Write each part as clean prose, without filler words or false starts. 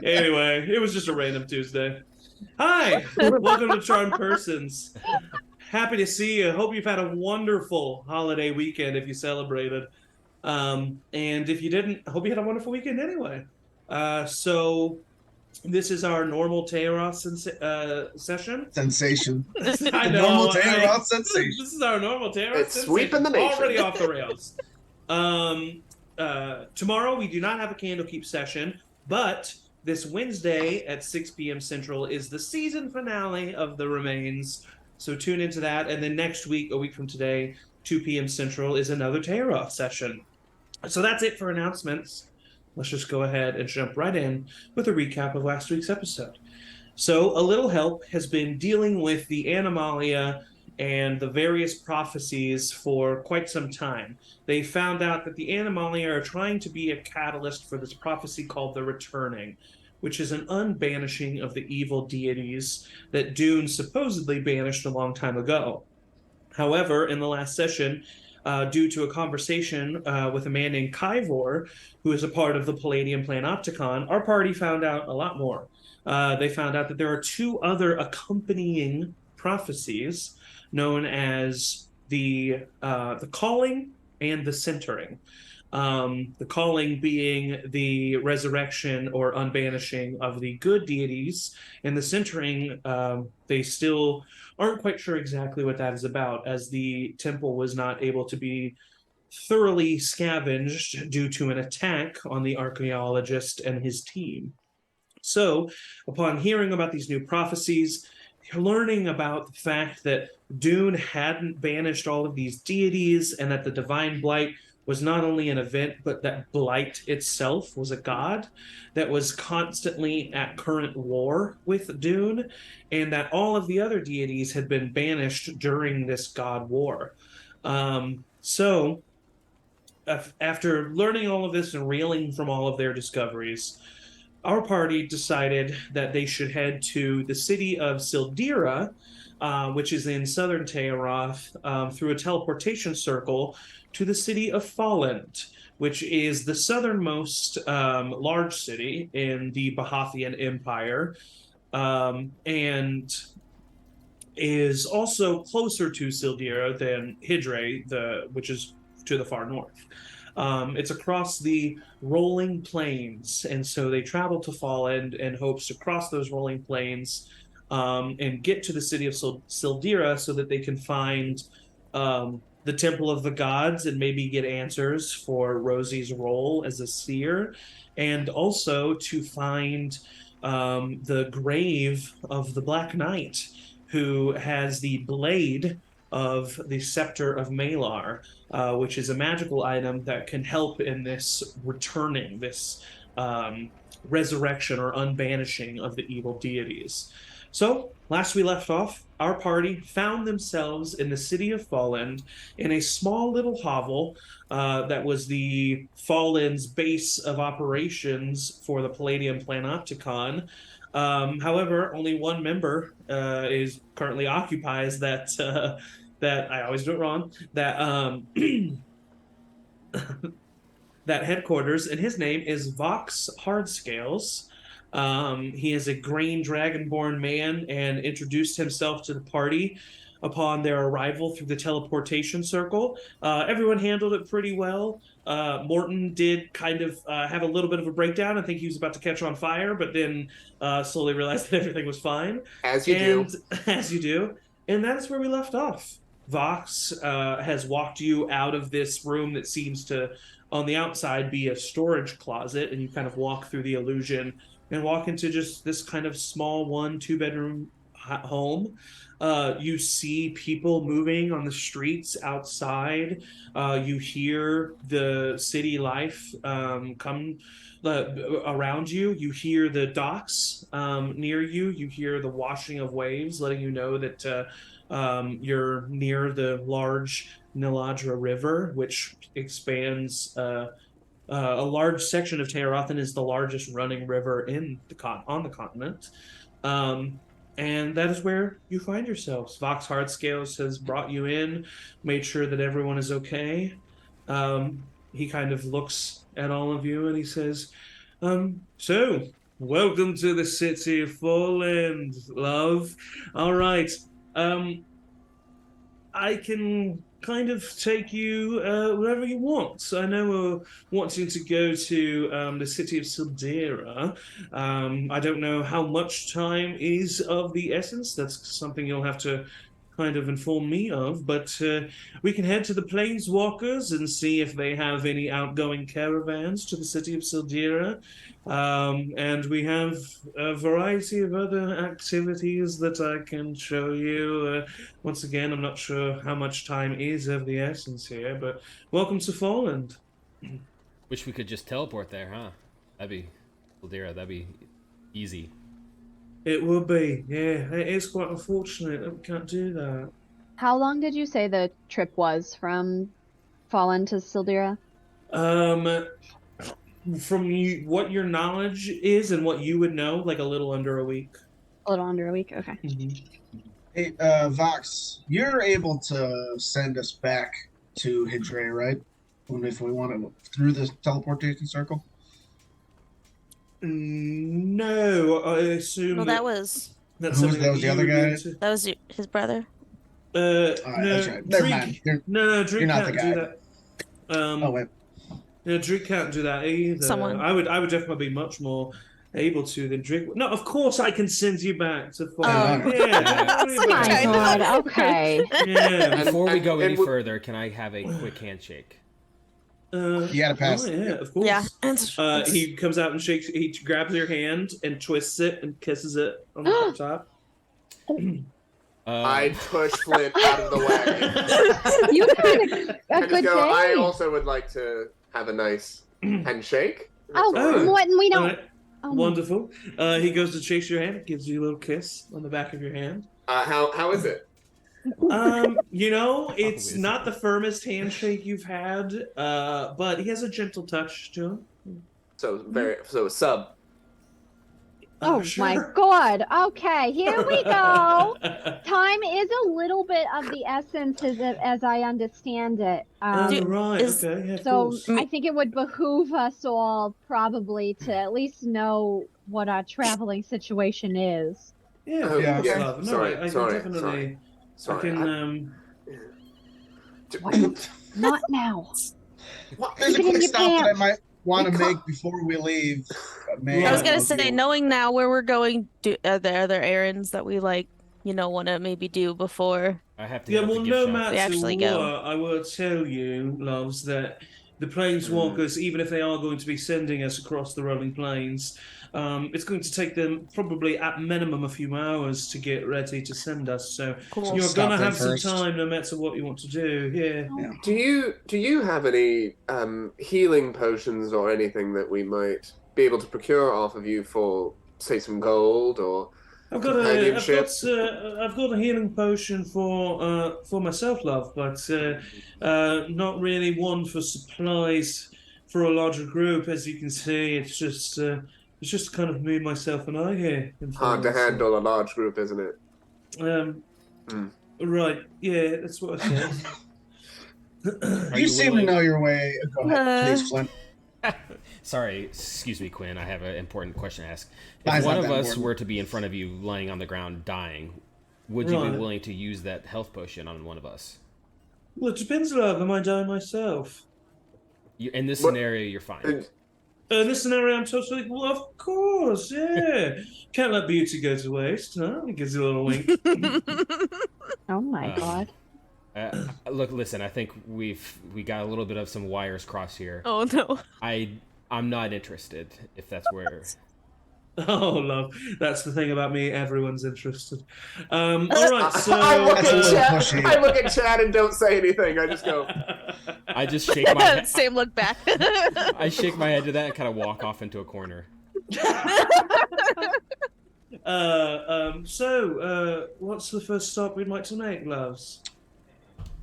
Anyway, it was just a random Tuesday. Hi, welcome to Charmed Persons. Happy to see you. Hope you've had a wonderful holiday weekend if you celebrated. And if you didn't, I hope you had a wonderful weekend anyway. So this is our normal Tayaroth session. Sensation. I know. Normal Tayaroth sensation. This is our normal Tayaroth It's sensation. sweeping the nation. Already off the rails. Tomorrow we do not have a Candlekeep session, but this Wednesday at 6 p.m. Central is the season finale of The Remains. So tune into that. And then next week, a week from today, 2 p.m. Central, is another Tayaroth session. So that's it for announcements. Let's just go ahead and jump right in with a recap of last week's episode. So A Little Help has been dealing with the Animalia and the various prophecies for quite some time. They found out that the Animalia are trying to be a catalyst for this prophecy called the Returning, which is an unbanishing of the evil deities that Dune supposedly banished a long time ago. However, in the last session, due to a conversation with a man named Kyvor, who is a part of the Palladium Planopticon, our party found out a lot more. They found out that there are two other accompanying prophecies known as the Calling and the Centering. The Calling being the resurrection or unbanishing of the good deities, and the Centering, they still aren't quite sure exactly what that is about, as the temple was not able to be thoroughly scavenged due to an attack on the archaeologist and his team. So, upon hearing about these new prophecies, learning about the fact that Dune hadn't banished all of these deities and that the divine blight was not only an event, but that blight itself was a god that was constantly at current war with Dune, and that all of the other deities had been banished during this god war. So, after learning all of this and reeling from all of their discoveries, our party decided that they should head to the city of Sildira, which is in southern Tayaroth, through a teleportation circle to the city of Follend, which is the southernmost large city in the Bahathian Empire, and is also closer to Sildira than Hydre, which is to the far north. It's across the rolling plains, and so they travel to Follend in hopes to cross those rolling plains and get to the city of Sildira so that they can find the Temple of the Gods and maybe get answers for Rosie's role as a seer, and also to find the grave of the Black Knight, who has the blade of the Scepter of Malar, which is a magical item that can help in this returning, this resurrection or unbanishing of the evil deities. So, last we left off, our party found themselves in the city of Follend in a small little hovel that was the Follend's base of operations for the Palladium Planopticon. However, only one member is currently occupies that that I always do it wrong, that that headquarters, and his name is Vox Hardscales. He is a green dragonborn man and introduced himself to the party upon their arrival through the teleportation circle. Everyone handled it pretty well. Morton did kind of have a little bit of a breakdown. I think he was about to catch on fire, but then slowly realized that everything was fine. As you do. As you do. And that's where we left off. Vox has walked you out of this room that seems to, on the outside, be a storage closet, and you kind of walk through the illusion and walk into just this kind of small 1-2-bedroom home. You see people moving on the streets outside. You hear the city life come around you. You hear the docks near you. You hear the washing of waves, letting you know that you're near the large Niladra River, which expands a large section of Tayaroth is the largest running river on the continent. And that is where you find yourselves. Vox Hardscales has brought you in, made sure that everyone is okay. He kind of looks at all of you and he says, so welcome to the city of Follend, love. All right. I can kind of take you wherever you want. So I know we're wanting to go to the city of Sildera. I don't know how much time is of the essence. That's something you'll have to kind of inform me of. But we can head to the Planeswalkers and see if they have any outgoing caravans to the city of Sildera. And we have a variety of other activities that I can show you. Once again, I'm not sure how much time is of the essence here, but welcome to Follend. Wish we could just teleport there, huh? That'd be easy. It would be, yeah. It is quite unfortunate that we can't do that. How long did you say the trip was from Follend to Sildera? From what your knowledge is and what you would know, like a little under a week. A little under a week, okay. Mm-hmm. Hey, Vox, you're able to send us back to Hydre, right? If we want to, through the teleportation circle? No, I assume. No, that was that was the other guy? that was his brother. No, that's right. Never mind. Dreek you're not can't the guy. do that. Oh wait. No, Dreek can't do that either. Someone. I would definitely be much more able to than Dreek. No, of course I can send you back to Follend. Oh. Yeah. Oh my god, okay. Yeah. Before we go any further, can I have a quick handshake? You gotta pass. Oh, yeah, of course. Yeah. He comes out and shakes. He grabs your hand and twists it and kisses it on the top. I push Flint out of the way. You had a good day. I also would like to have a nice handshake. We don't. Right. Wonderful. He goes to chase your hand, gives you a little kiss on the back of your hand. How is it? It's not the firmest handshake you've had, but he has a gentle touch to him. So sub. Oh sure. my god. Okay, here we go. Time is a little bit of the essence as I understand it. Right, okay, yeah, of course. I think it would behoove us all probably to at least know what our traveling situation is. Yeah, Oh, of course, yeah. love. No, Sorry, I sorry, definitely. sorry. I can. Not now. There's a Keep it in quick your stop that I pants. might want to make before we leave. I was gonna say, knowing now where we're going, are there other errands that we want to maybe do before? I have to. Yeah, well, no matter We actually what, go. I will tell you, loves, that the Planeswalkers, even if they are going to be sending us across the rolling plains, it's going to take them probably at minimum a few hours to get ready to send us. So Cool. you're Stop gonna there have some first. time, no matter what you want to do. Yeah. Do you have any healing potions or anything that we might be able to procure off of you for, say, some gold or I've got a healing potion for myself, love, but not really one for supplies for a larger group. As you can see, it's just kind of me, myself, and I here. Hard to handle a large group, isn't it? Right. Yeah, that's what I said. You seem to know your way. Go ahead, please, Flint. Sorry, excuse me, Quinn. I have an important question to ask. Mine's If one not of that us important. were to be in front of you, lying on the ground, dying, would you Right. be willing to use that health potion on one of us? Well, it depends, love. Am I dying myself? In this What- scenario, you're fine. In this scenario, I'm totally. Well, of course, yeah. Can't let beauty go to waste, huh? He gives you a little wink. Oh my god. Look, listen. I think we got a little bit of some wires crossed here. Oh no. I'm not interested. If that's where. Oh, love. That's the thing about me. Everyone's interested. All right, so. Pushy. I look at Chad and don't say anything. I just go. I just shake my head. Same look back. I shake my head to that and kind of walk off into a corner. What's the first stop we'd like to make, loves?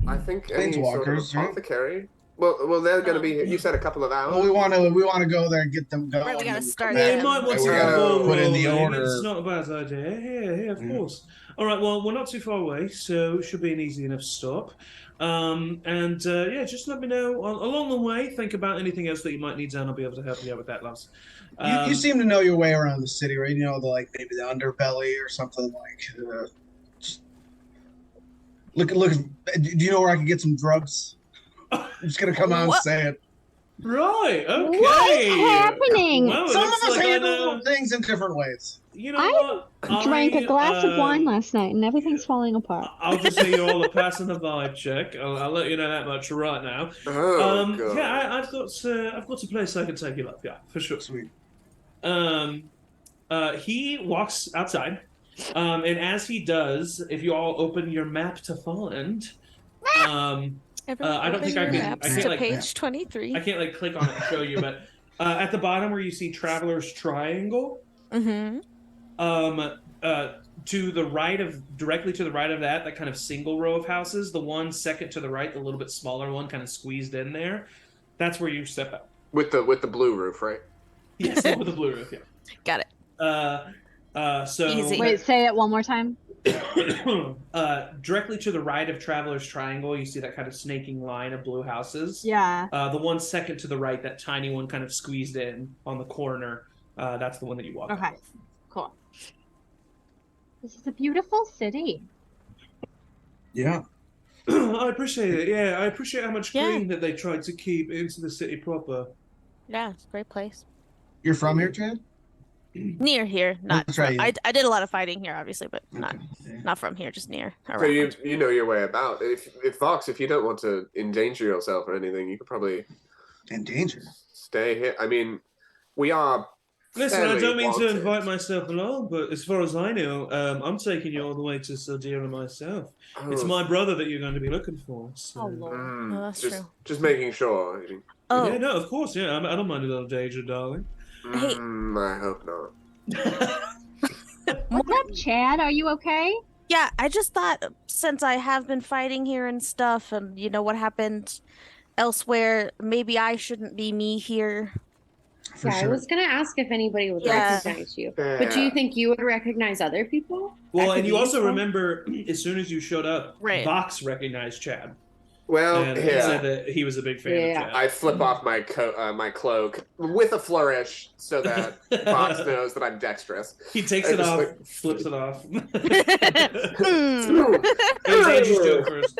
I think any sort of Planeswalkers, right? apothecary. Well, they're going to be here. You said a couple of hours. Well, we want to go there and get them going. Right, we gotta and start come Yeah, back. you might want we to get the gotta ball put in the rolling. order. It's not a bad idea. Yeah, of course. All right, well, we're not too far away, so it should be an easy enough stop. Just let me know along the way. Think about anything else that you might need done. I'll be able to help you out with that, loves. You seem to know your way around the city, right? You know, maybe the underbelly or something like. Look. Do you know where I can get some drugs? I'm just gonna come out and say it. Right. Okay. What is happening? Well, it Some of looks us like I handle know. things in different ways. You know I what? drank a glass of wine last night, and everything's falling apart. I'll just say you all are passing the vibe check. I'll let you know that much right now. Oh, God. Yeah, I've got a place I can take you up. Yeah, for sure. Sweet. He walks outside, and as he does, if you all open your map to Follend, I don't think I can. I can't to like page 23. I can't like click on it and show you, but at the bottom where you see Traveler's Triangle, to the right of directly to the right of that kind of single row of houses, the one second to the right, the little bit smaller one, kind of squeezed in there. That's where you step out. With the blue roof, right? Yes, with the blue roof. Yeah. Got it. So Easy. Wait, say it one more time. directly to the right of Traveler's Triangle, you see that kind of snaking line of blue houses. Yeah. The one second to the right, that tiny one kind of squeezed in on the corner, that's the one that you walk Okay. out of. Cool. This is a beautiful city. Yeah. I appreciate it. Yeah, I appreciate how much Yeah. green that they tried to keep into the city proper. Yeah, it's a great place. You're from here, Chad? Near here, not. That's right, From, yeah. I did a lot of fighting here, obviously, but Okay. Yeah. not from here, just near. Around. So you know your way about. If Vox, if you don't want to endanger yourself or anything, you could probably In danger. stay here. I mean, we are. Listen, I fairly don't mean to wanted. invite myself along, but as far as I know, I'm taking you all the way to Sildira myself. It's Oh, my brother that you're going to be looking for. So. Oh, Lord. mm, Oh, that's just, true. Just making sure. Oh, Yeah, no, of course, yeah. I don't mind a little danger, darling. Hey. I hope not. What's up, Chad? Are you okay? yeah. I just thought since I have been fighting here and stuff, and you know what happened elsewhere, maybe I shouldn't be me here. For I sure. was gonna ask if anybody would Yeah. recognize you. But do you think you would recognize other people? Well, That could and you be also useful. remember, as soon as you showed up, Right. Vox recognized Chad. Well, And he said that he was a big fan Yeah. of Chad. I flip off my my cloak with a flourish so that Vox knows that I'm dexterous. He takes I it just, off, like- flips it off. Hmm. It was Angie's joke first.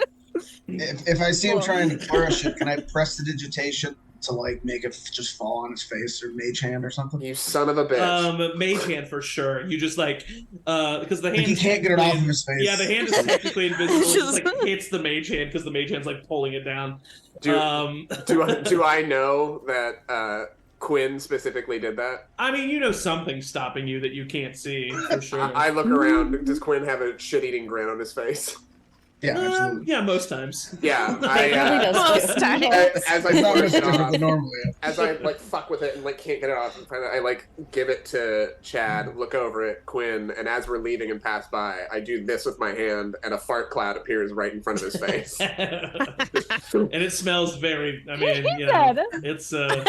If I see him Cool. trying to flourish it, can I press the digitation to like make it just fall on his face or mage hand or something? You son of a bitch. Mage hand for sure. You just like because the hand Like he is can't get it off of technically- his face. Yeah, the hand is technically invisible. It just Just- like hits the mage hand because the mage hand's like pulling it down. Do I know that Cuinn specifically did that? I mean, you know something's stopping you that you can't see for sure. I look around. Does Cuinn have a shit-eating grin on his face? Yeah, absolutely. Yeah, most times. Yeah, Probably I does Most too. times. as I It's not much flourish it different off, than normally. as I like fuck with it and like can't get it off, I like give it to Chad, look over at Cuinn, and as we're leaving and pass by, I do this with my hand, and a fart cloud appears right in front of his face. And it smells very. I mean, He you know, did. it's and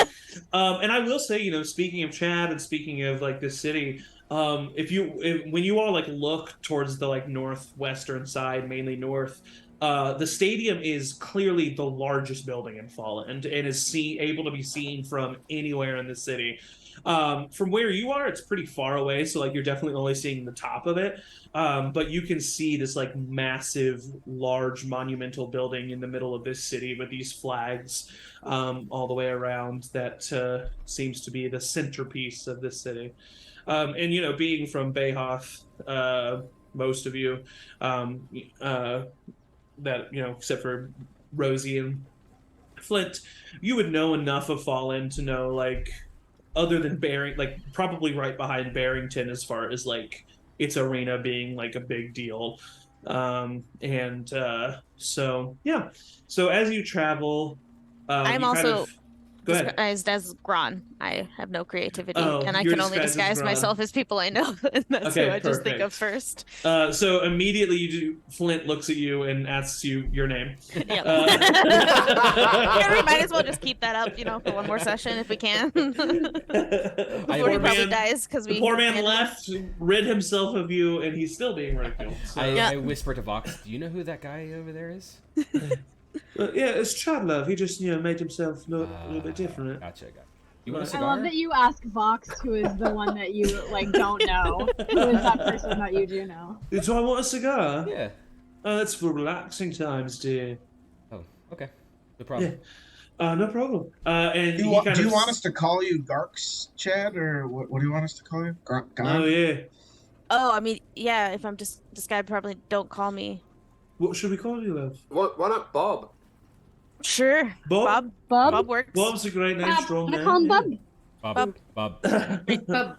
I will say, you know, speaking of Chad and speaking of like this city, when you all like look towards the like northwestern side, mainly north. The stadium is clearly the largest building in Follend and is able to be seen from anywhere in the city. From where you are, it's pretty far away, so like you're definitely only seeing the top of it. But you can see this like massive, large monumental building in the middle of this city with these flags all the way around that seems to be the centerpiece of this city. And you know, being from Bayhoth, most of you, that you know, except for Rosie and Flint, you would know enough of Follend to know, like, other than like probably right behind Barrington as far as like its arena being like a big deal. So yeah. So as you travel, I'm you also kind of, Go ahead. disguised as Gron. I have no creativity, Oh, and I you're can only disguised as disguise Gron. myself as people I know, and that's Okay, who I just think of perfect. first. So immediately Flint looks at you and asks you your name. Yep. Uh, We might as well just keep that up, for one more session if we can. Before he probably dies, because the poor man left, rid himself of you, and he's still being ridiculed. So. I whisper to Vox, do you know who that guy over there is? Yeah, it's Younglove. He just, made himself look a little bit different. Gotcha. You want a I cigar? love that you ask Vox, who is the one that you don't know. Who is that person that you do know? Do I want a cigar? Yeah. That's for relaxing times, dear. Oh, okay. No problem. Yeah. No problem. And Do you want us to call you Garks, Chad, or what do you want us to call you? Oh yeah. Oh, I mean, yeah. If I'm just disguised, probably don't call me. What should we call you, love? Why not Bob? Sure. Bob? Bob works. Bob's a great name, strong name. I call him Bub. Bob. Bob Bub. the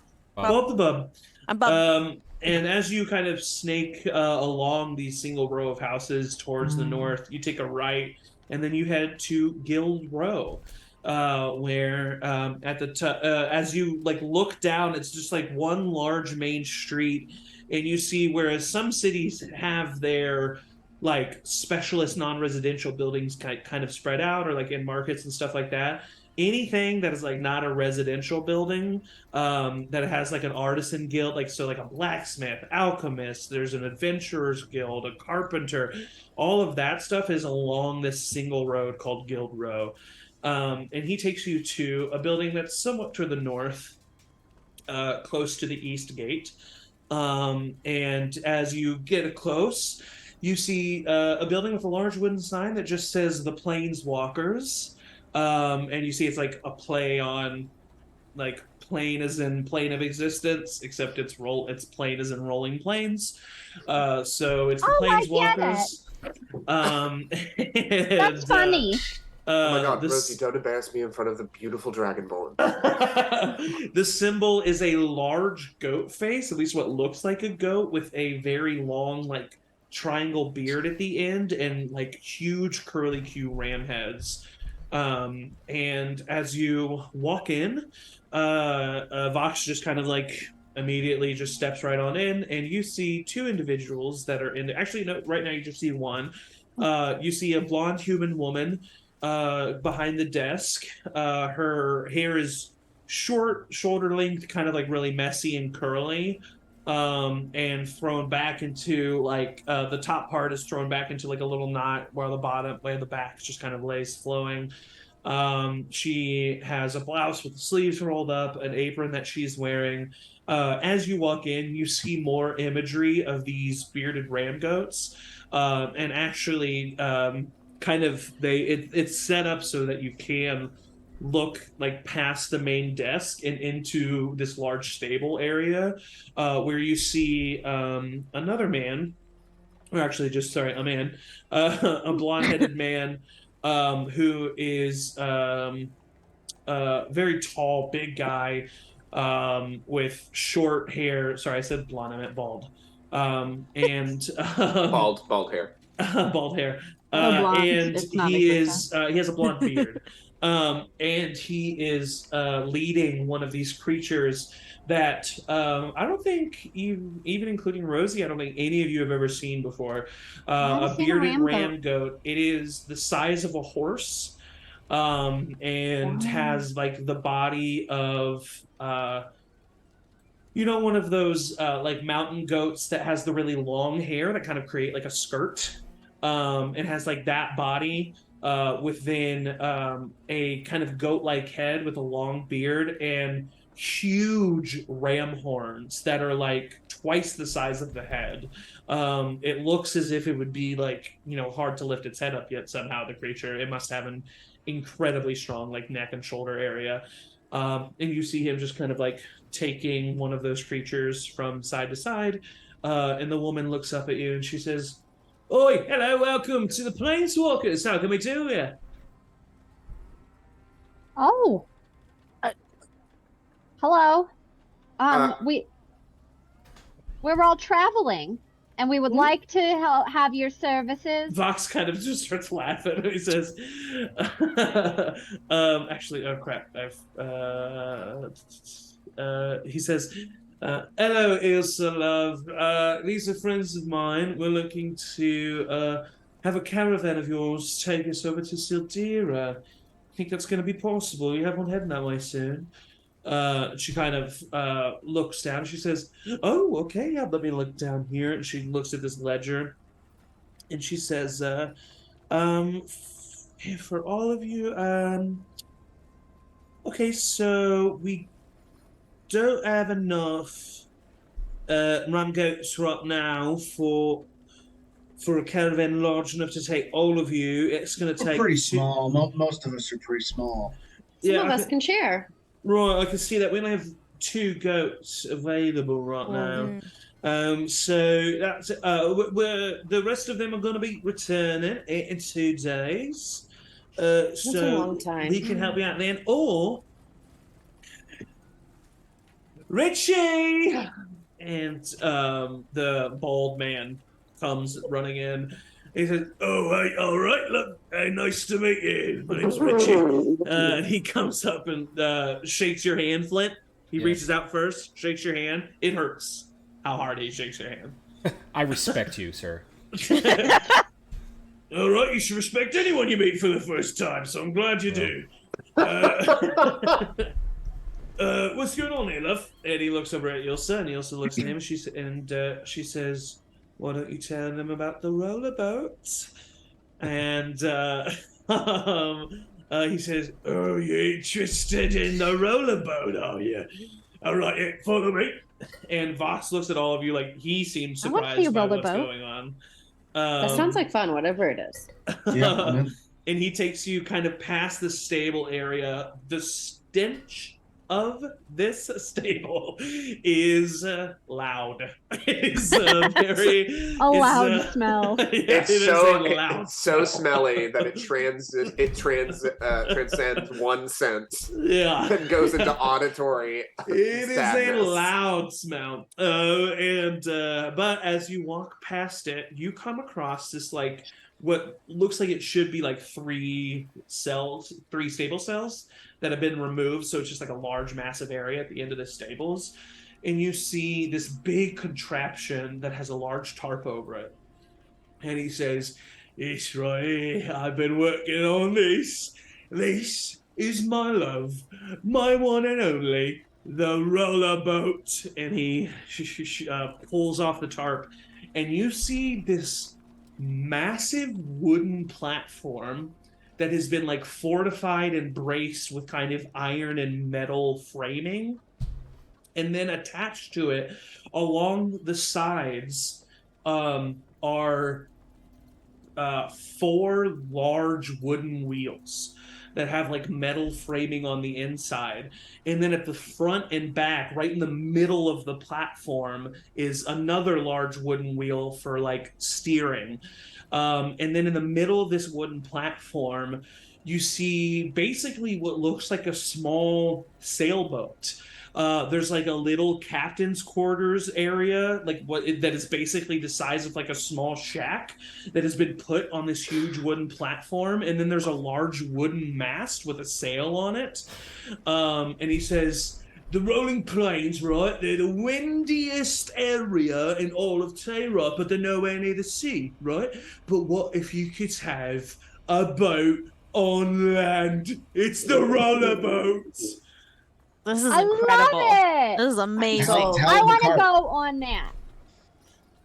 Bub. I'm Bob. And as you kind of snake along these single row of houses towards the north, you take a right, and then you head to Guild Row, where at the as you look down, it's just one large main street, and you see whereas some cities have their specialist non-residential buildings kind of spread out or in markets and stuff like that. Anything that is not a residential building that has an artisan guild, a blacksmith, alchemist, there's an adventurers guild, a carpenter, all of that stuff is along this single road called Guild Row. And he takes you to a building that's somewhat to the north, close to the east gate. And as you get close, you see a building with a large wooden sign that just says the Planeswalkers. And you see it's a play on plane as in plane of existence, except it's plane as in rolling planes. So it's the Planeswalkers. That's funny. Oh my god, Rosie, don't embarrass me in front of the beautiful Dragonborn. The symbol is a large goat face, at least what looks like a goat, with a very long triangle beard at the end and huge curly Q ram heads. And as you walk in, Vox just kind of immediately just steps right on in, and you see two individuals that are in there. Actually, no, right now you just see one. You see a blonde human woman behind the desk. Her hair is short, shoulder length, kind of really messy and curly. And thrown back into the top part is thrown back into a little knot where the back just kind of lays flowing. She has a blouse with the sleeves rolled up, an apron that she's wearing. As you walk in, you see more imagery of these bearded ram goats, and actually, it's set up so that you can look past the main desk and into this large stable area, where you see another man, or actually a man, a blonde-headed man, who is very tall, big guy, with short hair. Sorry, I said blonde, I meant bald. And bald hair. Bald hair. Blonde. And he has a blonde beard. And he is leading one of these creatures that I don't think even including Rosie, I don't think any of you have ever seen before. A bearded ram goat. It is the size of a horse, and has the body of one of those mountain goats that has the really long hair that kind of create a skirt. It has that body. Within a kind of goat-like head with a long beard and huge ram horns that are twice the size of the head. It looks as if it would be hard to lift its head up, yet somehow the creature, it must have an incredibly strong neck and shoulder area. And you see him just kind of taking one of those creatures from side to side, and the woman looks up at you and she says, "Oi, hello, welcome to the Planeswalkers. How can we do you?" Oh. Hello. We're all traveling. and we would like to have your services. Vox kind of just starts laughing. He says, actually, oh crap. He says, hello, Ilsa, love. These are friends of mine. We're looking to have a caravan of yours take us over to Sildira. I think that's going to be possible. You have one heading that way soon. She kind of looks down. She says, oh, okay, yeah, let me look down here. And she looks at this ledger. And she says, for all of you, okay, so we don't have enough ram goats right now for a caravan large enough to take all of you. It's going to take... pretty small. Most of us are pretty small. Some of us can share. Right, I can see that. We only have 2 goats available right now. So that's the rest of them are going to be returning in 2 days. That's so a long time. We can help you out then, or Richie. And the bald man comes running in. He says, oh, hey, all right, look, hey, nice to meet you. My name's Richie. And he comes up and shakes your hand, Flint. He reaches out first, shakes your hand. It hurts how hard he shakes your hand. I respect you, sir. All right, you should respect anyone you meet for the first time, so I'm glad you do. What's going on here, love? And he looks over at Ilsa, and Ilsa looks at him, and she says, why don't you tell them about the roller boats? And he says, oh, you're interested in the roller boat, are you? All right, follow me. And Vox looks at all of you like he seems surprised by what's going on. That sounds like fun, whatever it is. Yeah. And he takes you kind of past the stable area. The stench of this stable is loud. It's very loud smell. It's so smelly that it transcends one sense. Yeah, and goes into auditory. It sadness. is a loud smell. But as you walk past it, you come across this like what looks like it should be like 3 stable cells that have been removed, so it's just like a large massive area at the end of the stables, and you see this big contraption that has a large tarp over it, and he says, it's right, I've been working on this is my love, my one and only, the roller boat. And he pulls off the tarp, and you see this massive wooden platform that has been like fortified and braced with kind of iron and metal framing, and then attached to it along the sides are 4 large wooden wheels that have like metal framing on the inside. And then at the front and back, right in the middle of the platform, is another large wooden wheel for like steering. And then in the middle of this wooden platform, you see basically what looks like a small sailboat. There's like a little captain's quarters area, that is basically the size of like a small shack that has been put on this huge wooden platform. And then there's a large wooden mast with a sail on it. And he says, the rolling plains, right? They're the windiest area in all of Tayaroth, but they're nowhere near the sea, right? But what if you could have a boat on land? It's the roller boat. This is I incredible. love it. This is amazing. I want to go on that.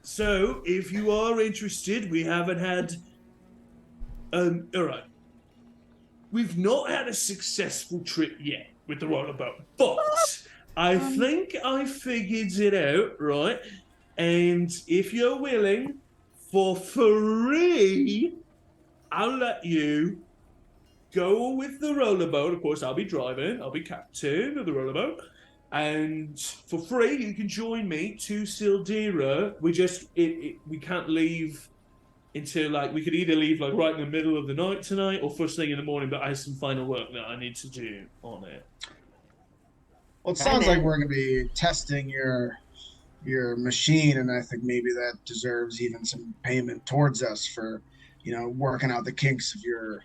So, if you are interested, we haven't had... all right. We've not had a successful trip yet with the roller boat, but I think I figured it out, right? And if you're willing, for free, I'll let you go with the roller boat. Of course, I'll be driving. I'll be captain of the roller boat. And for free, you can join me to Sildira. We can't leave until, like, we could either leave, like, right in the middle of the night tonight or first thing in the morning, but I have some final work that I need to do on it. Well, it sounds like we're going to be testing your your machine, and I think maybe that deserves even some payment towards us for, working out the kinks of your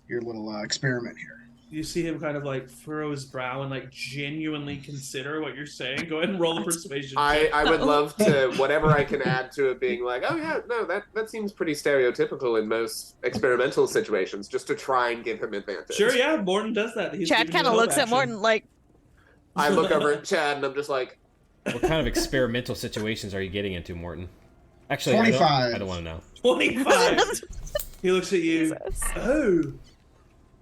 little experiment here. You see him kind of like furrow his brow and like genuinely consider what you're saying. Go ahead and roll a persuasion check. I would love to, whatever I can add to it being like, oh yeah, no, that seems pretty stereotypical in most experimental situations, just to try and give him advantage. Sure, yeah, Morton does that. He's Chad kind of looks at Morton like... I look over at Chad and I'm just like... What kind of experimental situations are you getting into, Morton? Actually, 25. I don't want to know. 25. He looks at you. Jesus.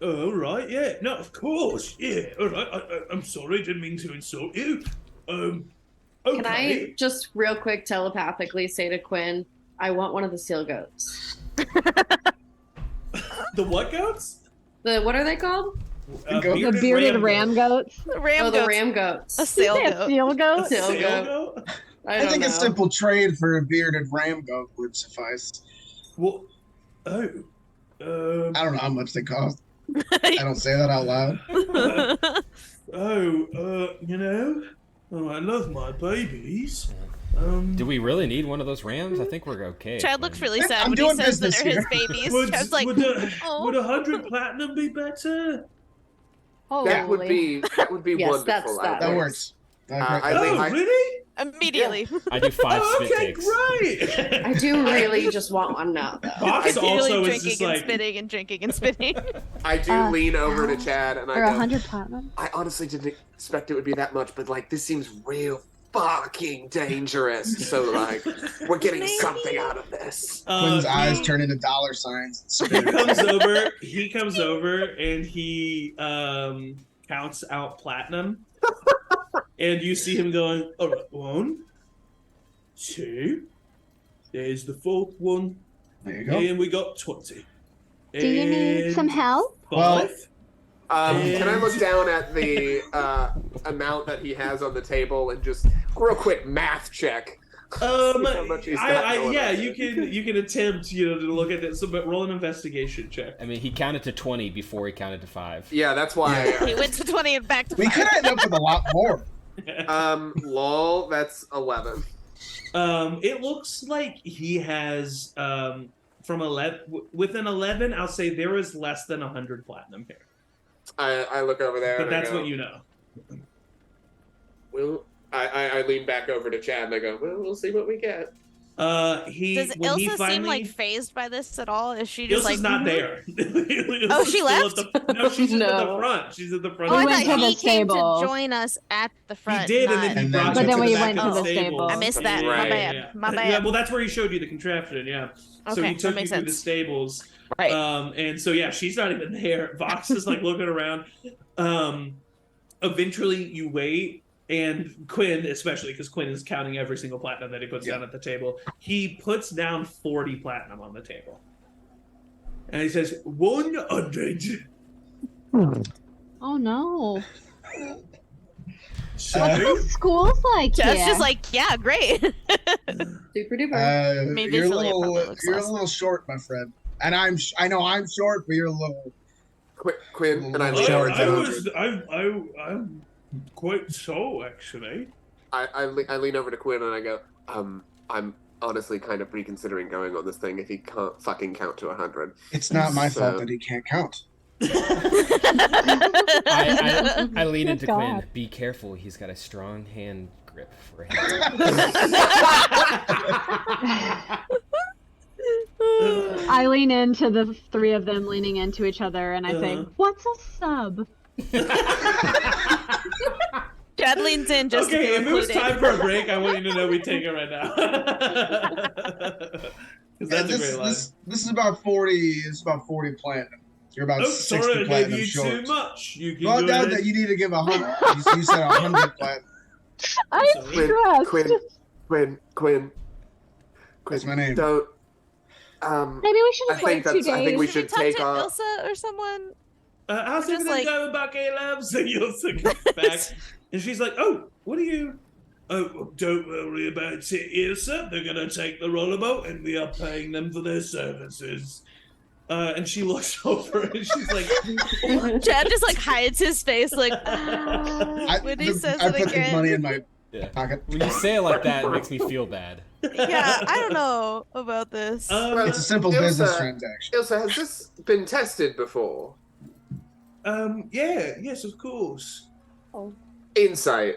Oh, right, yeah. No, of course, yeah. All right, I'm sorry, didn't mean to insult you. Okay. Can I just real quick telepathically say to Cuinn, I want one of the seal goats. The what goats? What are they called? The bearded ram goats. The ram the goats. ram goats. A sail goat. Seal goat. Seal Sail goat. goat? I think don't a know. simple trade for a bearded ram goat would suffice. Well, I don't know how much they cost. I don't say that out loud. I love my babies. Do we really need one of those rams? I think we're okay. Chad looks really sad I'm when he doing says that business they're his here. babies. Chad's like, oh. Would 100 platinum be better? That would be Yes, wonderful. that's that. That works. Really? Immediately. I do 5 Oh, spit okay, takes. great. I do really just want one now, though. Fox Ideally also is drinking just and like, spitting and drinking and spitting. I do lean over to Chad and I Or go, 100 platinum. I honestly didn't expect it would be that much, but like this seems real fucking dangerous. So like we're getting something out of this. Quinn's eyes turn into dollar signs. He comes over and he counts out platinum. And you see him going, all right, 1, 2, there's the 4th one, There you go. and we got 20. Do you need some help? 5. Can I look down at the amount that he has on the table and just real quick math check? How much he's got going yeah, on. you can attempt, to look at this, but roll an investigation check. I mean, he counted to 20 before he counted to 5. Yeah, that's why. He went to 20 and back to 5. We could end up with a lot more. Lol, that's 11. It looks like he has from 11 within 11. I'll say there is less than 100 platinum here. I look over there, But and that's I go, what you know. Well, I lean back over to Chad and I go, well, we'll see what we get. Does Ilsa seem like phased by this at all? Is she just Ilsa's like not there? Oh, she left? No, she's just at the front. She's at the front. Oh, I We went thought to he the came to stable. join us at the front. He did, not... and then he And brought then- you But then to we the went back to of the the stable. I missed that. Right. My bad. My bad. Yeah, well, that's where he showed you the contraption. Yeah. So Okay, he that took you makes through the sense. stables. Right. And so yeah, she's not even there. Vox is like looking around. Eventually, you wait. And Cuinn, especially because Cuinn is counting every single platinum that he puts down at the table, he puts down 40 platinum on the table. And he says, 100. Oh no. So, What's the schools like Chad's here? just like, yeah, great. Super duper. Maybe You're a visually it probably little, looks you're a less. little short, my friend. And I know I'm short, but you're a little. Quinn, and I Oh, lean yeah, over I to I'm quite so, actually. I lean over to Quinn and I go, I'm honestly kind of reconsidering going on this thing if he can't fucking count to 100. It's not my So- fault that he can't count. I lean into God. Quinn. Be careful. He's got a strong hand grip for him. I lean into the 3 of them leaning into each other and I say, Uh-huh. what's a sub? Chad leans in just to Okay, be if it was included. time for a break, I want you to know we take it right now. 'Cause that's a great line. This is about 40. It's about 40 platinum. You're about Oh, 60 sorry, I gave platinum you short. too much. You can Well, go no, ahead. that you need to give 100. You said 100 platinum. I'm Sorry. stressed. Quinn. That's my name. Don't. Maybe we should I just wait think 2 that's. days. I think we Should we should talk take to off. Ilsa or someone? How's Just everything like- going back, Caleb? So Ilsa comes back, and she's like, "Oh, what are you? Oh, don't worry about it, Ilsa. They're gonna take the rollerboat, and we are paying them for their services." And she looks over, and she's like, Chad just like hides his face, like I when he says I it put the again. money in my Yeah. Pocket. When you say it like that, it makes me feel bad. Yeah, I don't know about this. It's a simple business transaction. Ilsa, has this been tested before? Yeah, yes, of course. Insight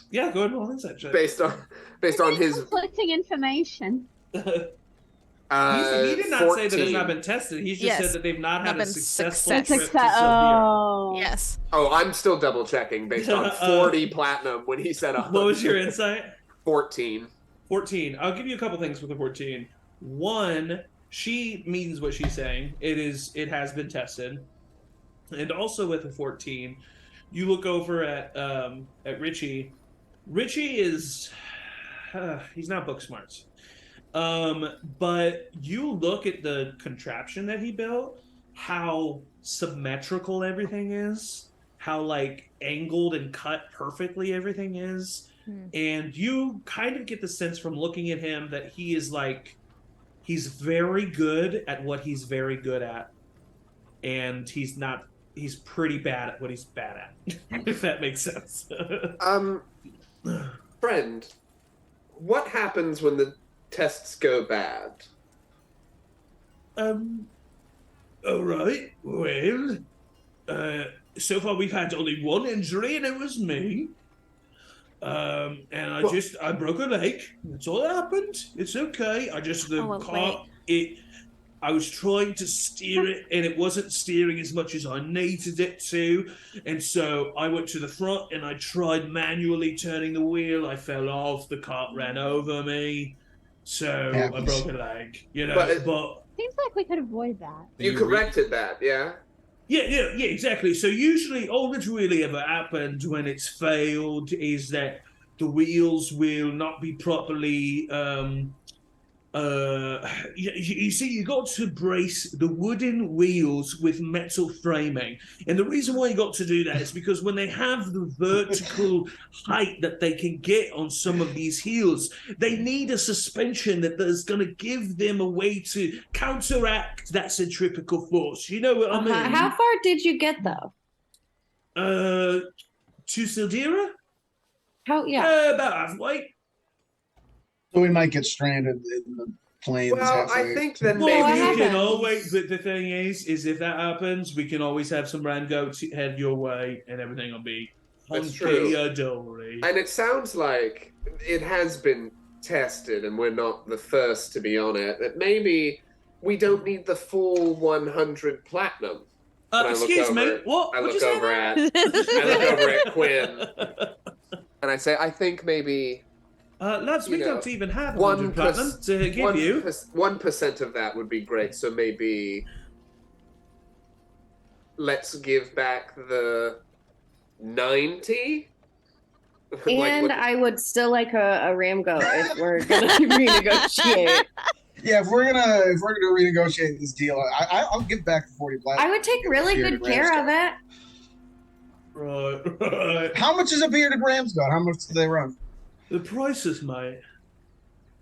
Yeah, go ahead and roll insight check. based on his. Conflicting information. He did not say that it's 14. not been tested. He just Yes. said that they've not had Not a been successful success. trip to Sylvia. Oh. Yes. Oh, I'm still double checking based on 40 platinum when he said 100. What was your insight? 14. 14. I'll give you a couple things with the 14. One, she means what she's saying. It has been tested. And also with a 14, you look over at Richie. Richie is he's not book smart. But you look at the contraption that he built, how symmetrical everything is, how like angled and cut perfectly everything is. And you kind of get the sense from looking at him that he is like, he's very good at what he's very good at. And he's pretty bad at what he's bad at, if that makes sense. Friend, what happens when the tests go bad? All right. Well, so far we've had only one injury, and it was me. And I broke a leg. That's all that happened. It's okay. I was trying to steer it, and it wasn't steering as much as I needed it to. And so I went to the front, and I tried manually turning the wheel. I fell off. The cart ran over me. So I broke a leg. But Seems like we could avoid that. You corrected that, yeah? Yeah, exactly. So usually all that's really ever happened when it's failed is that the wheels will not be properly you see, you got to brace the wooden wheels with metal framing. And the reason why you got to do that is because when they have the vertical height that they can get on some of these heels, they need a suspension that is going to give them a way to counteract that centrifugal force. You know what I mean? How far did you get, though? To Sildira? About halfway. So we might get stranded in the plains. Well, I think that Well, maybe you can always, but the thing is if that happens, we can always have some ram goats head your way, and everything will be That's true. hunky-dory. And it sounds like it has been tested, and we're not the first to be on it. That maybe we don't need the full 100 platinum. Excuse me, what? I What'd look you say over now? at Cuinn, and I say, I think maybe. Lads, we don't even have 1% 100 platinum to give you. 1% of that would be great. So maybe let's give back the 90. And I would still like a ram goat if we're gonna renegotiate. Yeah, if we're gonna renegotiate this deal, I'll give back the 40 platinum. I would take really good care of it. Right. How much is a bearded ram's goat? How much do they run? The prices, mate.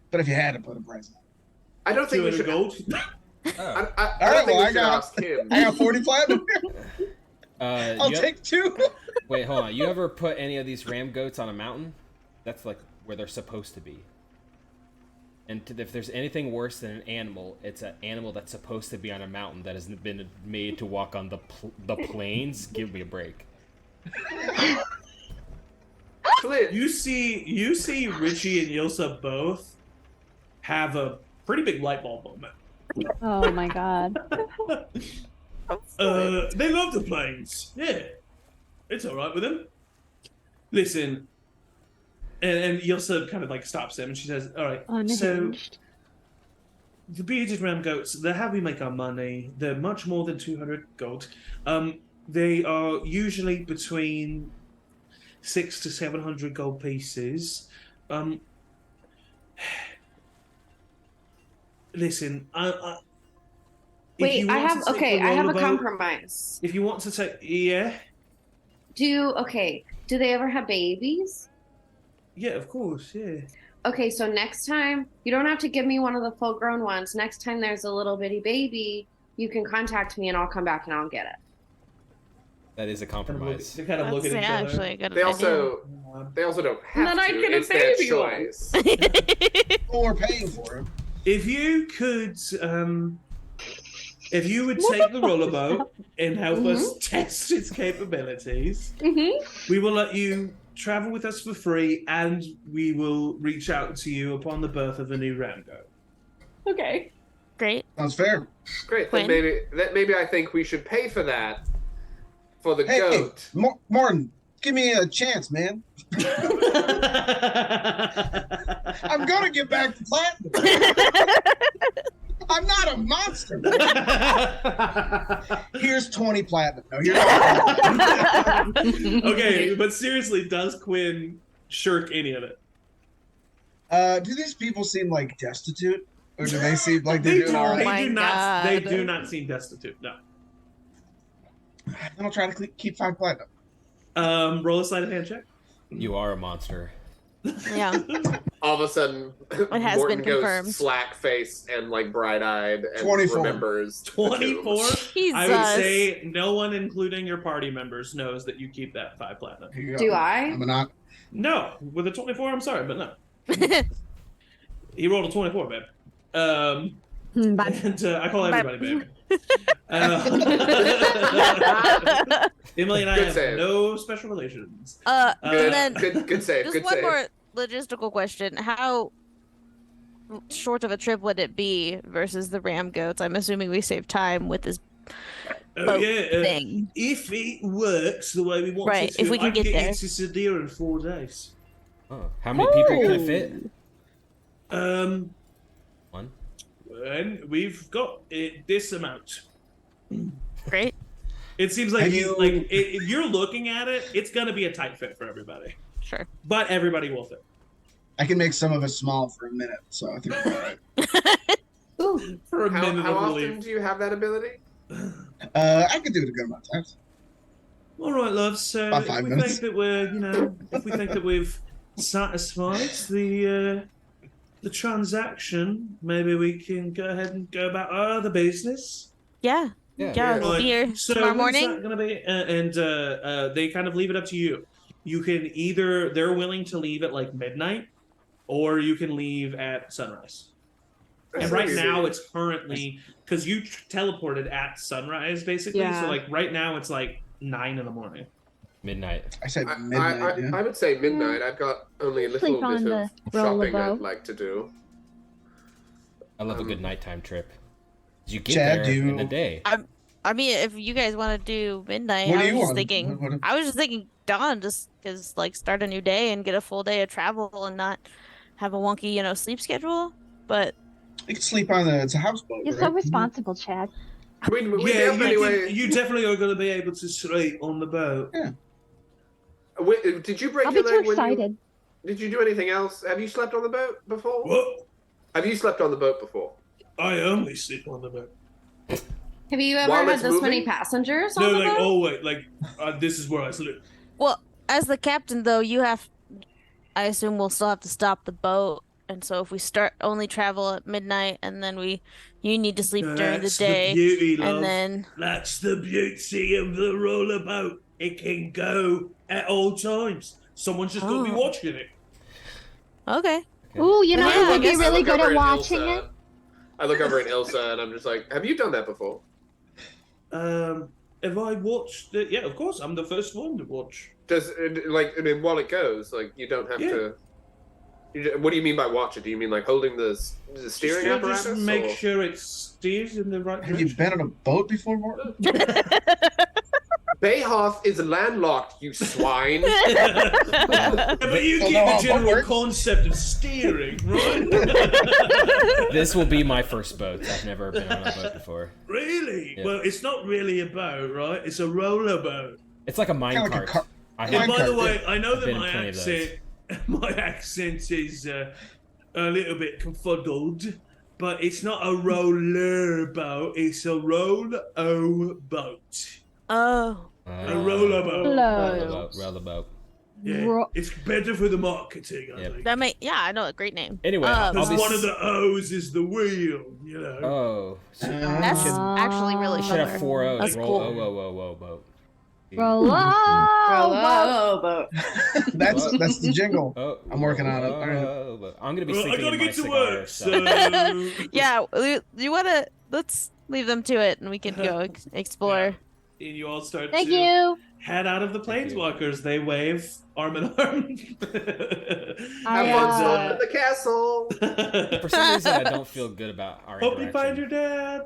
But if you had to put a price on I don't think we should. gold. Oh. I don't think we should ask him. I got 40 platinum. I'll take 2. Wait, hold on. You ever put any of these ram goats on a mountain? That's like where they're supposed to be. And if there's anything worse than an animal, it's an animal that's supposed to be on a mountain that has been made to walk on the plains. Give me a break. Flint. You see Richie and Ilsa both have a pretty big light bulb moment. Oh my god. They love the planes. Yeah. It's alright with them. Listen. And Ilsa kind of like stops him and she says, alright, so Unhinged. the bearded ram goats, they're how we make our money. They're much more than 200 gold. They are usually between 600 to 700 gold pieces. Wait, Listen, I have a compromise. If you want to take, yeah, Do they ever have babies? yeah, of course, yeah. Okay, so next time, you don't have to give me one of the full-grown ones. Next time there's a little bitty baby, you can contact me and I'll come back and I'll get it. That is a compromise. They kind of look at That's each other. actually a good They idea. they also don't have then to. I'd get a It's their baby one. choice. Well, we're paying for it. If you could, if you would take the roller boat and help us test its capabilities, we will let you travel with us for free, and we will reach out to you upon the birth of a new Ramgo. Okay. Great. Sounds fair. Great. Quinn? Then maybe I think we should pay for that for the Hey, goat. Morton, give me a chance, man. I'm gonna get back to platinum. I'm not a monster. Here's 20 platinum. No, you're not. Okay, but seriously, does Quinn shirk any of it? Do these people seem like destitute, or do they seem like They they're doing all right? my do not. They God. do not seem destitute. No. Then I'll try to keep 5 platinum. Roll a sleight of hand check. You are a monster. Yeah. All of a sudden, has Morton been goes confirmed. slack faced and like bright eyed and 24. remembers. the 24. tomb. Jesus. I would say no one, including your party members, knows that you keep that 5 platinum. Here you go. Do I? I'm not. No, with a 24, I'm sorry, but no. He rolled a 24, babe. But And I call everybody babe. Emily and I Good have save. no special relations. Good, and then good save. just Good one save. more logistical question: how short of a trip would it be versus the ram goats? I'm assuming we save time with this boat thing. If it works the way we want Right, it to, if we can I get you there. to Sadir in 4 days. Oh, how many people could it fit? One. And we've got this amount. Great. It seems like Have you- if you're looking at it, it's gonna be a tight fit for everybody, Sure. but everybody will fit. I can make some of us small for a minute, so I think we're all right. For a How minute of often relief. do you have that ability? I could do it a good amount of times. All right, love. So About if 5 we minutes. think that we're, if we think that we've satisfied the transaction, maybe we can go ahead and go about our other business. Yeah. Yeah. We'll Right. be here So tomorrow when's morning. that gonna be? They kind of leave it up to you. You can either they're willing to leave at like midnight, or you can leave at sunrise. And right now it's currently because you teleported at sunrise basically. Yeah. So like right now it's like 9 in the morning. Midnight. I said midnight. I would say midnight. I've got only a little Sleep on bit of the shopping rollerboat. I'd like to do. I love a good nighttime trip. You get Chad, there do you- in the day. I mean, if you guys want to do midnight, What I do was you just want? thinking. What- I was just thinking dawn, just because like start a new day and get a full day of travel and not have a wonky, sleep schedule. But You can sleep on it's a houseboat. you're right? so responsible, Chad. We Yeah, have anyway. you definitely are going to be able to sleep on the boat. Did you break I'll be your too leg when you? excited. Did you do anything else? Have you slept on the boat before? What? Have you slept on the boat before? I only sleep on the boat. Have you ever While had it's this many moving? passengers No, on the like boat? always, this is where I sleep. well, as the captain though, I assume we'll still have to stop the boat. And so if we only travel at midnight and then you need to sleep during the That's day, beauty, love. and then That's the beauty of the roller boat. It can go at all times. Someone's just got to be Oh. watching it. okay. Ooh, you know Yeah, who I would be guess- really look good over at watching Ilsa. it? I look over at Ilsa and I'm just like, have you done that before? Have I watched it? Yeah, of course. I'm the first one to watch. While it goes, you don't have Yeah. to. What do you mean by watch it? Do you mean like holding the steering Just apparatus? make or- sure it steers in the right Have you direction. been on a boat before, Morton? Bayhoff is landlocked, you swine. Yeah, but you Oh, get no, the I'll general work. concept of steering, right? This will be my first boat. I've never been on a boat before. Really? Yeah. Well, it's not really a boat, right? It's a roller boat. It's like a mine Kinda like a cart. car- I And have, by the Minecart, way, I know I've that been in my plenty of those. accent is a little bit confuddled, but it's not a roller boat. It's a roll-o boat. Oh. A roller boat. Roll boat. Yeah, Ro- it's better for the marketing, I Yep. think. I know, a great name. Anyway, Because I'll be one of the O's is the wheel, you know. Oh, That's actually really should have clever. 4 O's. That's Roll cool. oh boat. Roll up. boat. That's the jingle. Oh, I'm working on it. All right. I'm gonna be Well, sleeping I gotta in my get to cigar, work, so. so Yeah, you wanna let's leave them to it, and we can go explore. Yeah. And you all start Thank to you. head out of the Thank you. planeswalkers. They wave arm in arm. I, Have fun uh, storming the castle. For some reason, I don't feel good about our Hope you interaction. find your dad.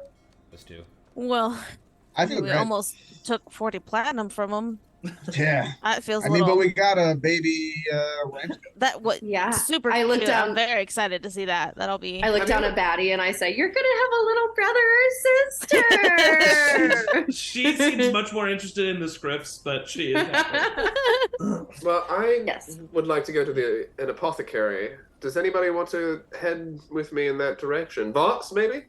Those two. Well, I feel we great. almost took 40 platinum from them. Yeah. That feels I a mean, little. but we got a baby ranch goat. That what? Yeah. Super. I looked cute. I'm down. very excited to see that. That'll be. I look down at Batty and I say, "You're gonna have a little brother or sister." She seems much more interested in the scripts, but she is happy. Well, I Yes. would like to go to an apothecary. Does anybody want to head with me in that direction? Vox, maybe?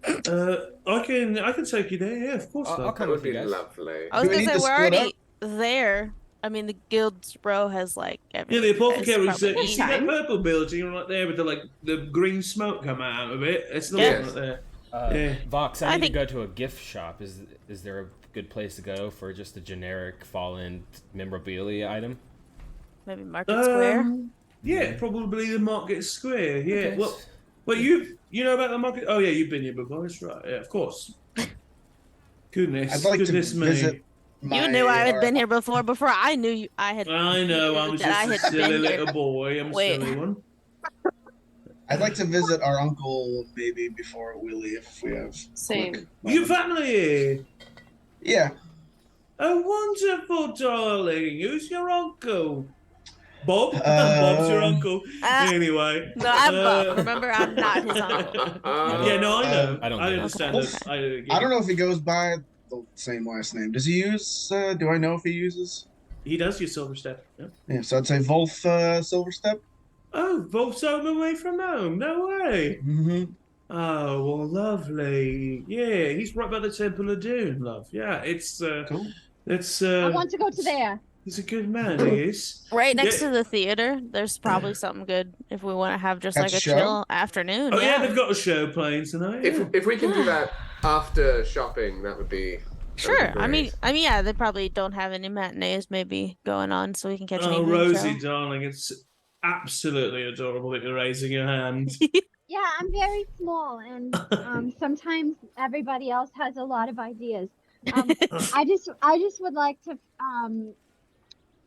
I can take you there. Yeah, of course. I'll Doc. come That with would you be guys. lovely. I was Do we gonna need say to we're split already there. I mean, the guild's row has like Yeah, everything. the apothecary. It's You probably see that time. purple building right there with the green smoke coming out of it? It's the Yeah. one right there. Yeah. Vox, I I need think- to go to a gift shop. Is there a good place to go for just a generic Follend memorabilia item? maybe Market Square. Yeah, probably the Market Square. Yeah. Okay. Well, you know about the market? Oh yeah, you've been here before. That's right. Yeah, of course. Goodness, I'd like to goodness me. visit. You knew I had been here before I knew you. I had. I know. I'm that I just a had silly been here. little boy. I'm a Wait. silly one. I'd like to visit our uncle maybe before we leave if we have. Same. quick Your moment. family here. Yeah. Oh, wonderful, darling. Who's your uncle? Bob? Bob's your uncle. Anyway. No, I'm Bob. Remember, I'm not his uncle. Yeah, no, I know. I don't I get it. understand Okay. this. I don't know if he goes by the same last name. Does he use? Do I know if he uses? He does use Silver Step. Yeah. Yeah. So I'd say Wolf Silverstep. Oh, Wolf's home away from home. No way. Mm-hmm. Oh, well, lovely. Yeah, he's right by the Temple of Doom, love. Yeah, it's Cool. it's I want to go to there. he's a good man, he is. Right next Yeah. to the theater, there's probably something good if we want to have just That's like a a show? chill afternoon. Oh yeah, yeah. they've got a show playing tonight. Yeah. If we can do that after shopping, that would be. Sure. That'd be I mean, great. yeah, they probably don't have any matinees maybe going on, so we can catch an Oh, evening Rosie, show. darling, it's absolutely adorable that you're raising your hand. Yeah, I'm very small, and sometimes everybody else has a lot of ideas. I just would like to.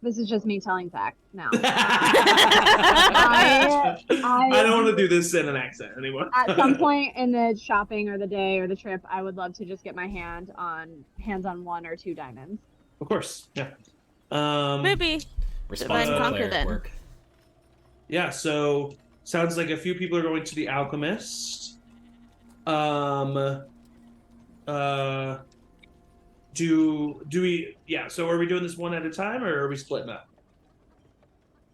This is just me telling facts now. I I don't want to do this in an accent anymore. At some point in the shopping or the day or the trip, I would love to just get my hands on 1 or 2 diamonds. Of course, yeah. Maybe. Responsible Conquer cleric then. work. Yeah, so sounds like a few people are going to the Alchemist. Do we? Yeah. So are we doing this one at a time, or are we splitting up?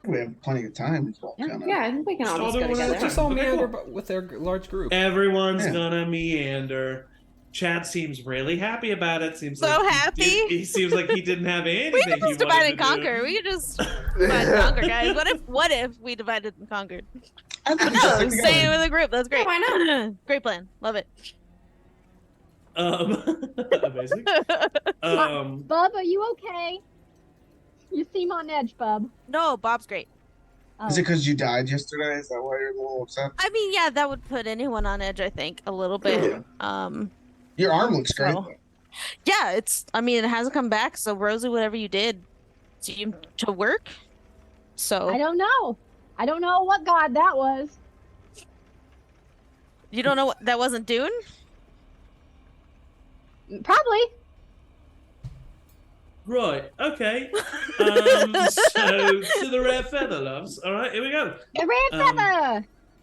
We have plenty of time. Yeah, I think we can all just go together. Just all Okay, meander cool. with their large group. Everyone's Yeah. gonna meander. Chad seems really happy about it. Seems So like happy. He seems like he didn't have anything. We can he just divide wanted and to do. conquer. We can just divide and conquer, guys. What if we divided and conquered? I think we No, should stick stay together. with a group. That's great. why not? Great plan. Love it. Amazing. Bub, are you okay? You seem on edge, Bub. No, Bob's great. Oh. Is it because you died yesterday? Is that why you're a little upset? I mean, yeah, that would put anyone on edge, I think, a little bit. Your arm looks great. So- though. Yeah, it's. I mean, it hasn't come back. So Rosie, whatever you did, seemed to work. So I don't know. I don't know what god that was. you don't know what that wasn't Dune? Probably. Right. Okay. So to the rare feather, loves. All right. Here we go. The red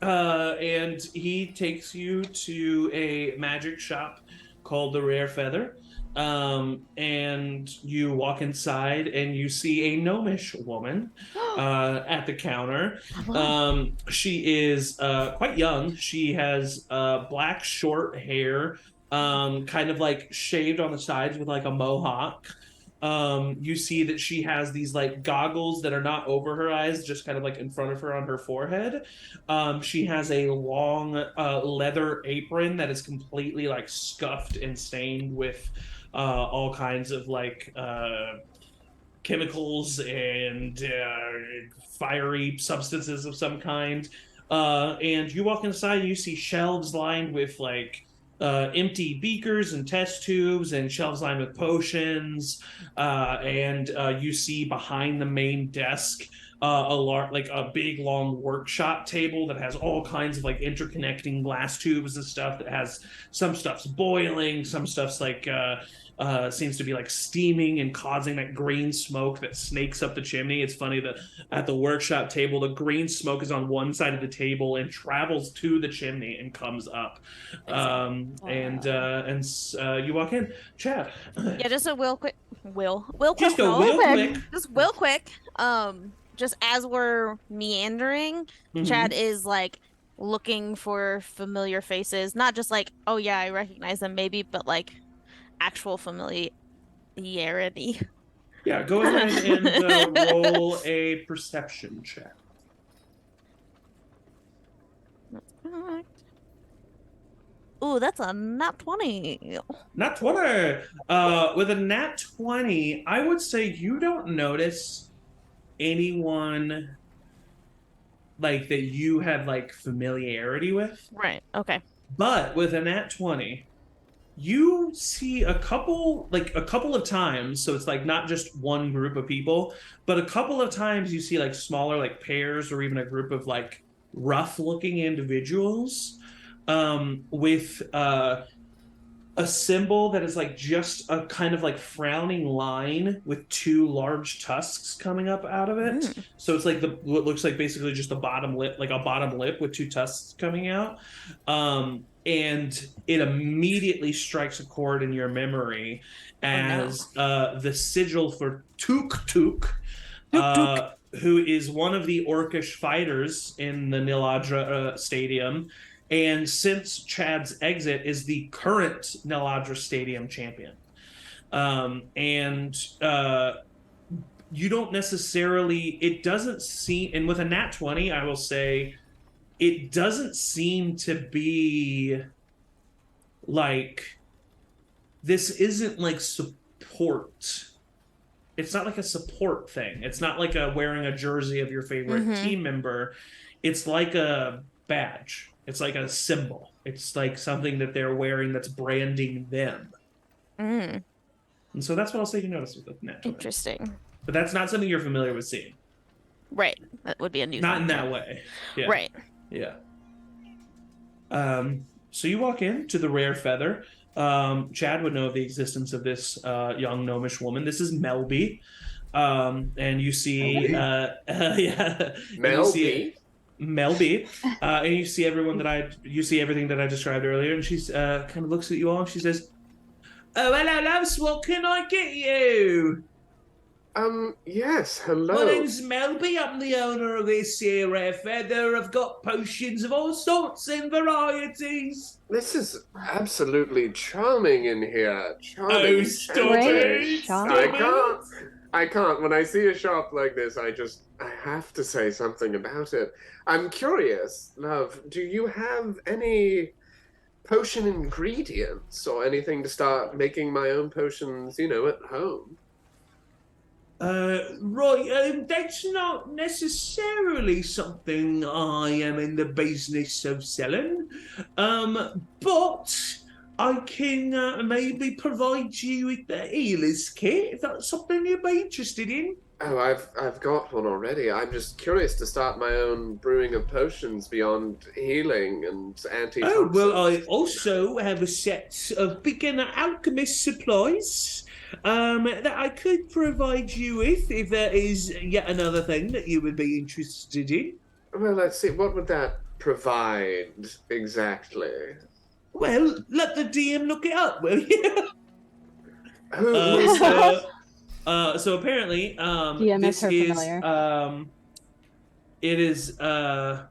feather. And he takes you to a magic shop called the Rare Feather. And you walk inside and you see a gnomish woman at the counter. She is quite young. She has black short hair, kind of like shaved on the sides with like a mohawk. You see that she has these like goggles that are not over her eyes, just kind of like in front of her on her forehead. She has a long leather apron that is completely like scuffed and stained with all kinds of like chemicals and fiery substances of some kind. And you walk inside and you see shelves lined with like empty beakers and test tubes, and shelves lined with potions. And you see behind the main desk a big long workshop table that has all kinds of like interconnecting glass tubes and stuff. That has some stuff's boiling, some stuff's like seems to be like steaming and causing that green smoke that snakes up the chimney. It's funny that at the workshop table, the green smoke is on one side of the table and travels to the chimney and comes up. And you walk in, Chad. Yeah, just a real quick. Just real quick. Just as we're meandering, Chad is like looking for familiar faces, not just like, oh yeah, I recognize them maybe, but like actual familiarity. Yeah, go ahead and roll a perception check. That's correct. Ooh, that's a nat 20. Nat 20. With a nat 20, I would say you don't notice anyone like that you have like familiarity with. Right. Okay. But with a nat 20, you see a couple of times, so it's like not just one group of people, but a couple of times you see like smaller like pairs or even a group of like rough looking individuals with a symbol that is like just a kind of like frowning line with two large tusks coming up out of it. So it's like what looks like basically just a bottom lip, like a bottom lip with two tusks coming out. And it immediately strikes a chord in your memory as the sigil for Tuk Tuk, who is one of the orcish fighters in the Niladra Stadium. And since Chad's exit is the current Niladra Stadium champion. You don't necessarily, it doesn't seem, and with a nat 20, I will say, it doesn't seem to be like, this isn't like support. It's not like a support thing. It's not like wearing a jersey of your favorite team member. It's like a badge. It's like a symbol. It's like something that they're wearing that's branding them. And so that's what I'll say you notice with the nat 20. Interesting. But that's not something you're familiar with seeing. Right. That would be a new Not thing. in that way. Yeah. Right. Yeah. So you walk in to the Rare Feather. Chad would know of the existence of this young gnomish woman. This is Melby. And you see Melby, and you see everything that I described earlier, and she's kind of looks at you all and she says, "Oh, hello, loves. What can I get you?" Yes, hello. My name's Melby. I'm the owner of this here Rare Feather. I've got potions of all sorts and varieties. This is absolutely charming in here. Oh, stop it! I can't. When I see a shop like this, I have to say something about it. I'm curious, love, do you have any potion ingredients or anything to start making my own potions, at home? Right, that's not necessarily something I am in the business of selling, but I can maybe provide you with the healer's kit, if that's something you'd be interested in. Oh, I've got one already. I'm just curious to start my own brewing of potions beyond healing and anti-toxins. Oh, well, I also have a set of beginner alchemist supplies that I could provide you with if there is yet another thing that you would be interested in. Well, let's see. What would that provide exactly? Well, let the DM look it up, will you? So apparently, DM this is is familiar.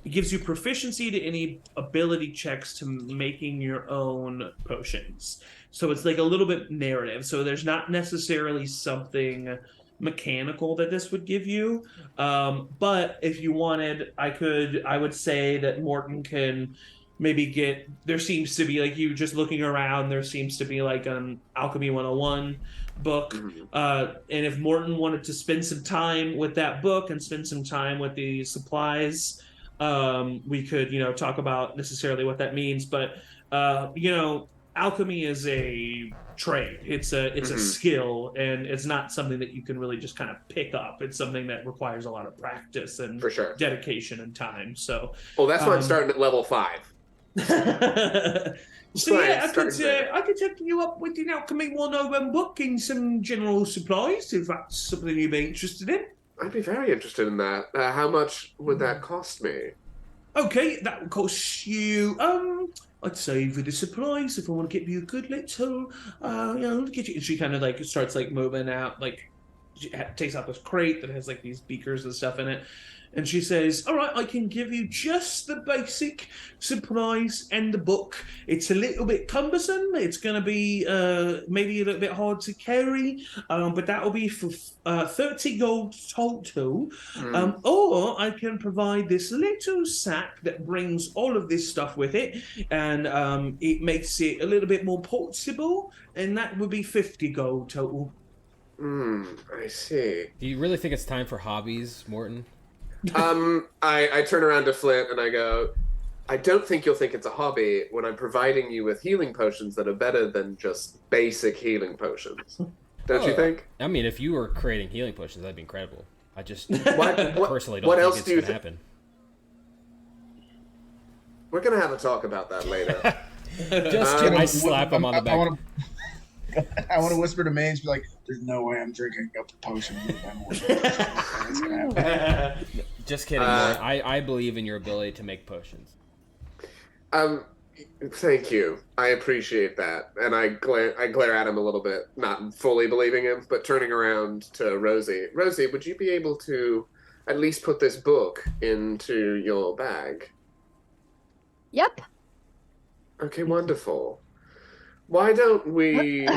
It gives you proficiency to any ability checks to making your own potions. So it's like a little bit narrative. So there's not necessarily something mechanical that this would give you. But if you wanted, I would say that Morton can there seems to be, like, you just looking around, there seems to be like an Alchemy 101 book. And if Morton wanted to spend some time with that book and spend some time with the supplies, we could, talk about necessarily what that means. But, alchemy is a trade. It's a skill, and it's not something that you can really just kind of pick up. It's something that requires a lot of practice and For sure. dedication and time. So, well, that's why I'm starting at level 5. So yeah, I could take you up with an Alchemy 101 book and some general supplies if that's something you'd be interested in. I'd be very interested in that. How much would that cost me? Okay, that would cost you, I'd say for the supplies, if I want to give you a good little, get you. She kind of like starts like moving out, like she takes out this crate that has like these beakers and stuff in it. And she says, all right, I can give you just the basic supplies and the book. It's a little bit cumbersome. It's going to be maybe a little bit hard to carry, but that will be for 30 gold total. Or I can provide this little sack that brings all of this stuff with it, and it makes it a little bit more portable, and that would be 50 gold total. I see. Do you really think it's time for hobbies, Morton? I turn around to Flint and I go, I don't think you'll think it's a hobby when I'm providing you with healing potions that are better than just basic healing potions. Don't you think? I mean, if you were creating healing potions, that'd be incredible. I just personally don't what think else it's do you going to happen. We're going to have a talk about that later. I slap him on the back. I want to whisper to Mange, be like, there's no way I'm drinking a potion. Just kidding, Morton. I believe in your ability to make potions. Thank you. I appreciate that. And I glare at him a little bit, not fully believing him, but turning around to Rosie. Rosie, would you be able to at least put this book into your bag? Yep. Okay, wonderful. Why don't we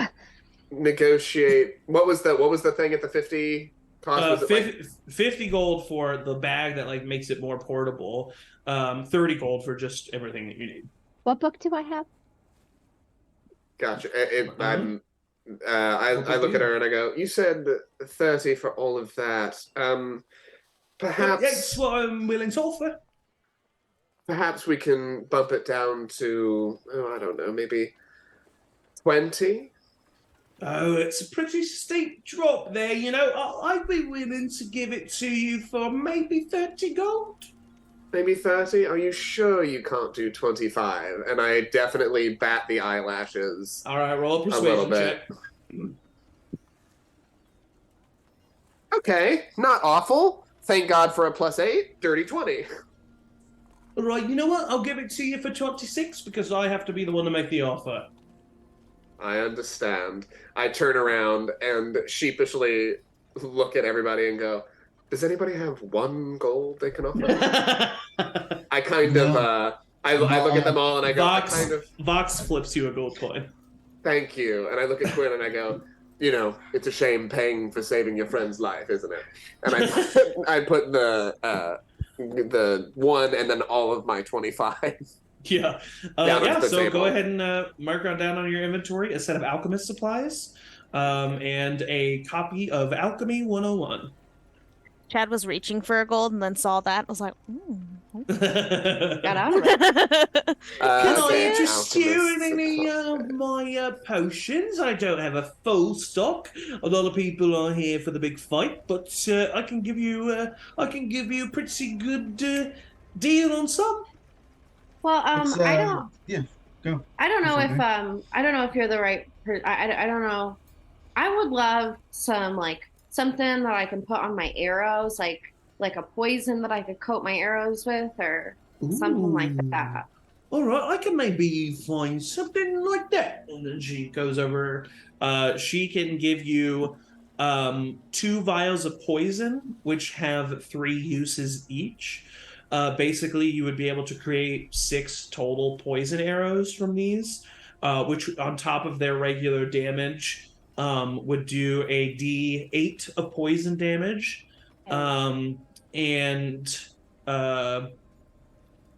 negotiate? What was the thing at the 50 cost? Was it 50 gold for the bag that like makes it more portable. 30 gold for just everything that you need. What book do I have? Gotcha. I look at her and I go, you said 30 for all of that. Perhaps that's what I'm willing to offer. Perhaps we can bump it down to, I don't know, maybe 20? Oh, it's a pretty steep drop there, I'd be willing to give it to you for maybe 30 gold. Maybe 30? Are you sure you can't do 25? And I definitely bat the eyelashes. All right, roll a persuasion check. Okay, not awful. Thank God for a +8. Dirty 20. All right, you know what? I'll give it to you for 26 because I have to be the one to make the offer. I understand. I turn around and sheepishly look at everybody and go, does anybody have 1 gold they can offer? I kind of, I look at them all and I go, Vox flips you a gold coin. Thank you. And I look at Cuinn and I go, it's a shame paying for saving your friend's life, isn't it? And I put the 1 and then all of my 25. Yeah. So go ahead and mark down on your inventory a set of alchemist supplies and a copy of Alchemy 101. Chad was reaching for a gold and then saw that. I was like, got out of it. Can I interest you in any of my potions? I don't have a full stock. A lot of people are here for the big fight, but I can give you a pretty good deal on some. Well, I don't. Yeah, go. I don't know if you're the right. I don't know. I would love some something that I can put on my arrows, like a poison that I could coat my arrows with, or something like that. All right, I can maybe find something like that. And then she goes over. She can give you 2 vials of poison, which have 3 uses each. Basically, you would be able to create 6 total poison arrows from these, which on top of their regular damage would do a D8 of poison damage. And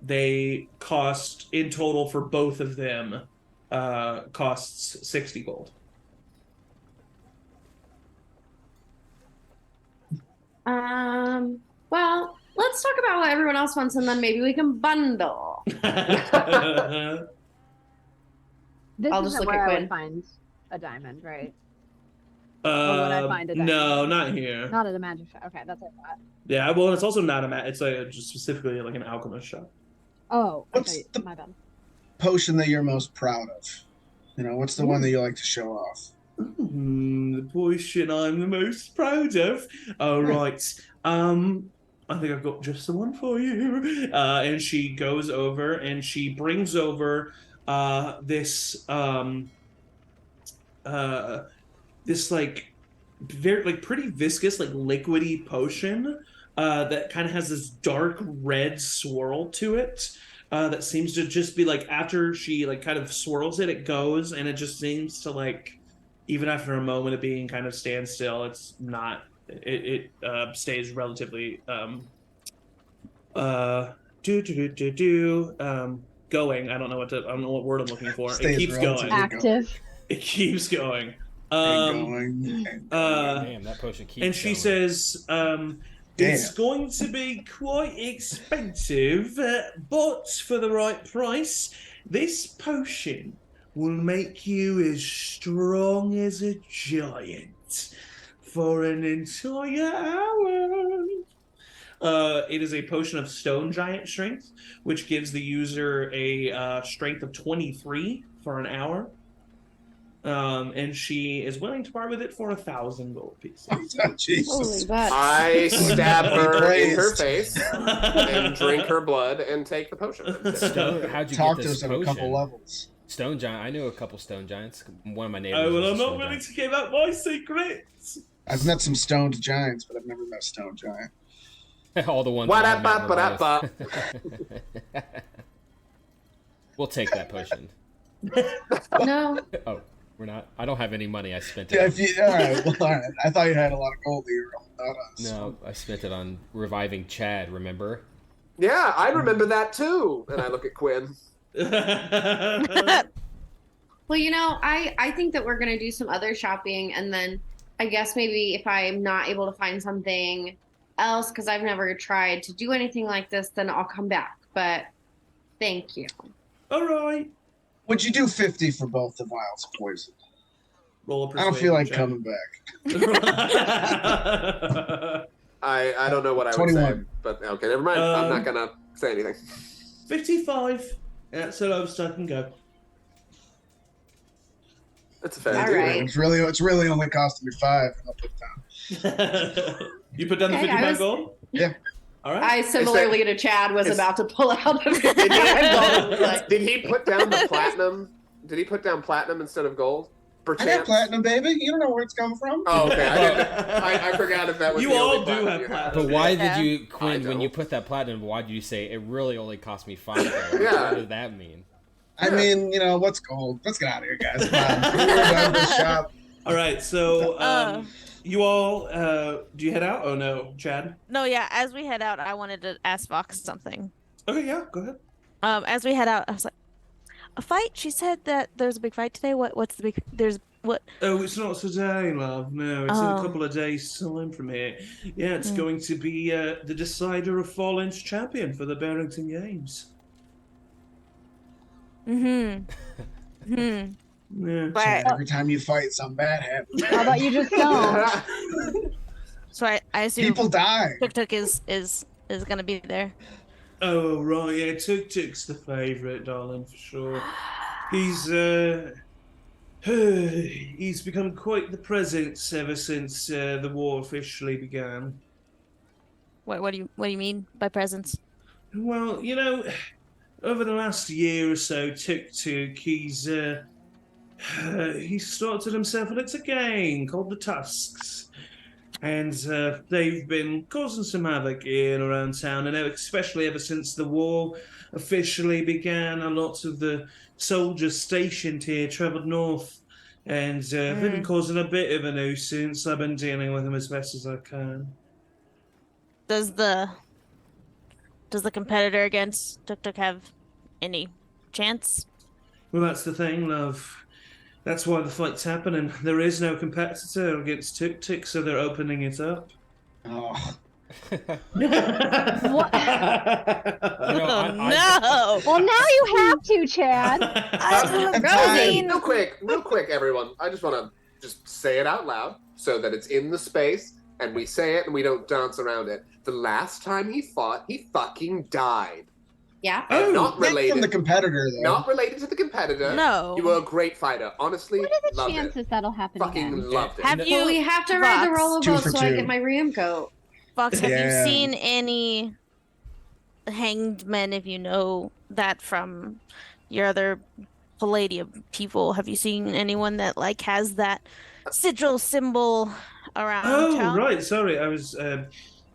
they cost in total for both of them costs 60 gold. Well, let's talk about what everyone else wants, and then maybe we can bundle. This I'll isn't just look where at I Quinn. would find a diamond, right? Or would I find a diamond? No, not here. Not at a magic shop. Okay, that's what I thought. Yeah, well, it's also not it's like just specifically like an alchemist shop. Oh, What's okay, the- my bad. Potion that you're most proud of? You know, what's the one that you like to show off? The potion I'm the most proud of. All right. I think I've got just the one for you. And she goes over and she brings over this this like very like pretty viscous like liquidy potion that kind of has this dark red swirl to it. That seems to just be like after she like kind of swirls it, it goes and it just seems to like even after a moment of being kind of stand still, it's not. It stays relatively going. I don't know what word I'm looking for. Stays It keeps relatively going. Active. It keeps going. Going. Damn, that potion keeps And she going. says, it's going to be quite expensive, but for the right price, this potion will make you as strong as a giant for an entire hour. It is a potion of stone giant strength, which gives the user a strength of 23 for an hour. And she is willing to part with it for 1,000 gold pieces. Holy Jesus. butt. I stab her in her Praised. face and drink her blood and take the potion. Stone, how'd you Talk get to this us at a couple potion? levels. Stone giant. I knew a couple stone giants. One of my neighbors. Oh, well, was a I'm not stone willing giant. to give out my secrets. I've met some stoned giants, but I've never met a stone giant. All the ones. What that I up, met up, were up, both. We'll take that potion. No. Oh, we're not. I don't have any money. I spent Yeah, it. all right, well, all right. I thought you had a lot of gold that you were holding out us. No, I spent it on reviving Chad. Remember? Yeah, I remember that too. And I look at Quinn. Well, you know, I think that we're gonna do some other shopping, and then I guess maybe if I'm not able to find something else because I've never tried to do anything like this, then I'll come back. But thank you. All right. Would you do 50 for both the vials of poison? Roll a I don't feel like persuasion coming back. check. I don't know what I would 21. say, but okay, never mind. I'm not gonna say anything. 55. Yeah, so I can go. That's a fair All deal. right. It's really only costing me 5. I'll put it down. You put down the Okay, 55 gold? Yeah. All right. I similarly to Chad was is- about to pull out the gold. Did he put down the platinum? Did he put down platinum instead of gold? I got Perchance? platinum, baby. You don't know where it's coming from. Oh, okay. I forgot if that was You the all only do platinum have you platinum. But why Yeah. did you, Quinn, I when you don't. put that platinum, why did you say it really only cost me 5? Yeah. What did that mean? I mean, you know, what's gold? Let's get out of here, guys. Come on. We're done with the shop. All right, so you all, do you head out? Oh no, Chad? No, yeah. As we head out, I wanted to ask Fox something. Okay, yeah, go ahead. As we head out, I was like, a fight? She said that there's a big fight today. What's the big? There's what? Oh, it's not today, love. No, it's in a Oh. couple of days' time from here. Yeah, it's going to be the decider of Follend's champion for the Barrington Games. Hmm. Yeah. But Every time you fight, something bad happens. How about you just don't? so I assume People die. Tuk Tuk is gonna be there. Oh right, yeah, Tuk Tuk's the favourite, darling, for sure. He's he's become quite the presence ever since the war officially began. What do you mean by presence? Well, you know, over the last year or so, Tuk Tuk, he's started himself a little gang called the Tusks. And they've been causing some havoc in and around town, and especially ever since the war officially began, a lot of the soldiers stationed here travelled north, and they've been causing a bit of a nuisance. I've been dealing with them as best as I can. Does the Does the competitor against Tuk Tuk have any chance? Well, that's the thing, love. That's why the fight's happening. There is no competitor against Tuk Tuk, so they're opening it up. Oh, What? No! Well, now you have to, Chad. Rosie! Real quick, everyone. I just want to just say it out loud so that it's in the space and we say it and we don't dance around it. The last time he fought, he fucking died. Yeah. And not from related. the competitor, though. Not related to the competitor. No. You were a great fighter. Honestly, What are the loved chances it. that'll happen Fucking again? loved it. Have Well, you, we have to ride the Fox, roller 2 boat for so I 2. get my Ram coat. Fox, have Yeah. you seen any hanged men, if you know that from your other Palladium people? Have you seen anyone that like has that sigil symbol around Oh, town? right. Sorry, I was.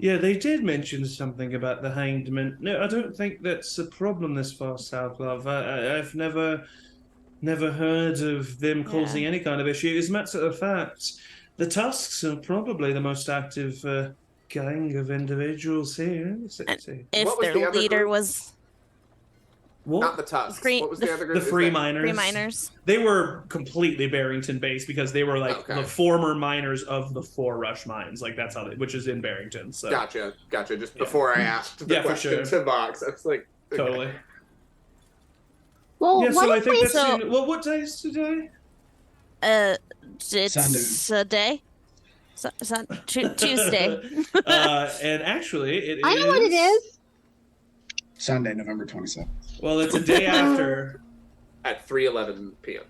Yeah, they did mention something about the hanged men. No, I don't think that's a problem this far south, love. I've never heard of them causing any kind of issue. As a matter of fact, the Tusks are probably the most active gang of individuals here. If What was their the other leader group? was Not the Tusks. Free- What was the- the other group? The Is Free that- Miners. free miners. They were completely Barrington based because they were like Okay. the former miners of the Four Rush mines. Like that's how they, which is in Barrington. So Gotcha. Just before I asked the Yeah, for question sure. to Vox, I was like, okay. totally. Well, Yeah, what so I if think we that's So- soon. Well, what day is today? It's a day. Tuesday. And actually, it is. I know what it is. Sunday, November 27th. Well, it's a day after. At 3:11 p.m.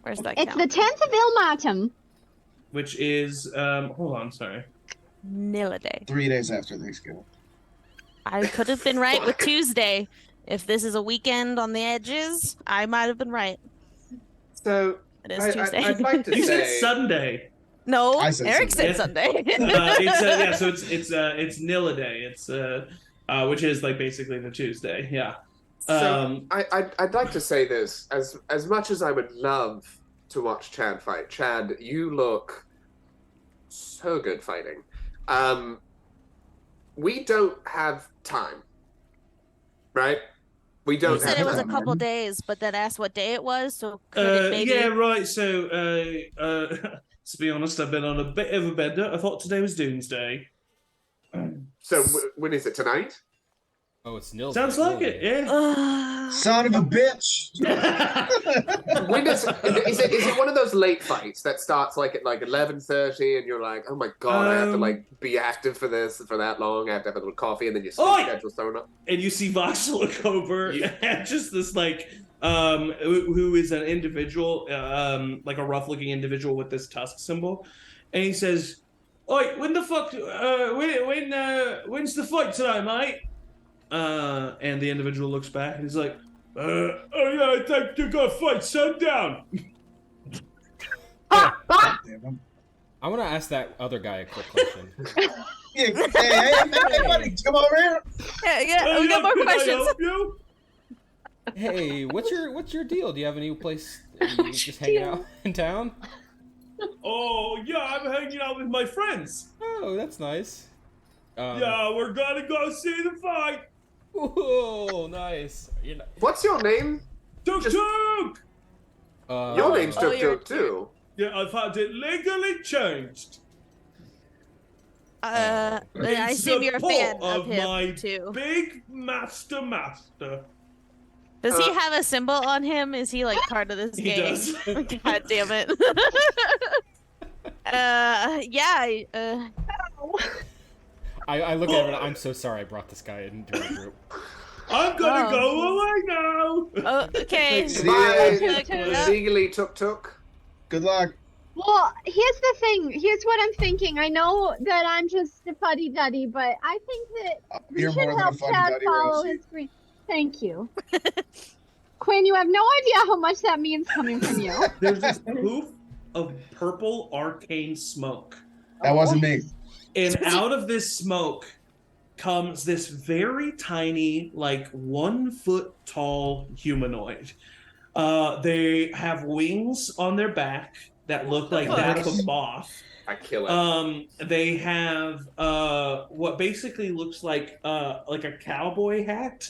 Where's that It's count? the 10th of Ilmatum. Which is hold on, sorry. Nil a day. 3 days after Thanksgiving. I could have been right with Tuesday. If this is a weekend on the edges, I might have been right. So It is Tuesday. I'd like to You said say Sunday. No, I said Eric Sunday. said Sunday. Yeah, so it's nil a day. It's which is like basically the Tuesday. Yeah. So I'd like to say this as much as I would love to watch Chad fight. Chad, you look so good fighting. We don't have time, right? We You don't said have it was a time. couple days, but then asked what day it was, so could it maybe... Yeah, right. So to be honest, I've been on a bit of a bender. I thought today was Doomsday. So when is it tonight? Oh, it's nil. Sounds like it. Yeah. Son of a bitch! When is it one of those late fights that starts like at like 11:30 and you're like, oh my god, I have to like be active for this for that long. I have to have a little coffee and then your sleep Oi! schedule's thrown up. And you see Vox look over at just this like who is an individual, like a rough looking individual with this tusk symbol, and he says, "Oi, when the fuck when's the fight tonight, mate?" And the individual looks back and he's like, "Oh yeah, I think you got to fight sundown." Damn, I'm- I want to ask that other guy a quick question. Hey, buddy, come over here. Yeah, we got more Can I questions. help you? Hey, what's your deal? Do you have any place you just hanging out in town? Oh yeah, I'm hanging out with my friends. Oh, that's nice. Yeah, we're gonna go see the fight. Oh, nice. What's your name? Tuk Tuk. Your name's Tuk you're- Tuk too. Yeah, I've had it legally changed. I In assume you're a fan support of him, my too. big master. Does he have a symbol on him? Is he, like, part of this He game? does. God damn it. Yeah, I look at him and I'm so sorry I brought this guy into our group. I'm gonna Oh. go away now. okay. See Bye, ya. Tuk Tuk. Legally Tuk Tuk. Good luck. Well, here's the thing. Here's what I'm thinking. I know that I'm just a fuddy-duddy, but I think that we You're should more than a help Chad fuddy-duddy, follow Rosie. his green. Thank you. Quinn, you have no idea how much that means coming from you. There's this poof of purple arcane smoke, That wasn't me. and out of this smoke comes this very tiny, like 1 foot tall humanoid. They have wings on their back, that look like fuck? that of a moth. I kill it. They have what basically looks like a cowboy hat,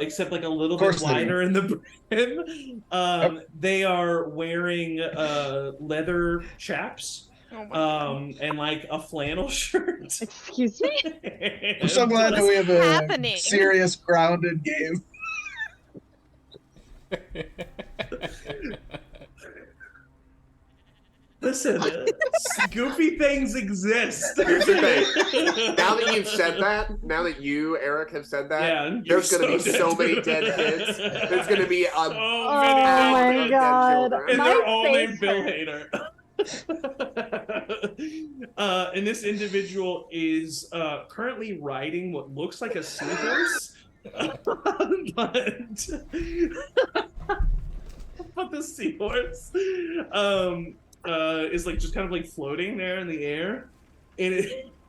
except like a little bit wider in the brim. They are wearing leather chaps. Oh my And like a flannel shirt. Excuse me? I'm so glad that we have a happening? serious, grounded game. Listen, goofy things exist. Here's the thing. Now that you've said that, now that you, Eric, have said that, Yeah, there's you're going to be so so dead. many dead kids. There's going to be a So Oh many my dead God. children. and My they're all face named Bill Hader. And this individual is currently riding what looks like a seahorse, but the seahorse is like just kind of like floating there in the air, and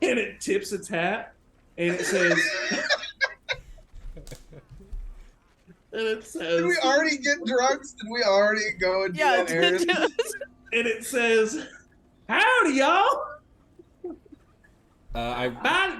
it tips its hat, and it says. And it says, Did we already get drugs? Did we already go and do that errand? and it says, "Howdy, y'all!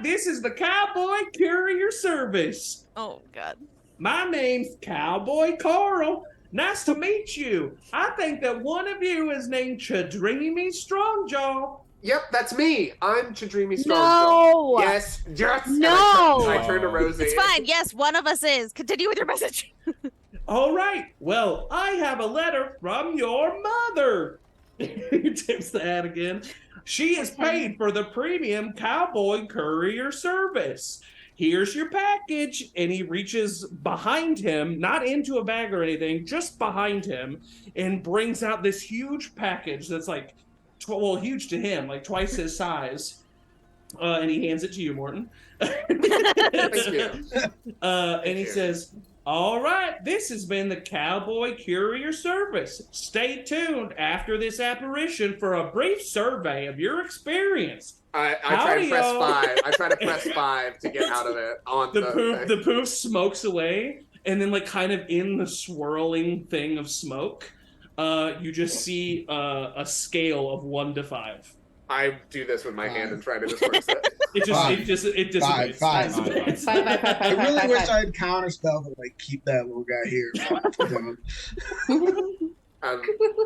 This is the Cowboy Courier Service. Oh god. My name's Cowboy Carl. Nice to meet you. I think that one of you is named Chadreamy Strongjaw." Yep, that's me. I'm Chadreamy Strongjaw. No! Yes, yes. No! I turn to Rosie. It's fine. Yes, one of us is. Continue with your message. All right. Well, I have a letter from your mother. He tips the hat again. She is paid for the premium Cowboy Courier Service. Here's your package. And he reaches behind him, not into a bag or anything, just behind him, and brings out this huge package that's like, huge to him, like twice his size. And he hands it to you, Morton. Thank you. And he says, "All right, this has been the Cowboy Courier Service. Stay tuned after this apparition for a brief survey of your experience." I try to press Howdy-o. 5. I try to press 5 to get out of it on The poof smokes away, and then like kind of in the swirling thing of smoke, you just see a scale of 1 to 5. I do this with my hand and try to disperse it. It dissipates. Five. I really wish Five. I had counterspell to like keep that little guy here.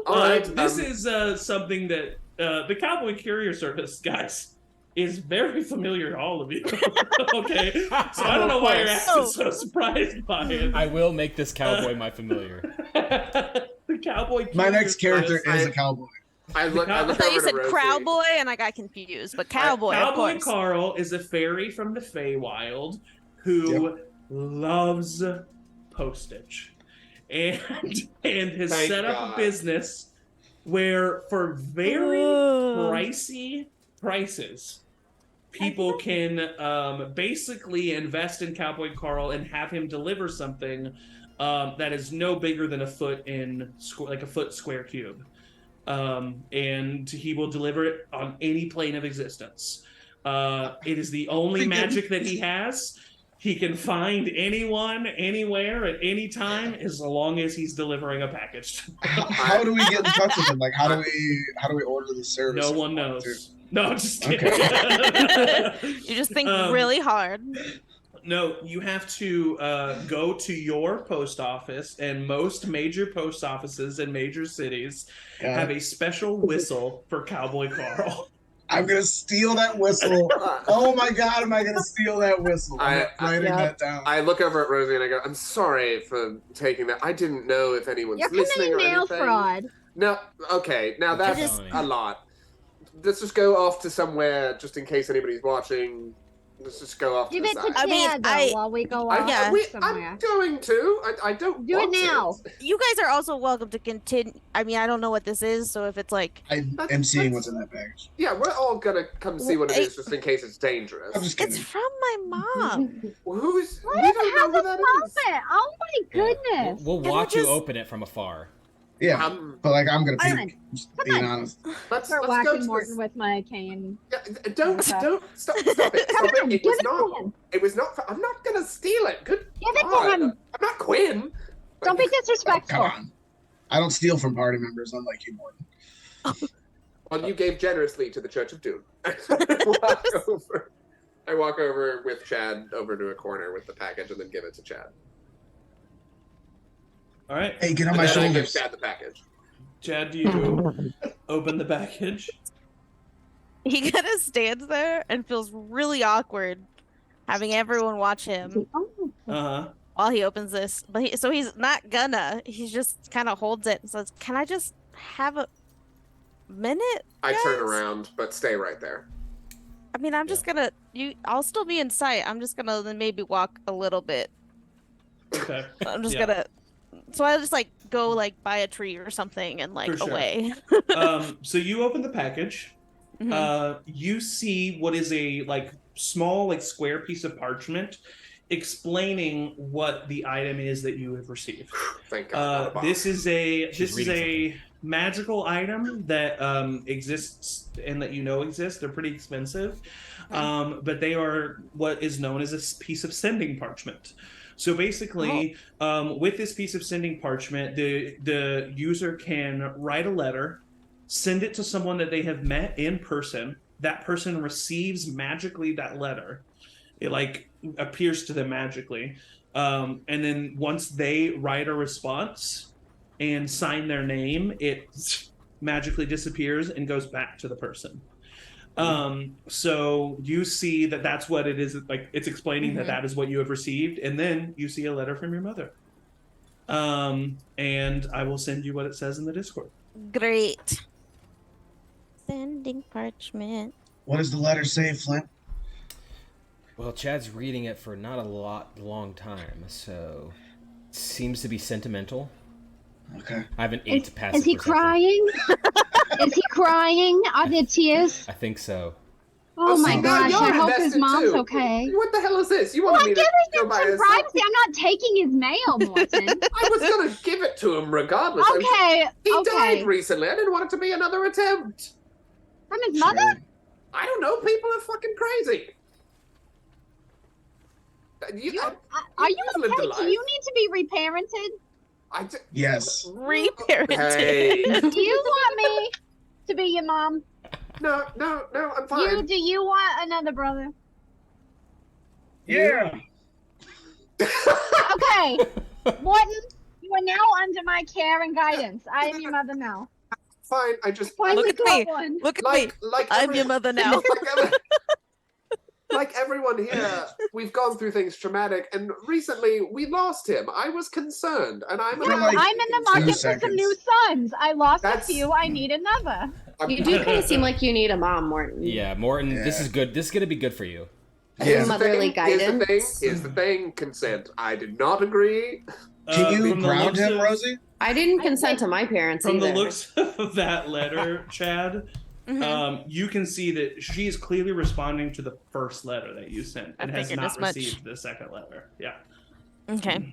All right. This is something that the Cowboy Courier Service, guys, is very familiar to all of you. Okay? So I don't know why you're acting so surprised by it. I will make this cowboy my familiar. The Cowboy My Courier next character Service- is a cowboy. I look I thought you over said to Rosie. Crowboy, and I got confused. But Cowboy, of Cowboy course. Carl is a fairy from the Feywild who loves postage, and has Thank set up God. a business where, for very pricey prices, people can basically invest in Cowboy Carl and have him deliver something that is no bigger than a foot square cube. And he will deliver it on any plane of existence. It is the only magic that he has. He can find anyone, anywhere, at any time, as long as he's delivering a package. How do we get in touch with him? Like, how do we order the service? No one knows. No, I'm just kidding. You just think really hard. No, you have to go to your post office, and most major post offices in major cities have a special whistle for Cowboy Carl. I'm gonna steal that whistle. Oh my god, am I gonna steal that whistle? I'm writing that down. I look over at Rosie and I go, "I'm sorry for taking that. I didn't know if anyone's You're listening committing or mail anything." fraud. No, okay, now that's a lot. Let's just go off to somewhere, just in case anybody's watching. Let's just go off Give to it the to side. Chad, though, while we go off somewhere. I'm going to. I don't Do it want now. You guys are also welcome to continue. I mean, I don't know what this is, so if it's like... I'm seeing what's in that package. Yeah, we're all gonna come see what it is, just in case it's dangerous. I'm just kidding. It's from my mom. Who's? What We the don't know hell who is that is. it? Oh my goodness. We'll watch you open it from afar. Yeah, but like I'm gonna Fine. peek. Just being honest. Let's Start go whacking to Morton with my cane. Don't stop it. Stop it. Come on, It give was it to not. him. It was not. I'm not gonna steal it. Good. Give it to God. him. I'm not Cuinn. Don't be disrespectful. Come on. I don't steal from party members, unlike you, Morton. Well, you gave generously to the Church of Doom. I walk over with Chad over to a corner with the package and then give it to Chad. All right. Hey, get on And my then I give shoulders. Chad the package. Chad, do you open the package? He kind of stands there and feels really awkward having everyone watch him Uh-huh. while he opens this. But so he's not gonna. He just kind of holds it and says, "Can I just have a minute?" I turn guys?" around, but stay right there. I mean, I'm just gonna. I'll still be in sight. I'm just gonna then maybe walk a little bit. Okay. I'm just Yeah. gonna. So I just like go like by a tree or something and like For sure. away. So you open the package. Mhm. You see what is a like small like square piece of parchment explaining what the item is that you have received. Thank God. not a bomb. This is She's reading a magical item that exists and that you know exists. They're pretty expensive, but they are what is known as a piece of sending parchment. So basically, with this piece of sending parchment, the user can write a letter, send it to someone that they have met in person. That person receives magically that letter. It like appears to them magically. And then once they write a response and sign their name, it magically disappears and goes back to the person. So you see that that's what it is. Like it's explaining that is what you have received. And then you see a letter from your mother. And I will send you what it says in the Discord. Great. Sending parchment. What does the letter say, Flint? Well, Chad's reading it for not a long time, so it seems to be sentimental. Okay. I have an 8 to pass. Is he crying? Is he crying? Are there tears? I think so. Oh my so gosh, you're I hope his invested mom's too. okay. What the hell is this? You Well, wanted I'm me to giving go him by some his... privacy. I'm not taking his mail, Morrison. I was gonna give it to him regardless. Okay, He okay. died recently. I didn't want it to be another attempt. From his mother? I don't know. People are fucking crazy. Are you okay? Do you need to be reparented? Yes. Reparented. Hey. Do you want me to be your mom? No, I'm fine. Do you want another brother? Yeah. Okay. Morton, you are now under my care and guidance. I am your mother now. Fine. I just Finally Look at got me. one. Look at me. I'm your mother now. Like everyone here, we've gone through things traumatic, and recently we lost him. I was concerned, and I'm Yeah, like I'm in the market for some new sons. I lost a That's- few. I need another. You do kind of seem like you need a mom, Morton. Yeah, Morton, this Yeah. is good. This is gonna be good for you. Yeah. Motherly guidance. Here's the thing. Consent. I did not agree. Can you From the ground looks him, of- Rosie? I didn't consent to my parents From either. the looks of that letter, Chad, you can see that she is clearly responding to the first letter that you sent and has figured not as much. received the second letter. Yeah. Okay.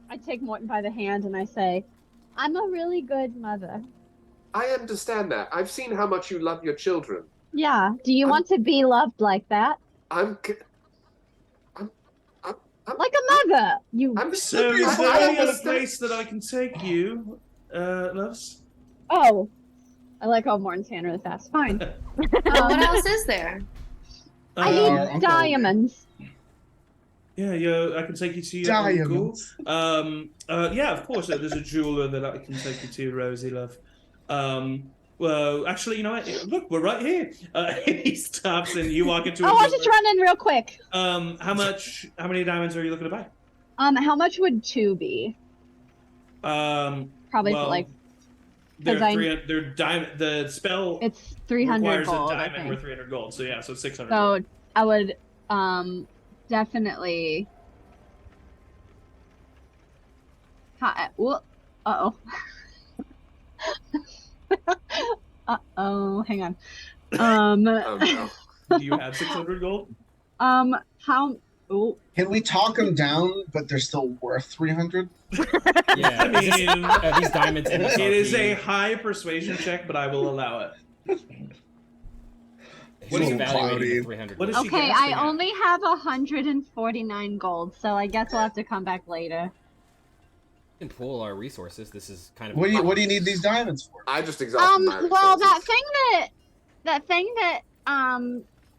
I take Morton by the hand and I say, I'm a really good mother. I understand that. I've seen how much you love your children. Yeah. Do you want to be loved like that? Like a mother. So is I there any other understand. place that I can take you, loves? Oh. I like how Morton's hand really fast. Fine. What else is there? I Um, need Uncle- diamonds. Yeah, I can take you to your uncle. Diamonds. Yeah, of course. There's a jeweler that I can take you to, Rosie, love. Well, actually, you know what? Look, we're right here. He stops and you walk into. Oh, I'll just run in real quick. How many diamonds are you looking to buy? How much would 2 be? Probably well, like they're 'cause 300. They're diamond. The spell it's 300 requires gold. a I diamond think. worth 300 gold. So yeah, so 600. So I would definitely. Uh-oh. Uh-oh. Hang on. Oh no. Do you have 600 gold? How? Oh. Can we talk them down, but they're still worth 300? Yeah, I mean, these diamonds. it is a high persuasion check, but I will allow it. What is It's a little evaluating cloudy. the 300? What is she Okay, gasping I at? only have 149 gold, so I guess we'll have to come back later. can pool our resources. This is kind of. What do you need these diamonds for? I just exhausted my well, resources. that thing that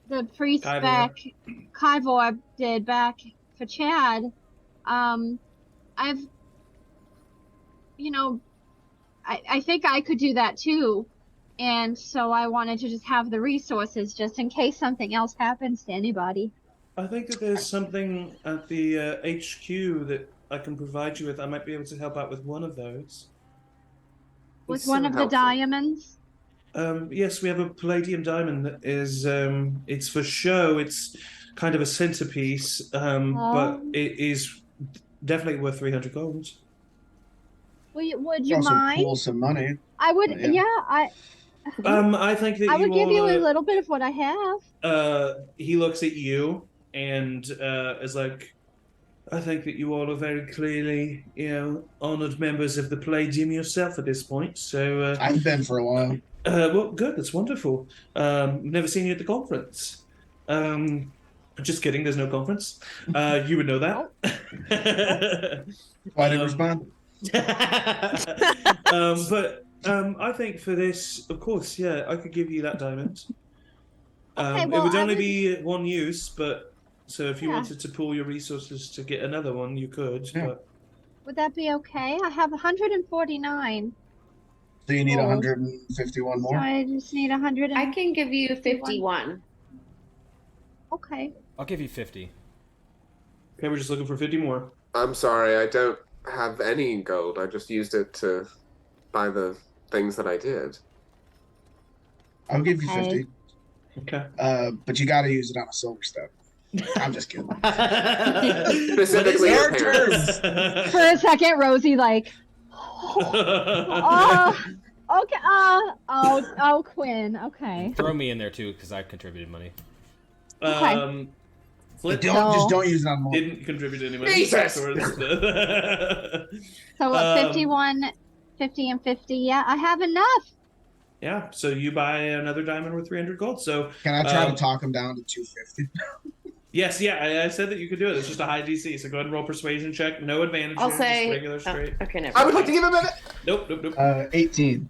the priest Tabor. back Tabor did back for Chad, I've, I think I could do that too, and so I wanted to just have the resources just in case something else happens to anybody. I think that there's something at the HQ that I can provide you with. I might be able to help out with one of those. With It's one so of the helpful. diamonds. Yes, we have a palladium diamond that is. It's for show. It's kind of a centerpiece, but it is definitely worth 300 gold. Would you Also mind? pool some money. I would. Yeah. Yeah, I think that I would give you a all, little bit of what I have. he looks at you and is like, I think that you all are very clearly, honored members of the Palladium yourself at this point. So, I've been for a while. well, good. That's wonderful. Never seen you at the conference. Just kidding. There's no conference. You would know that. Why didn't respond? But I think for this, of course, yeah, I could give you that diamond. Okay, It well, would I only would- be one use, but so if you Yeah. wanted to pool your resources to get another one, you could. Yeah. But Would that be okay? I have 149. So you need Gold. 151 So more? I just need 100. I can give you 51. Okay. I'll give you 50. okay, we're just looking for 50 more. I'm sorry, I don't have any gold. I just used it to buy the things that I did. I'll give you Okay. 50. Okay. But you got to use it on a silver step. I'm just kidding. Specifically, Our your parents. For a second, Rosie like, oh, okay, oh, Cuinn, okay. Throw me in there too, because I contributed money. Flint Just don't use it on more. didn't contribute any money Jesus! towards the... So what, Um, 51, 50, and 50? Yeah, I have enough. Yeah, so you buy another diamond worth 300 gold. So Can I try to talk him down to 250? yes, yeah, I said that you could do it. It's just a high DC. So go ahead and roll persuasion check. No advantage. I'll here, say. just regular straight. Okay, never. I would like to give him a. Nope. 18.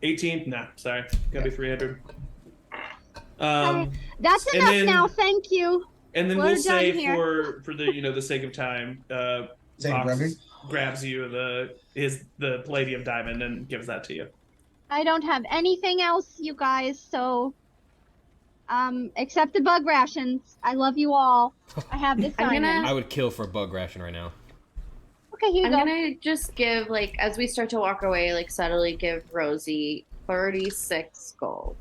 18. Nah, sorry. Gotta be 300. That's and enough then- now, thank you. And then We're we'll done say here. for the sake of time, Sake of Fox brevity? grabs you the palladium diamond and gives that to you. I don't have anything else, you guys, so except the bug rations. I love you all. I have this I'm gonna- diamond. I would kill for a bug ration right now. Okay, here you I'm go. gonna just give, like, as we start to walk away, like, subtly give Rosie 36 gold.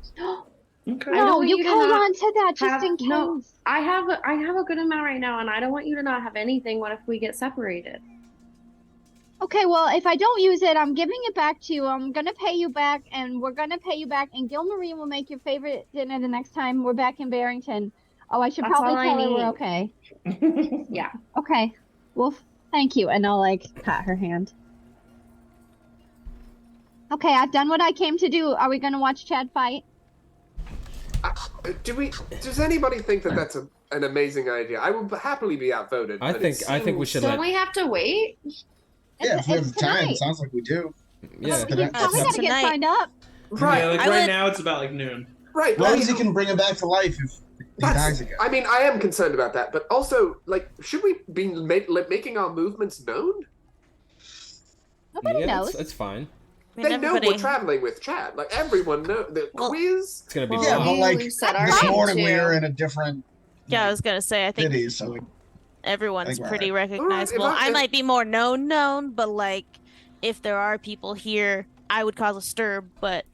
Okay. I don't No, want you you to hold not on to that just have- in case. no. I have a good amount right now, and I don't want you to not have anything. What if we get separated? Okay, well, if I don't use it, I'm giving it back to you. I'm gonna pay you back, and we're gonna pay you back, and Gil Marie will make your favorite dinner the next time we're back in Barrington. Oh, I should That's probably all I tell her we're need. okay. Yeah. Okay. Well, thank you, and I'll, like, pat her hand. Okay, I've done what I came to do. Are we gonna watch Chad fight? Does anybody think that that's an amazing idea? I will happily be outvoted. I but it think we should Don't let. we have to wait? Yeah, if we have It's the time, tonight. it sounds like we do. Yeah. You probably gotta get tonight. signed up. Right, Yeah, like I right would- now it's about like noon. right. Rosie can bring him back to life if he dies again. I mean, I am concerned about that, but also, like, should we be making our movements known? Nobody Yeah, knows. it's fine. I mean, They know everybody- we're traveling with Chad. Like, everyone knows. The Well- quiz? It's gonna be Well, Yeah, fine. but like we said our this name, morning we too. were in a different Yeah, I was gonna say. I think city, so we, everyone's I think we're pretty Alright, recognizable. if I- I might be more known, but like, if there are people here, I would cause a stir, but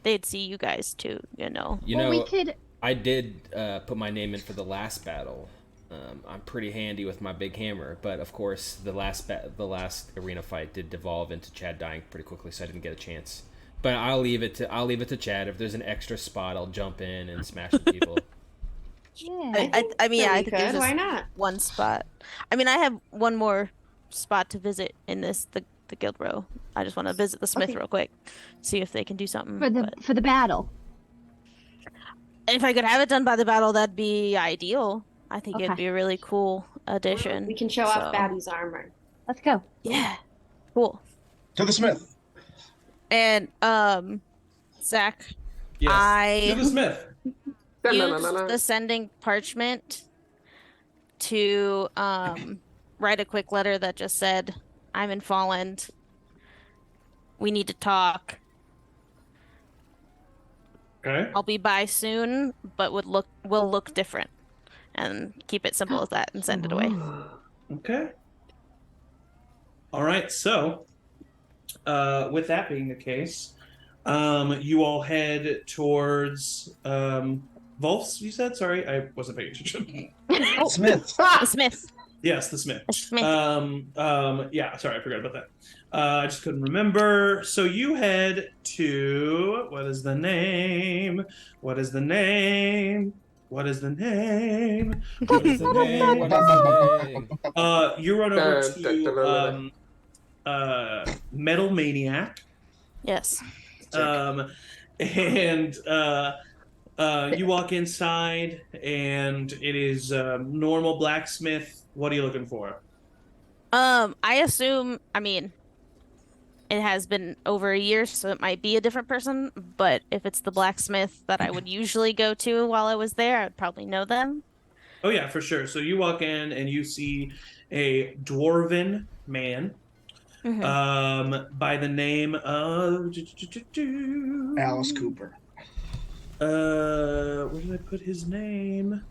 they'd see you guys too. You know. You Well, know, we could. I did put my name in for the last battle. I'm pretty handy with my big hammer, but of course, the last arena fight did devolve into Chad dying pretty quickly, so I didn't get a chance. But I'll leave it to Chad. If there's an extra spot, I'll jump in and smash the people. Yeah. I mean, that yeah, we I think there's could. Why just not? one spot. I mean, I have one more spot to visit in the guild row. I just want to visit the smith Okay. real quick, see if they can do something. For the battle. If I could have it done by the battle, that'd be ideal. I think it'd Okay. be a really cool addition. We can show off so- Babby's armor. Let's go. Yeah. Cool. To the smith. And Zach, Yes. I To the smith. used the sending parchment to write a quick letter that just said, "I'm in Follend. We need to talk. Okay. I'll be by soon, but will look different." And keep it simple as that and send it away. Okay. All right. So, with that being the case, you all head towards Wolf's. You said, sorry, I wasn't paying attention. Smith. The Smith. Yes, the Smith. The Smith. Yeah. Sorry, I forgot about that. I just couldn't remember. So you head to what is the name? What is the name? What is the name? What is the name? What is the name? You run over to Metal Maniac. Yes. And you walk inside, and it is normal blacksmith. What are you looking for? I assume, I mean, it has been over a year, so it might be a different person, but if it's the blacksmith that I would usually go to while I was there, I would probably know them. Oh, yeah, for sure. So you walk in, and you see a dwarven man by the name of... Alice Cooper. Where did I put his name?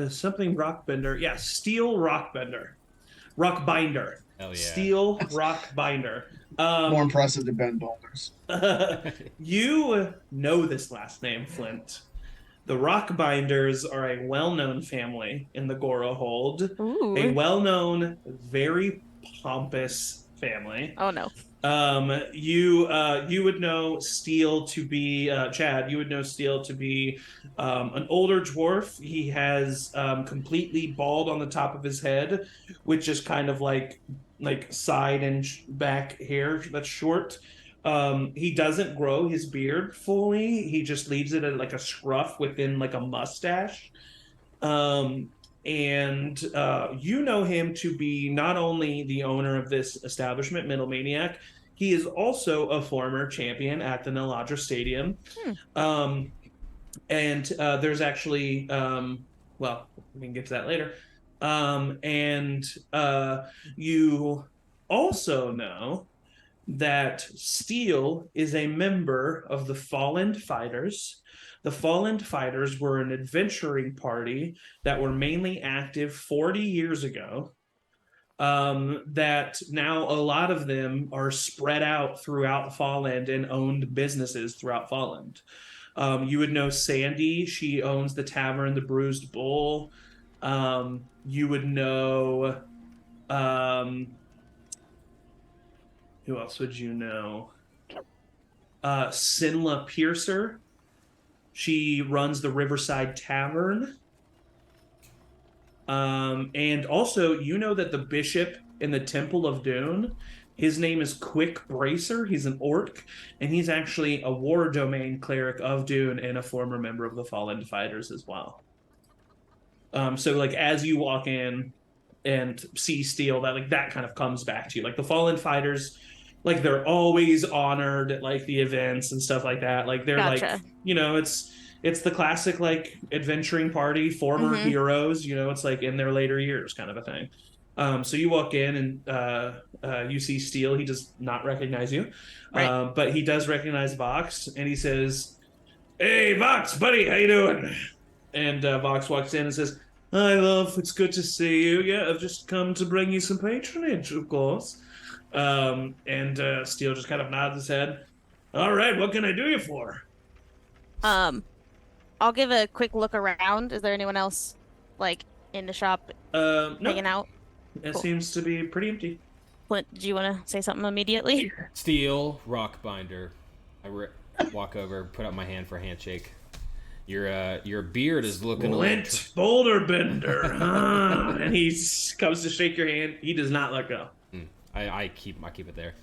Something Rockbender. Yeah, Steel Rockbender. Rockbinder. Hell yeah. Steel Rockbinder. More impressive than Ben Boulders. You know this last name, Flint. The Rockbinders are a well-known family in the Goro Hold. Ooh. A well-known, very pompous family. Oh no. You would know Steel to be Chad. You would know Steel to be an older dwarf. He has completely bald on the top of his head, with just kind of like side and back hair that's short. He doesn't grow his beard fully. He just leaves it at like a scruff within like a mustache. And you know him to be not only the owner of this establishment, Metal Maniac, he is also a former champion at the Naladra Stadium. And there's actually, well, we can get to that later. And you also know that Steel is a member of the Follend Fighters. The Follend Fighters were an adventuring party that were mainly active 40 years ago. That now a lot of them are spread out throughout Follend and owned businesses throughout Follend. You would know Sandy. She owns the Tavern, the Bruised Bull. You would know... who else would you know? Sinla Piercer. She runs the Riverside Tavern. And also, you know that the bishop in the Temple of Dune, his name is Quick Bracer. He's an orc, and he's actually a war domain cleric of Dune and a former member of the Fallen Fighters as well. So, like, as you walk in and see Steel, that kind of comes back to you. Like, the Fallen Fighters, like, they're always honored at, like, the events and stuff like that. Like, they're, Gotcha. like, you know, it's the classic, like, adventuring party, former heroes, you know, it's like in their later years kind of a thing. So you walk in and you see Steel. He does not recognize you, Right. but he does recognize Vox, and he says, "Hey, Vox, buddy, how you doing?" And Vox walks in and says, "Hi, love, it's good to see you. Yeah, I've just come to bring you some patronage, of course." And Steel just kind of nods his head. "All right, what can I do you for?" I'll give a quick look around. Is there anyone else, like, in the shop hanging No, out? it Cool. seems to be pretty empty. Flint, do you want to say something immediately? Steel Rockbinder. Walk over, put up my hand for a handshake. Your beard is looking Flint Boulderbender, huh? And he comes to shake your hand. He does not let go. I keep it there.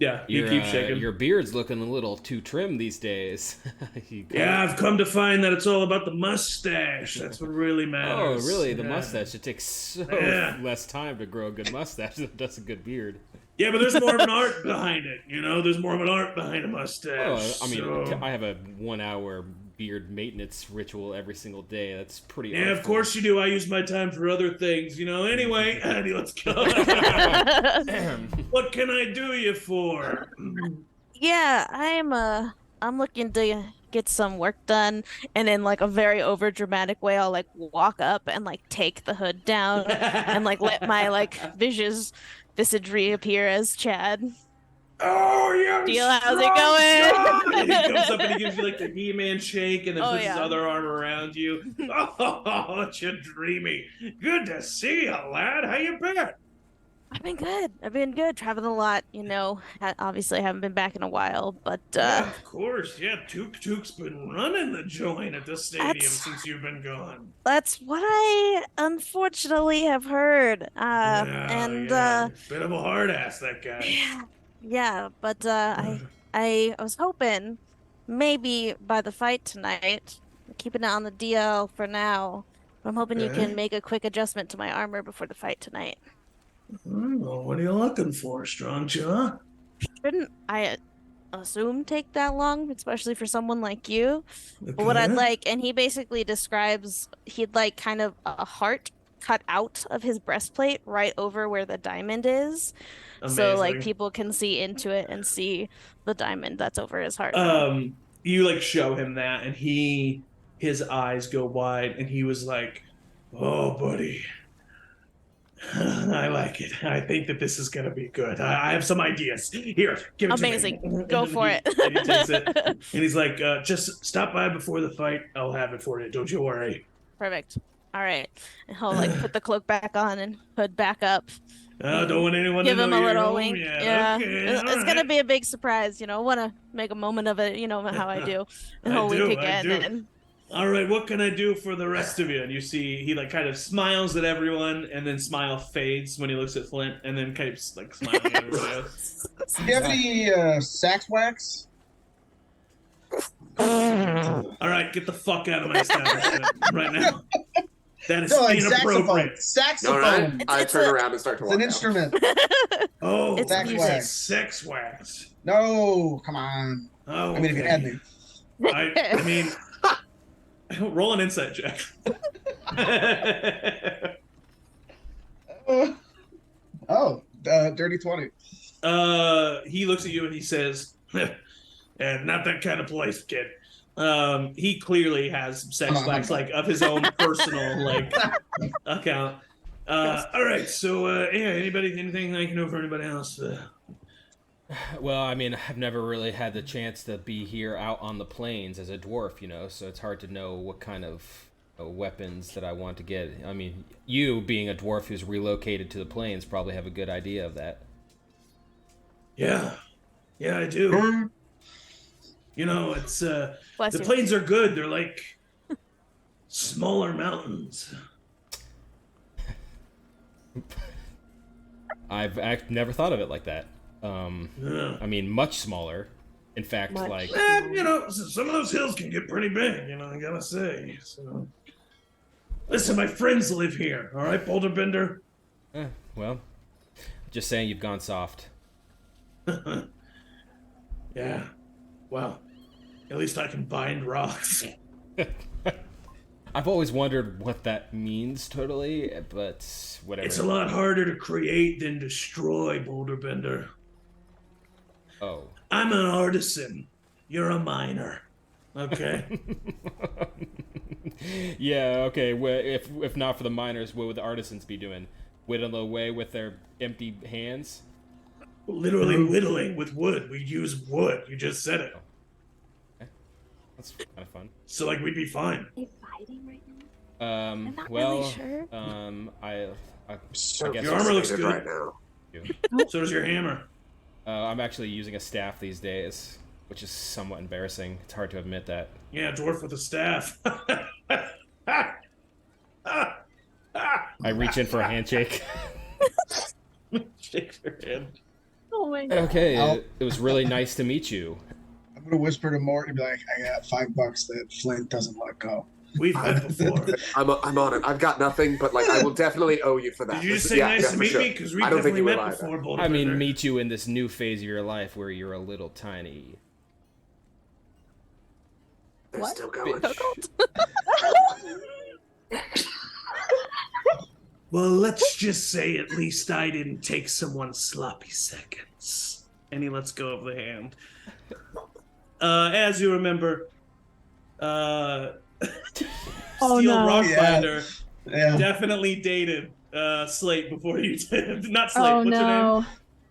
Yeah, he keeps shaking. Your beard's looking a little too trim these days. Yeah, I've come to find that it's all about the mustache. That's what really Oh, matters. really? The mustache. It takes so less time to grow a good mustache than it does a good beard. Yeah, but there's more of an art behind it, you know? There's more of an art behind a mustache. Oh, I mean, so... I have a 1 hour beard maintenance ritual every single day. That's pretty Yeah, artful. of course you do. I use my time for other things, you know? Anyway, Andy, let's go. What can I do you for? Yeah, I'm looking to get some work done, and in like a very over dramatic way, I'll like walk up and like take the hood down and like let my like visage reappear as Chad. Oh, yeah. Deal, how's it going? And he comes up and he gives you like the He-Man shake and then puts his other arm around you. Oh, you're dreamy. Good to see you, lad. How you been? I've been good. Traveling a lot, you know. Obviously, I haven't been back in a while, but yeah, of course. Yeah, Took's been running the joint at the stadium since you've been gone. That's what I unfortunately have heard. Bit of a hard ass, that guy. Yeah, but I was hoping maybe by the fight tonight, keeping it on the DL for now. I'm hoping you can make a quick adjustment to my armor before the fight tonight. Well, what are you looking for, Strong Jaw? Shouldn't I assume take that long, especially for someone like you? Okay. But what I'd like, and he basically describes, he'd like kind of a heart cut out of his breastplate right over where the diamond is. Amazing. So like people can see into it and see the diamond that's over his heart. You like show him that and his eyes go wide and he was like, "Oh, buddy, I like it. I think that this is gonna be good. I have some ideas. Here, give it Amazing. to me." Go for it. And he takes it and he's like, "Just stop by before the fight. I'll have it for you. Don't you worry." Perfect. All right. And he'll like put the cloak back on and hood back up. Don't want anyone give to know him a you're little home. wink. Yeah. Okay, it's gonna be a big surprise. You know, want to make a moment of it. You know how I do. And he'll wink again. And... All right, what can I do for the rest of you? And you see he like kind of smiles at everyone, and then smile fades when he looks at Flint, and then kind of like smiling at everybody else. Do you have any sax wax? All right, get the fuck out of my establishment right now. That is Saxophone. inappropriate. Saxophone. I turn around and start to walk It's an out. instrument. Oh, it's sax wax. Sex wax. No, come on. Oh, I mean, if you had me. I mean, roll an insight check. Dirty 20. He looks at you and he says, "And not that kind of place, kid." He clearly has sex wax like of his own personal like account. All right, so anything I can know for anybody else? Well, I mean, I've never really had the chance to be here out on the plains as a dwarf, you know, so it's hard to know what kind of weapons that I want to get. I mean, you being a dwarf who's relocated to the plains probably have a good idea of that. Yeah, I do. You know, it's the Bless you. plains are good. They're like smaller mountains. I've never thought of it like that. I mean, much smaller. In fact, you know, some of those hills can get pretty big. You know, I gotta say. So, listen, my friends live here. All right, Boulder Bender. Well, just saying, you've gone soft. Yeah. Well, at least I can bind rocks. I've always wondered what that means totally, but whatever. It's a lot harder to create than destroy, Boulder Bender. Oh. I'm an artisan. You're a miner. Okay? Yeah, okay. Well, if not for the miners, what would the artisans be doing? Whittling away with their empty hands? Literally whittling with wood. We use wood. You just said it. Okay. That's kind of fun. So, like, we'd be fine. Are they fighting right now? I'm not well, really sure. I So guess your armor looks good right now. So does your hammer. I'm actually using a staff these days, which is somewhat embarrassing. It's hard to admit that. Yeah, dwarf with a staff. I reach in for a handshake. Shake your hand. Oh my god. Okay, it was really nice to meet you. I'm gonna whisper to Morton and be like, I got $5 that Flint doesn't let go. We've met before. I'm on it. I've got nothing, but like I will definitely owe you for that. Did you just This- say nice to for meet sure. me? Because we've I don't think definitely you met realize before. that. Boulder I mean, Bender. meet you in this new phase of your life where you're a little tiny. They're What? still going. Well, let's just say at least I didn't take someone's sloppy seconds. And he lets go of the hand. As you remember, Oh, Steel no. Rockbinder Yeah. definitely dated Slate before you did. Not Slate, Oh what's her name? no.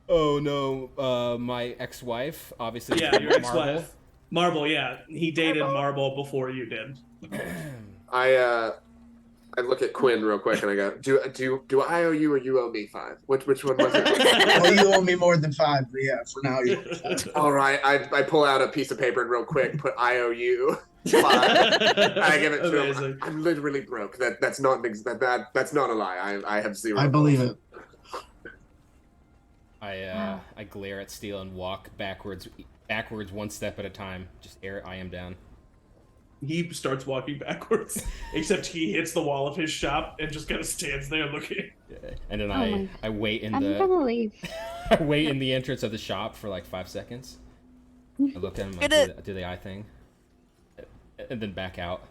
Oh no, my ex-wife, obviously. Yeah, your Marvel. ex-wife. Marble, yeah. He dated Marble before you did. I look at Cuinn real quick and I go, do I owe you or you owe me 5? Which one was it? Well, you owe me more than 5, but yeah, for now you. All right, I pull out a piece of paper and real quick put I owe you 5. I give it to Amazing. him. I'm literally broke. That's not that's not a lie. I have 0. I believe it. I glare at Steel and walk backwards one step at a time. Just I am down. He starts walking backwards, except he hits the wall of his shop and just kind of stands there looking. And then my I wait in I'm the gonna leave. I wait in the entrance of the shop for like 5 seconds. I look at him, I do the eye thing, and then back out.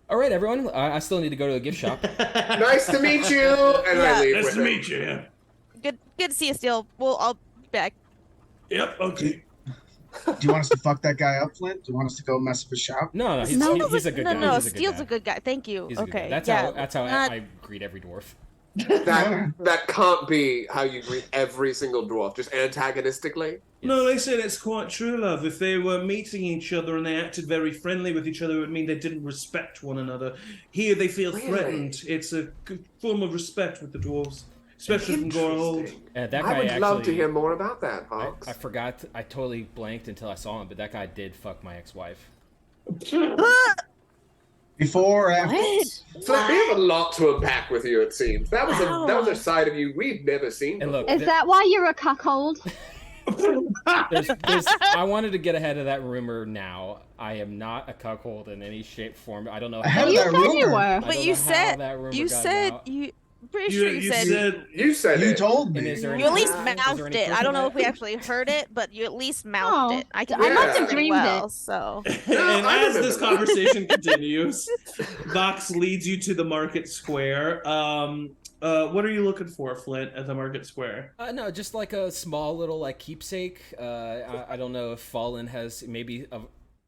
All right, everyone. I still need to go to a gift shop. Nice to meet you. And I Yeah. leave Nice with to him. meet you. Yeah. Good to see you, Steel. Well, I'll be back. Yep. Okay. Do you want us to fuck that guy up, Flint? Do you want us to go mess up his shop? No, he's a good guy. No, He's a good Steel's guy. a good guy. Thank you. He's a good guy. Okay. That's how not- I greet every dwarf. That can't be how you greet every single dwarf, just antagonistically. No, they said it's quite true, love. If they were meeting each other and they acted very friendly with each other, it would mean they didn't respect one another. Here, they feel Really? threatened. It's a good form of respect with the dwarves, especially from Gorhold. Interesting. That guy I would actually. love to hear more about that, Fox. I forgot. I totally blanked until I saw him, but that guy did fuck my ex-wife. Before or after? So we have a lot to unpack with you, it seems. That was a side of you we've never seen. And look, Is that why you're a cuckold? I wanted to get ahead of that rumor now. I am not a cuckold in any shape, form. I don't know. Ahead of You that said you rumor. were. I But don't you know how said that rumor you got said out. you. Pretty sure you said You said You it. told And me. is there you at least is there mouthed any it. proof I don't of know that? if we actually heard it, but you at least mouthed Oh, it. I can I hear must it have pretty dreamed well. it. So And I as this remember that. conversation continues, Vox leads you to the market square. What are you looking for, Flint, at the market square? No, just like a small little like keepsake. I don't know if Follend has maybe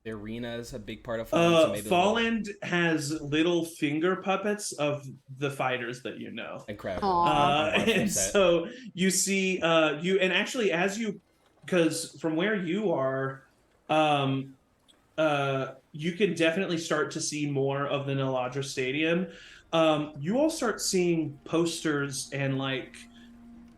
the arena is a big part of Follend. So maybe Follend has little finger puppets of the fighters that you know. incredible. Aw. And so you see, and actually as you, because from where you are, you can definitely start to see more of the Niladra Stadium. You all start seeing posters and like,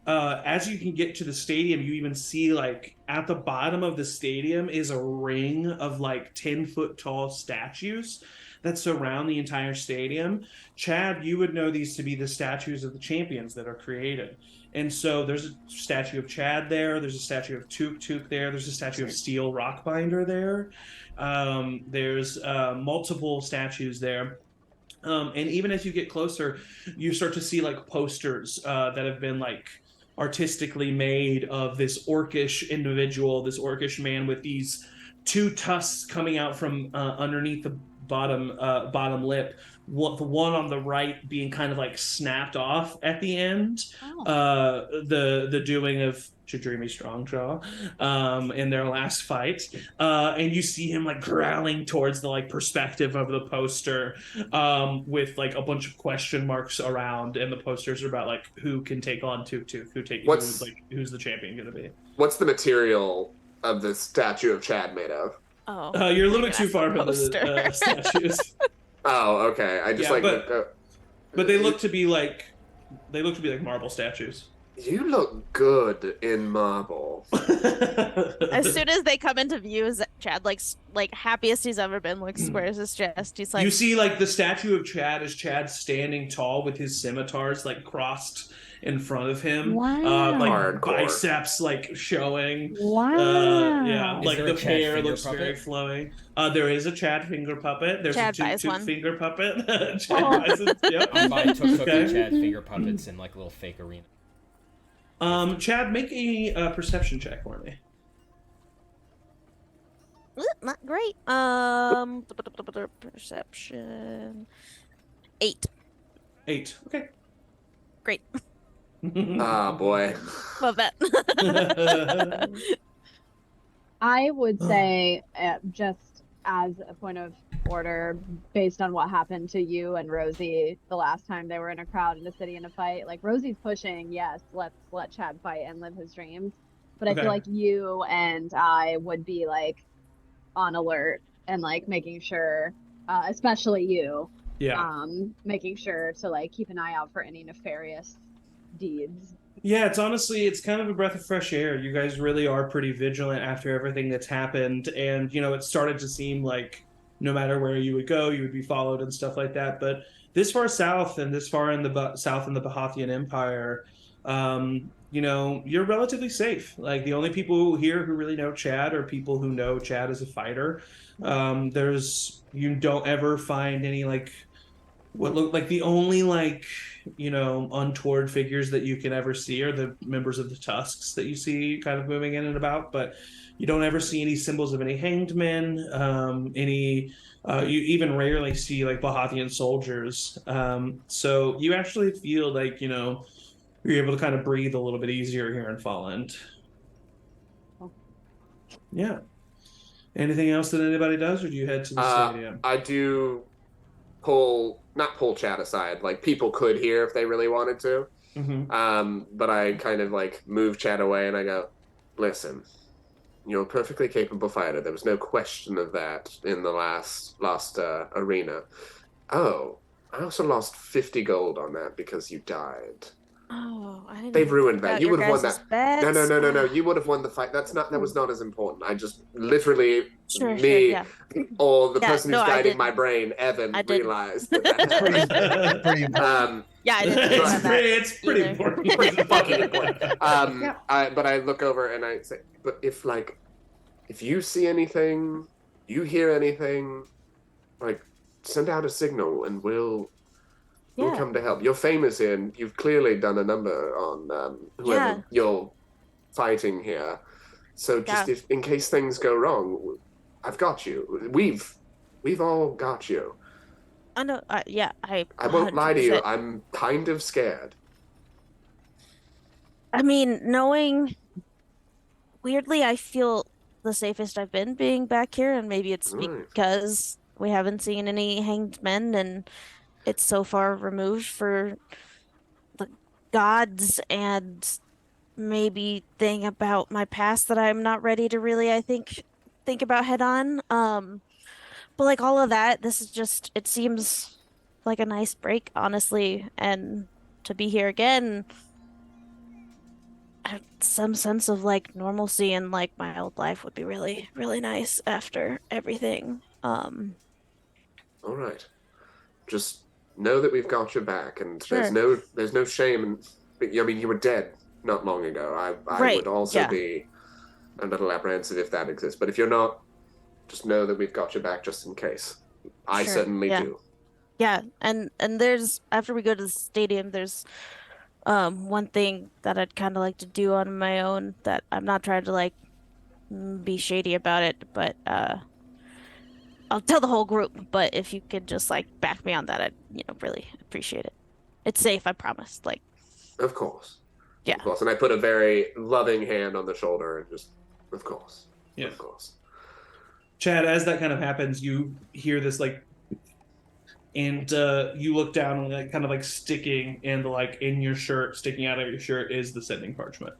as you can get to the stadium, you even see like at the bottom of the stadium is a ring of like 10-foot tall statues that surround the entire stadium. Chad, you would know these to be the statues of the champions that are created. And so there's a statue of Chad there. There's a statue of Took there. There's a statue of Steel Rockbinder there. There's multiple statues there. And even as you get closer, you start to see like posters that have been like artistically made of this orcish individual, this orcish man with these 2 tusks coming out from underneath the bottom lip. The one on the right being kind of like snapped off at the end. Oh. The doing of Chidrimi Strongjaw in their last fight, and you see him like growling towards the like perspective of the poster, with like a bunch of question marks around, and the posters are about like who can take on Tuk, who's the champion gonna be. What's the material of the statue of Chad made of? You're a little bit too far from the poster. statues. Oh, okay. I just Yeah, like. but they look to be like marble statues. You look good in marble. As soon as they come into view, Chad like happiest he's ever been, like squares his chest. He's like, you see, like the statue of Chad is Chad standing tall with his scimitars like crossed in front of him. Wow. Like Hardcore. biceps like showing. Wow. Yeah, Is like there a the Chad hair finger looks very puppet? flowing. There is a Chad finger puppet. There's Chad a buys toot one. finger puppet. Chad Oh. buys it. Yep. I'm buying Tuk Tuk and Okay. Chad finger puppets in like little fake arena. Chad, make a perception check for me. not great. Perception. 8. 8. Okay. Great. Ah, boy. Love that. I would say, just as a point of order, based on what happened to you and Rosie the last time they were in a crowd in a city in a fight, like Rosie's pushing, yes, let's let Chad fight and live his dreams. But I Okay. feel like you and I would be like on alert and like making sure, especially you, Yeah. making sure to like keep an eye out for any nefarious deeds. Yeah, it's kind of a breath of fresh air. You guys really are pretty vigilant after everything that's happened. And, it started to seem like no matter where you would go, you would be followed and stuff like that. But this far south and this far in the south in the Bahathian Empire, you're relatively safe. Like the only people here who really know Chad are people who know Chad as a fighter. You don't ever find any like what look like the only untoward figures that you can ever see are the members of the Tusks that you see kind of moving in and about, but you don't ever see any symbols of any hanged men, you even rarely see like Bahathian soldiers. So you actually feel like, you're able to kind of breathe a little bit easier here in Follend. Yeah. Anything else that anybody does, or do you head to the stadium? I do not pull Chad aside. Like, people could hear if they really wanted to. Mm-hmm. But I kind of like move Chad away and I go, listen, you're a perfectly capable fighter. There was no question of that in the last arena. Oh, I also lost 50 gold on that because you died. Oh, I didn't. They've ruined that. You would have won guys' that. bets. No. You would have won the fight. That was not as important. I just literally Sure, me or the Yeah, person no, who's I guiding didn't. my brain, Evan, I didn't. realized that. Pretty important. Yeah, I didn't think about that. It's pretty either. important. Pretty fucking important. Yeah. But I look over and I say, but if you see anything, you hear anything, like, send out a signal and we'll come to help. You're famous here, and you've clearly done a number on whoever you're fighting here. So just if in case things go wrong, I've got you. We've all got you. I know. I won't lie to you. 100%. I'm kind of scared. I mean, weirdly, I feel the safest I've been being back here, and maybe it's because we haven't seen any hanged men, and it's so far removed for the gods, and maybe think about my past that I'm not ready to really, I think about head on. But like all of that, this is just, it seems like a nice break, honestly, and to be here again, I have some sense of like normalcy and like my old life would be really, really nice after everything. All right. Just know that we've got your back, and there's no shame. I mean, you were dead not long ago. I would also be a little apprehensive if that exists. But if you're not, just know that we've got your back just in case. I certainly do. Yeah, and there's, after we go to the stadium, there's one thing that I'd kind of like to do on my own that I'm not trying to like be shady about it, but I'll tell the whole group, but if you could just like back me on that, I'd really appreciate it. It's safe, I promise. Like, of course. Yeah. Of course. And I put a very loving hand on the shoulder and just, of course. Yeah. Of course. Chad, as that kind of happens, you hear this like, and you look down and like kind of like sticking and like in your shirt, sticking out of your shirt is the sending parchment.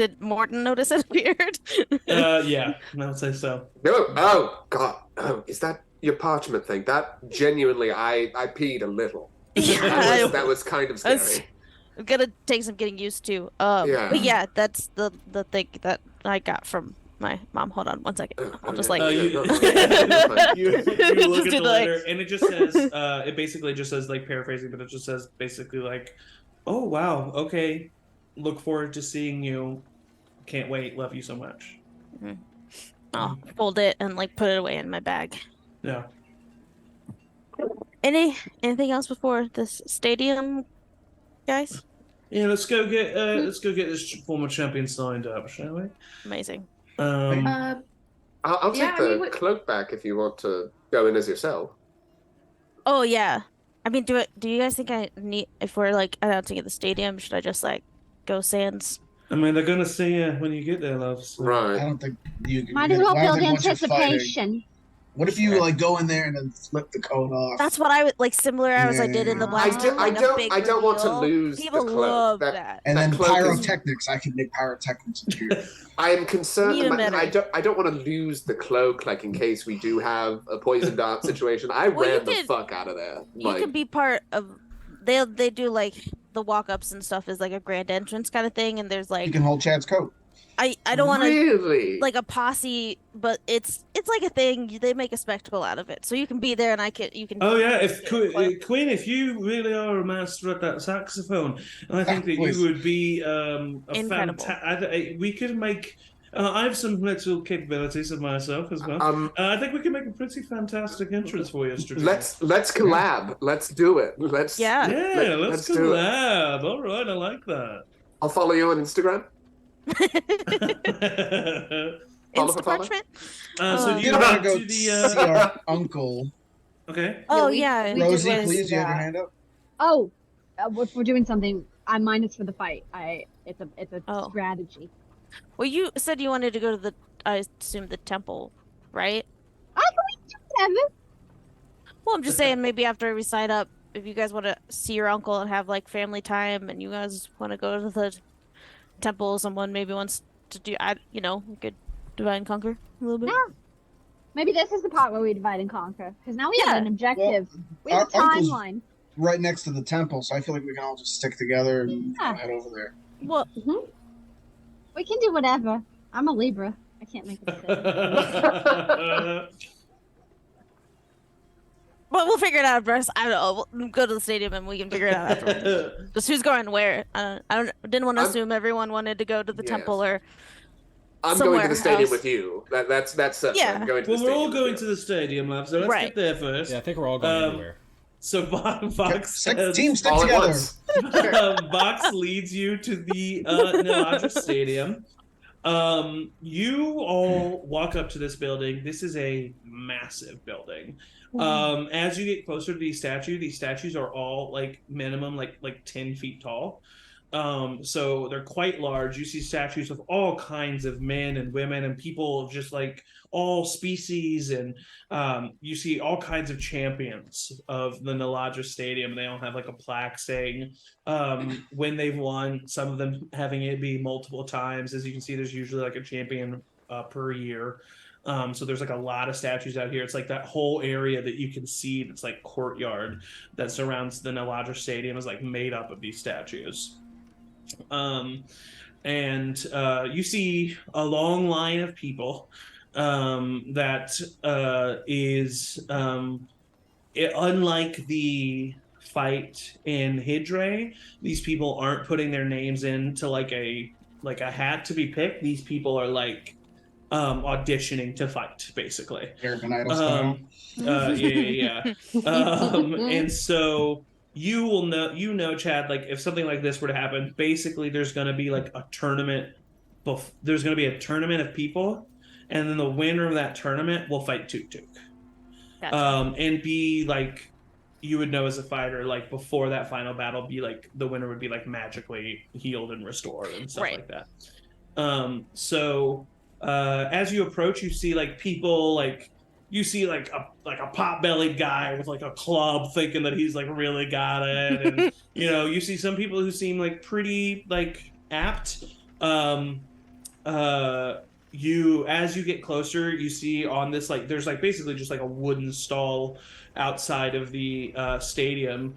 did Morton notice it appeared? Yeah, I would say so. No, oh God, oh, is that your parchment thing? That genuinely, I peed a little. Yeah, That was kind of scary. It's gonna take some getting used to. Yeah. But yeah, that's the thing that I got from my mom. Hold on one second. I'll just like you, no, you look Just at do the the, letter, and it just says, it basically just says, like, paraphrasing, but it just says basically like, oh wow, okay, look forward to seeing you. Can't wait. Love you so much. I'll fold it and like put it away in my bag. Yeah. Anything else before this stadium, guys? Yeah, let's go get this former champion signed up, shall we? Amazing. I'll Yeah, take the cloak back if you want to go in as yourself. Oh yeah. I mean, do you guys think I need, if we're like announcing at the stadium, should I just like go sans? I mean, they're gonna see you when you get there, love. So. I Right. don't think you Might as well I don't build think once you're fighting- anticipation. What if you like go in there and then flip the coat off? That's what I would like, similar as I did in the Yeah. Black Stone, like a big I don't want to reveal. lose People the cloak. love That- that. And that then cloak is- pyrotechnics. I can make pyrotechnics in here. I am concerned. Need a minute. I don't want to lose the cloak, like in case we do have a poison dart situation. I Well, you ran the could- fuck out of there. You Like, could be part of, they do like the walk-ups and stuff is like a grand entrance kind of thing, and there's You like, can hold Chad's coat. I don't want to really like a posse, but it's like a thing. They make a spectacle out of it, so you can be there, and you can. Oh yeah, if Quinn, if you really are a master at that saxophone, I think that please. you would be a Incredible. we could make. I have some little capabilities of myself as well. I think we can make a pretty fantastic entrance for you. let's collab. Let's do it. Let's Yeah. Yeah, let's do it. collab. All right, I like that. I'll follow you on Instagram. Follow Insta for follow? parchment. So do you You want gotta go to see the? our uncle. Okay. Oh we- yeah. we did Rosie, was, please, you have your uh, hand up. Oh, if we're doing something, mine is for the fight. It's a Oh. strategy. Well, you said you wanted to go to the, I assume the temple, right? I can do whatever. Well, I'm just saying maybe after we sign up, if you guys want to see your uncle and have like family time, and you guys want to go to the temple, someone maybe wants to do, we could divide and conquer a little bit. Yeah. Maybe this is the part where we divide and conquer. Because now we have Yeah. an objective. We have a our uncle's- timeline. Right next to the temple, so I feel like we can all just stick together and Yeah. head over there. Well, We can do whatever. I'm a Libra. I can't make a decision. but we'll figure it out first. I don't know. We'll go to the stadium and we can figure it out afterwards. Just who's going where. Didn't want to I'm- assume everyone wanted to go to the Yes. temple or. I'm going Somewhere to the stadium else. with you. That's certain. Yeah. I'm going to Well, the we're stadium all with going you. to the stadium, love. So let's Right. get there first. Yeah, I think we're all going everywhere. So Vox says, Team stick all at together. once. Vox leads you to the Niladra Stadium. You all walk up to this building. This is a massive building. As you get closer to these statues are all like minimum like 10 feet tall. So they're quite large. You see statues of all kinds of men and women and people of just like all species, and you see all kinds of champions of the Niladra Stadium. They all have like a plaque saying when they've won, some of them having it be multiple times. As you can see, there's usually like a champion per year. So there's like a lot of statues out here. It's like that whole area that you can see that's like courtyard that surrounds the Niladra Stadium is like made up of these statues. And you see a long line of people that is unlike the fight in Hydre. These people aren't putting their names into like a hat to be picked. These people are like auditioning to fight, basically. American Idol style. Yeah. And so you will know, Chad, like if something like this were to happen, basically there's going to be like a tournament. There's going to be a tournament of people, and then the winner of that tournament will fight Tuk Tuk. Gotcha. And be like, you would know as a fighter, like before that final battle, be like the winner would be like magically healed and restored and stuff Right. like that. So as you approach, you see like people like. You see like a pot-bellied guy with like a club thinking that he's like really got it, and you see some people who seem like pretty like apt. As you get closer, you see on this like there's like basically just like a wooden stall outside of the stadium,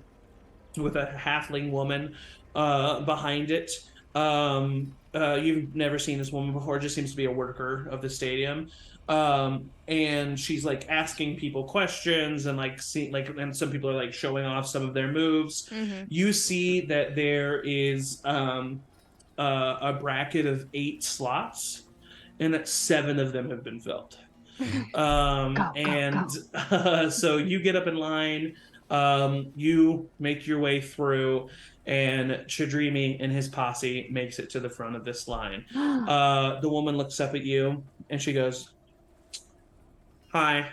with a halfling woman behind it. You've never seen this woman before. Just seems to be a worker of the stadium. And she's like asking people questions and like and some people are like showing off some of their moves. You see that there is a bracket of 8 slots, and that 7 of them have been filled. So you get up in line, you make your way through, and Chadrimi and his posse makes it to the front of this line. The woman looks up at you and she goes, "Hi."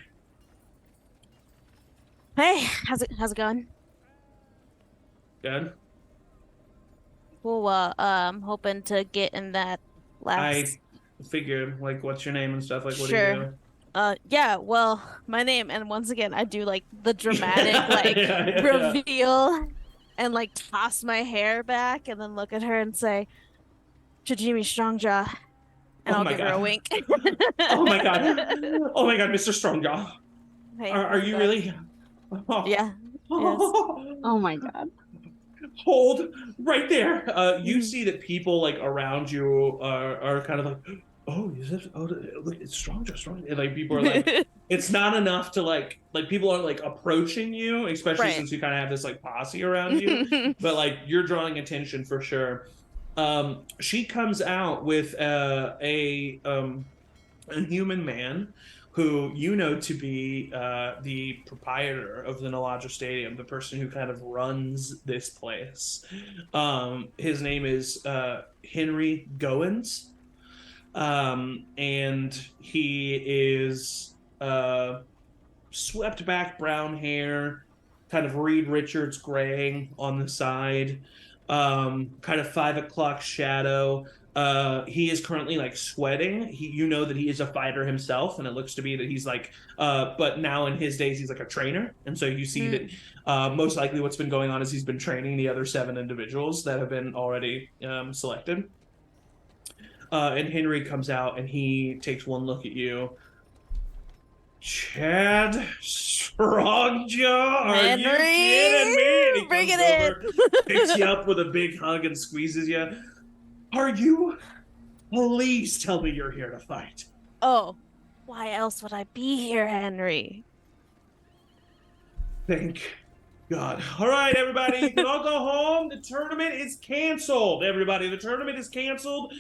Hey, how's it going? Good. Cool. Hoping to get in that last. I figured, like, what's your name and stuff? Like, what do Sure. you Yeah, well, my name, and once again, I do like the dramatic like Yeah. reveal and like toss my hair back and then look at her and say, Chajimi Strongjaw. And Oh I'll my give her a God. wink. Oh my God. Oh my God, Mr. Strongjaw. Hey, Are you really? Oh. Yeah. Oh my God. Hold right there. You see that people like around you are kind of like, oh, is it? Oh, look, it's strong. And like people are like, it's not enough to like people aren't like approaching you, especially Right. since you kind of have this like posse around you. But like you're drawing attention for sure. She comes out with a human man who you know to be the proprietor of the Nalaja Stadium, the person who kind of runs this place. His name is Henry Goins, and he is swept back brown hair, kind of Reed Richards graying on the side, kind of 5 o'clock shadow. He is currently like sweating. You know that he is a fighter himself, and it looks to be that he's like but now in his days he's like a trainer, and so you see that most likely what's been going on is he's been training the other 7 individuals that have been already selected. And Henry comes out and he takes one look at you. Chad Strongjaw, are you kidding me? And he Bring comes it over, picks you up with a big hug and squeezes you. Are you? Please tell me you're here to fight. Oh, why else would I be here, Henry? Thank God. All right, everybody, you can all go home. The tournament is canceled. Everybody, the tournament is canceled.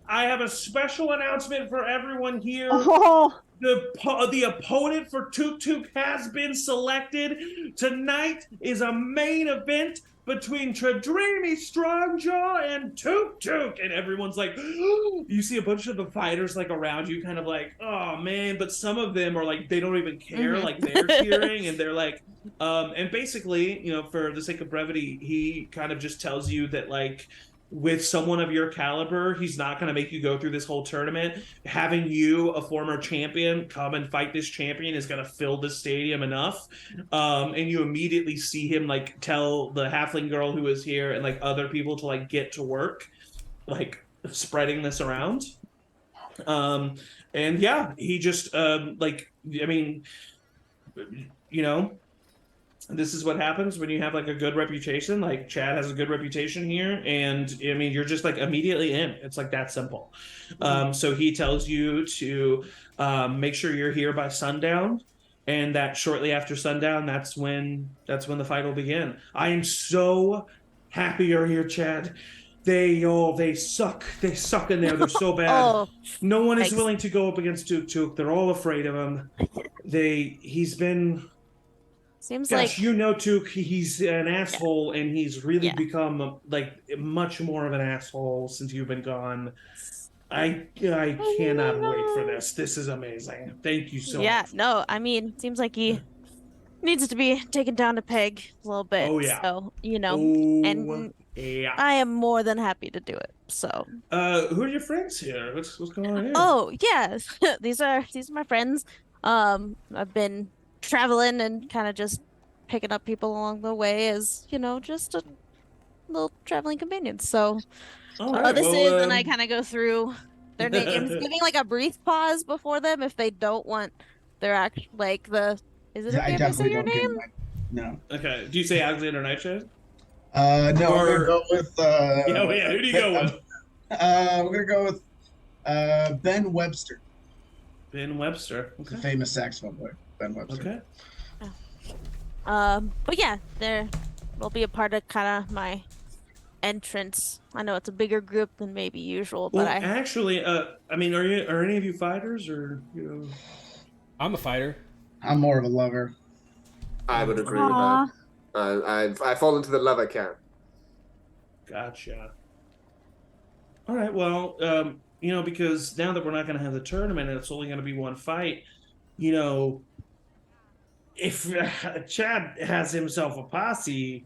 I have a special announcement for everyone here. Oh. The opponent for Tuk Tuk has been selected. Tonight is a main event between Chadrimi Strongjaw and Tuk Tuk. And everyone's like, you see a bunch of the fighters like around you kind of like, oh man, but some of them are like, they don't even care, like they're cheering and they're like, and basically, you know, for the sake of brevity, he kind of just tells you that like, with someone of your caliber, he's not going to make you go through this whole tournament. Having you, a former champion, come and fight this champion is going to fill the stadium enough. And you immediately see him like tell the halfling girl who is here and like other people to like get to work, like spreading this around. And yeah, he just like, I mean, you know, this is what happens when you have like a good reputation. Like Chad has a good reputation here, and I mean you're just like immediately in. It's like that simple. So he tells you to make sure you're here by sundown, and that shortly after sundown, that's when the fight will begin. I am so happy you're here, Chad. They suck. They suck in there. They're so bad. No one is willing to go up against Tuk Tuk. They're all afraid of him. He's been. Seems Gosh, like you know, Tuk, he's an asshole, and he's really become like much more of an asshole since you've been gone. I cannot wait for this. This is amazing. Thank you so much. Yeah, no, I mean, seems like he needs to be taken down a peg a little bit. Oh yeah. So, you know, and yeah. I am more than happy to do it. So. Who are your friends here? What's going on here? Oh yeah, these are my friends. I've been traveling and kind of just picking up people along the way as, you know, just a little traveling companions. So this is, and I kind of go through their names, giving like a brief pause before them if they don't want their is it okay if I say your name? No. Okay. Do you say Alexander Nightshade? No, we're Or- gonna go with. Yeah, who do you go with? We're gonna go with Ben Webster, Ben Webster. the Okay. famous saxophone player. Ben Webster. Okay. But yeah, there will be a part of kind of my entrance. I know it's a bigger group than maybe usual, Well, but actually, I mean, are any of you fighters or I'm a fighter. I'm more of a lover. I would agree with Aw. that. I fall into the lover camp. Gotcha. All right. Well, because now that we're not going to have the tournament and it's only going to be one fight, if Chad has himself a posse,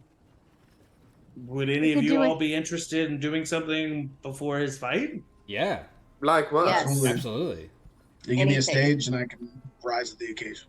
would any of could you do it. all be interested in doing something before his fight? Yeah, Like what? Yes. Absolutely. absolutely. You give me a Anything. stage, and I can rise to the occasion.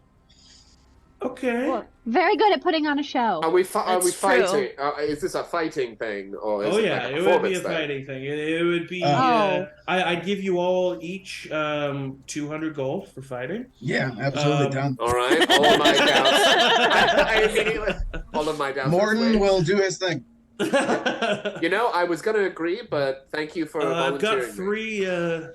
Okay. Well, very good at putting on a show. Are we That's fighting? Is this a fighting thing, or is Oh it yeah, like a it would be performance a thing? fighting thing. It would be. Oh. I'd give you all each 200 gold for fighting. Yeah, absolutely Um, done. All right, all of my doubts. I immediately, all of my doubts. Morton will do his thing. You know, I was gonna agree, but thank you for I've got volunteering. me.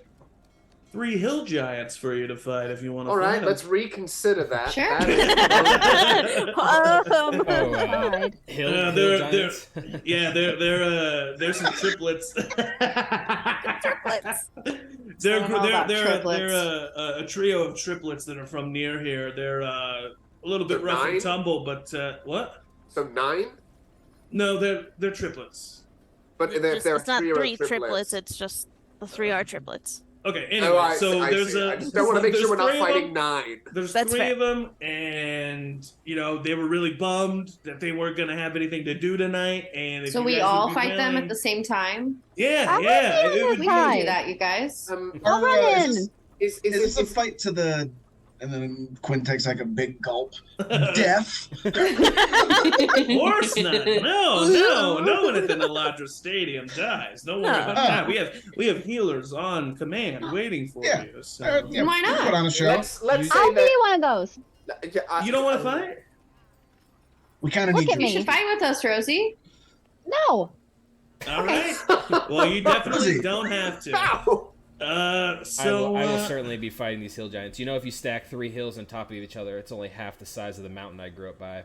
three hill giants for you to fight if you want to. All right, fight let's reconsider that. Sure. That is- Oh, God. hill they're- giants. Yeah, they're some triplets. triplets. They're I don't know about they're triplets. a trio of triplets that are from near here. They're a little bit So rough 9? and tumble, but what? So 9, No, they're triplets. but if there are It's not three three triplets. triplets. It's just the three are triplets. Okay, anyway, Oh, I so see, there's I just don't want to make sure we're not there's three of fighting them. 9. There's That's three fair. of them, and they were really bummed that they weren't gonna have anything to do tonight. And if So you we guys all would be fight them willing- at the same time. Yeah, I would yeah. be It on would the We be can Hi. do that, you guys. I'll run in. Is Is this a fight to the? And then Quinn takes like a big gulp. Death. Of course not. No one at the Naladra Stadium dies. Don't worry about that. We have healers on command waiting for Yeah. you. So. Yeah, Why not? Put on a show. let's say I'll that. be one of those. You don't want to fight? We kind of Look need at you. You me. should fight with us, Rosie. No. All right. Well, you definitely Rosie. don't have to. Ow! So I will certainly be fighting these hill giants. If you stack 3 hills on top of each other, it's only half the size of the mountain I grew up by.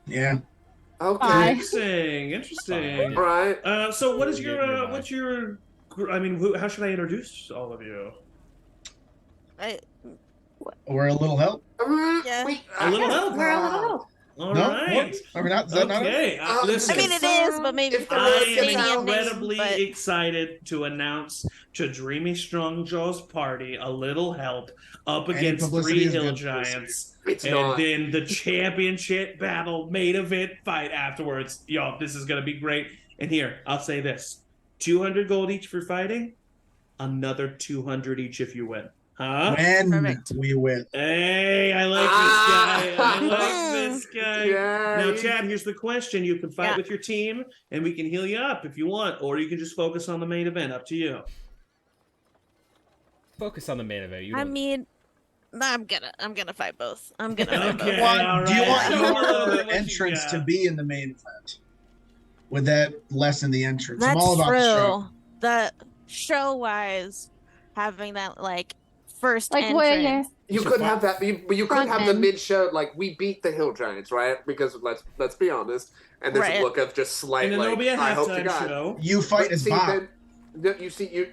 Yeah. Okay. Bye. interesting. All right. So what is You're your nearby. what's your? I mean, how should I introduce all of you? We're a little help. Yeah. A little help. We're a little help. All No? right. Are we not? Is that not? Okay. Listen. I mean, it is, but maybe If for there I was the am getting stadium incredibly name, but excited to announce to Dreamy Strongjaw's party a little help up Any against publicity 3 is hill good giants. It's And not. then the championship battle main event fight afterwards. Yo, this is gonna be great. And here, I'll say this: 200 gold each for fighting, another 200 each if you win. Huh? When Perfect. we win. Hey, I like this guy. I like this guy. Yeah. Now, Chad, here's the question: you can fight Yeah. with your team, and we can heal you up if you want, or you can just focus on the main event. Up to you. Focus on the main event. I mean, I'm gonna fight both. I'm gonna fight both. Okay. Want- all Do you right. want Show me a little bit your what you entrance got. to be in the main event? Would that lessen the entrance? That's I'm all about true. the show. The show-wise, having that first Like where entrance. You should could fi- have that, but you could Front have the end. mid-show, like, we beat the Hill Giants, right? Because let's be honest, and there's Right. a look of just slight, And then like, there'll be a I hope to halftime God. show. You fight But as see, Bob. then- no, you see, you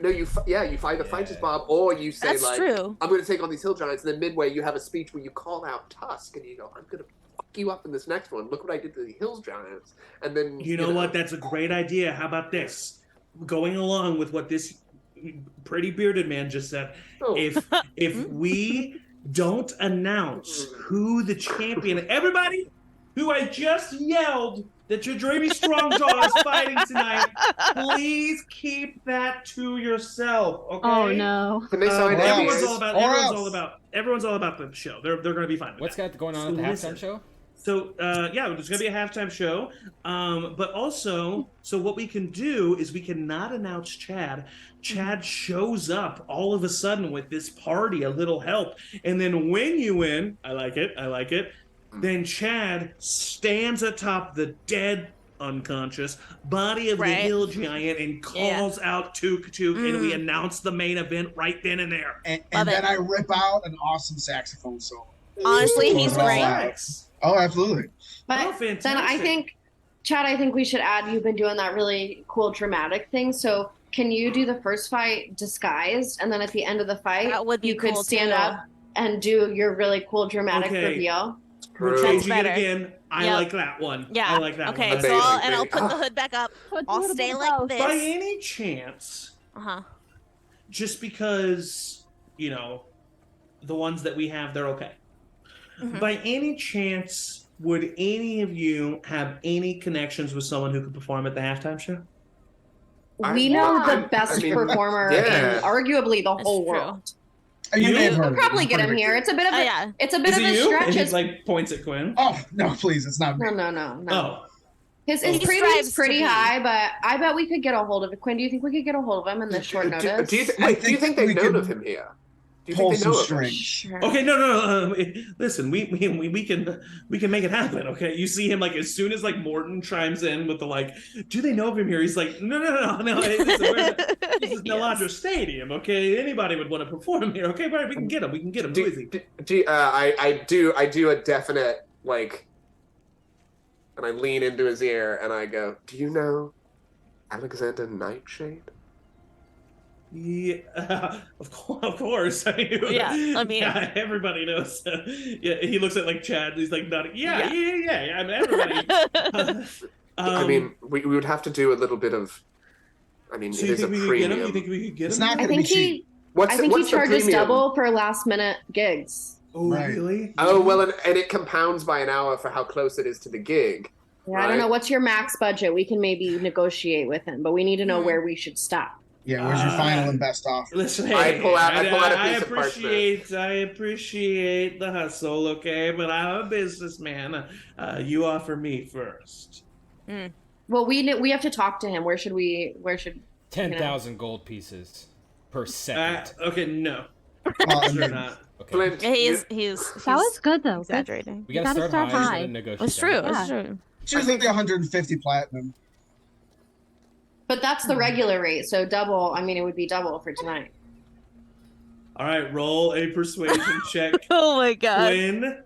either fight as Bob, or you say That's like, true. I'm going to take on these Hill Giants, and then midway you have a speech where you call out Tusk, and you go, I'm going to fuck you up in this next one. Look what I did to the Hill Giants, and then You know what? That's a great idea. How about this? Going along with what this pretty bearded man just said. Oh. If we don't announce who the champion, everybody who I just yelled that your Dreamy Strongjaw is fighting tonight, please keep that to yourself. Okay. Oh no. Can they sign Or else. Everyone's NDAs? all about. Or Everyone's all about the show. They're going to be fine with What's that. got going on So at the listen. halftime show? So yeah, there's gonna be a halftime show. But also, so what we can do is we can not announce Chad. Chad shows up all of a sudden with this party, a little help, and then when you win, I like it. Then Chad stands atop the dead unconscious, body of Right. the hill giant, and calls out Tuk Tuk, and we announce the main event right then and there. And Love then it. I rip out an awesome saxophone solo. Honestly, Ooh, he's all great. out. Oh, absolutely. But Oh, fantastic. then I think, Chad, I think we should add, you've been doing that really cool dramatic thing. So can you do the first fight disguised, and then at the end of the fight, That would be you could cool, stand too. up and do your really cool dramatic Okay. reveal? We're True. changing it better. again. I Yep. like that one. Yeah. I like that Okay, one. so Amazing, I'll amazing. put the hood back up. So it's a I'll little stay bit of like both. this. By any chance, Uh-huh. just because, you know, the ones that we have, they're okay. Mhm. By any chance, would any of you have any connections with someone who could perform at the halftime show? We know the best I mean, performer yeah. in arguably the That's whole true. world. You may have heard We'll of it. probably It's get him pretty here. big. It's a bit of Oh, a yeah. it's a bit Is of it a you? stretch. And he His- like points at Cuinn. Oh no, please! It's not me. no. Oh, His He premium's strives to pretty be. high, but I bet we could get a hold of it. Quinn, do you think we could get a hold of him in this short notice? Do you, I wait, do you think think they've we known could of him here? Do you Pull think they some know of him? strings. Sure. okay. No. Listen, we can make it happen. Okay, you see him like as soon as like Morton chimes in with the like, do they know of him here? He's like, no. Hey, listen, this is Niladra Stadium. Okay, anybody would want to perform here. Okay, but we can get him. Who is he? I do a definite like, and I lean into his ear and I go, "Do you know Alexander Nightshade?" Yeah, of course. I mean, yeah, everybody knows. Yeah, he looks at like Chad. And he's like, nodding. Yeah. I mean, everybody. I mean, we would have to do a little bit of. I mean, so it you is a think we could get him? premium. You think we could get It's him? not I gonna be think cheap. What's I think what's he charges the premium? double for last minute gigs. Oh, Right. really? Oh well, and it compounds by an hour for how close it is to the gig. Yeah, I don't know. Right. What's your max budget? We can maybe negotiate with him, but we need to know where we should stop. Yeah, where's your final and best offer? Listen, I hey, pull out a I piece of parchment. appreciate the hustle, okay? But I'm a businessman. You offer me first. Well, we have to talk to him. Where should 10,000 gold pieces per second. Okay, no. Well, Sure not. Okay. Flint, he's That was good though. Good. exaggerating. We gotta gotta start start high. high. And then negotiate It's true. down. It's true. She's like 150 platinum. But that's the regular rate, so double. I mean, it would be double for tonight. All right, roll a persuasion check. Oh my god. Cuinn.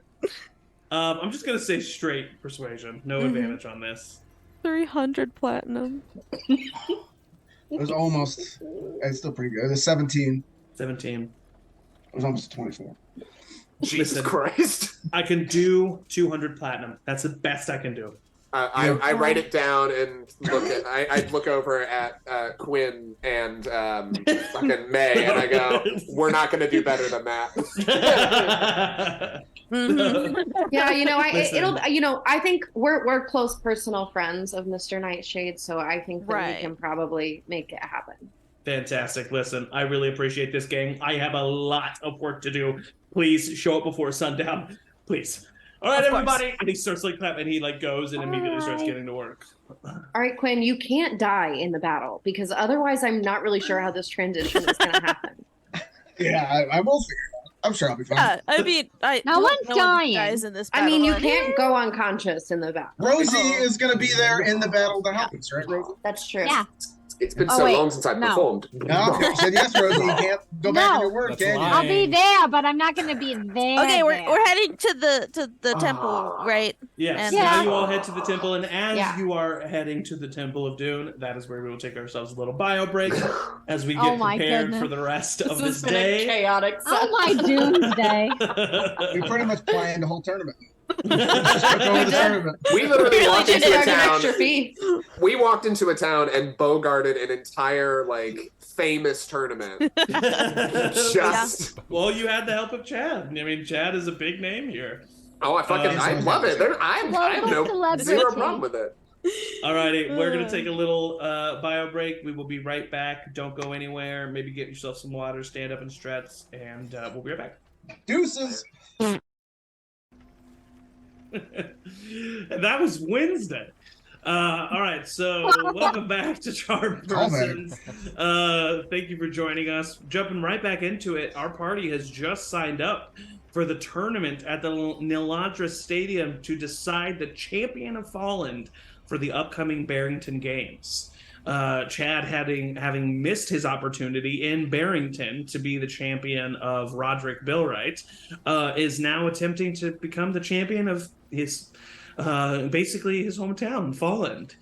I'm just gonna say straight persuasion. No advantage on this. 300 platinum. It was almost. It's still pretty good. It's 17. 17. It was almost 24. Jesus Listen, Christ! I can do 200 platinum. That's the best I can do. I write it down and I look over at Cuinn and fucking May and I go, we're not going to do better than that. Yeah, Listen. I think we're close personal friends of Mr. Nightshade, so I think that Right. we can probably make it happen. Fantastic. Listen, I really appreciate this, gang. I have a lot of work to do. Please show up before sundown. Please. All right, Of course. everybody. And he starts like clapping, and he like goes and immediately starts Bye. getting to work. All right, Quinn, you can't die in the battle because otherwise I'm not really sure how this transition is going to happen. Yeah, I will figure it out. I'm sure I'll be fine. Yeah, I mean, No one's dying. Dies in this I mean, you battle. can't go unconscious in the battle. Rosie is going to be there in the battle that happens, right, Rosie? That's true. Yeah. It's been Oh, so wait, long since I've no. performed. No, okay. You said yes, Rosie. You can't go back on No. your word, That's can you? lying. I'll be there, but I'm not gonna be there. Okay, we're there. heading to the temple, right? Yes. And- Now Yeah. you all head to the temple, and as Yeah. you are heading to the Temple of Dune, that is where we will take ourselves a little bio break as we Oh get my prepared goodness. for the rest of this This has been a day. chaotic Oh my doomsday. We pretty much planned the whole tournament. Just took over the tournament. We literally Really walked did into a charge an town. extra fee. We walked into a town and bogarted an entire like famous tournament. Just Well, you had the help of Chad. I mean, Chad is a big name here. I love it. I have no Local zero celebrity. problem with it. Alrighty, we're gonna take a little bio break. We will be right back. Don't go anywhere. Maybe get yourself some water, stand up and stretch, and we'll be right back. Deuces. And that was Wednesday. All right, so welcome back to Charmed Persons. Thank you for joining us. Jumping right back into it, our party has just signed up for the tournament at the Niladra Stadium to decide the champion of Follend. for the upcoming Barrington Games. Chad, having missed his opportunity in Barrington to be the champion of Roderick Billwright, is now attempting to become the champion of his basically his hometown, Follend.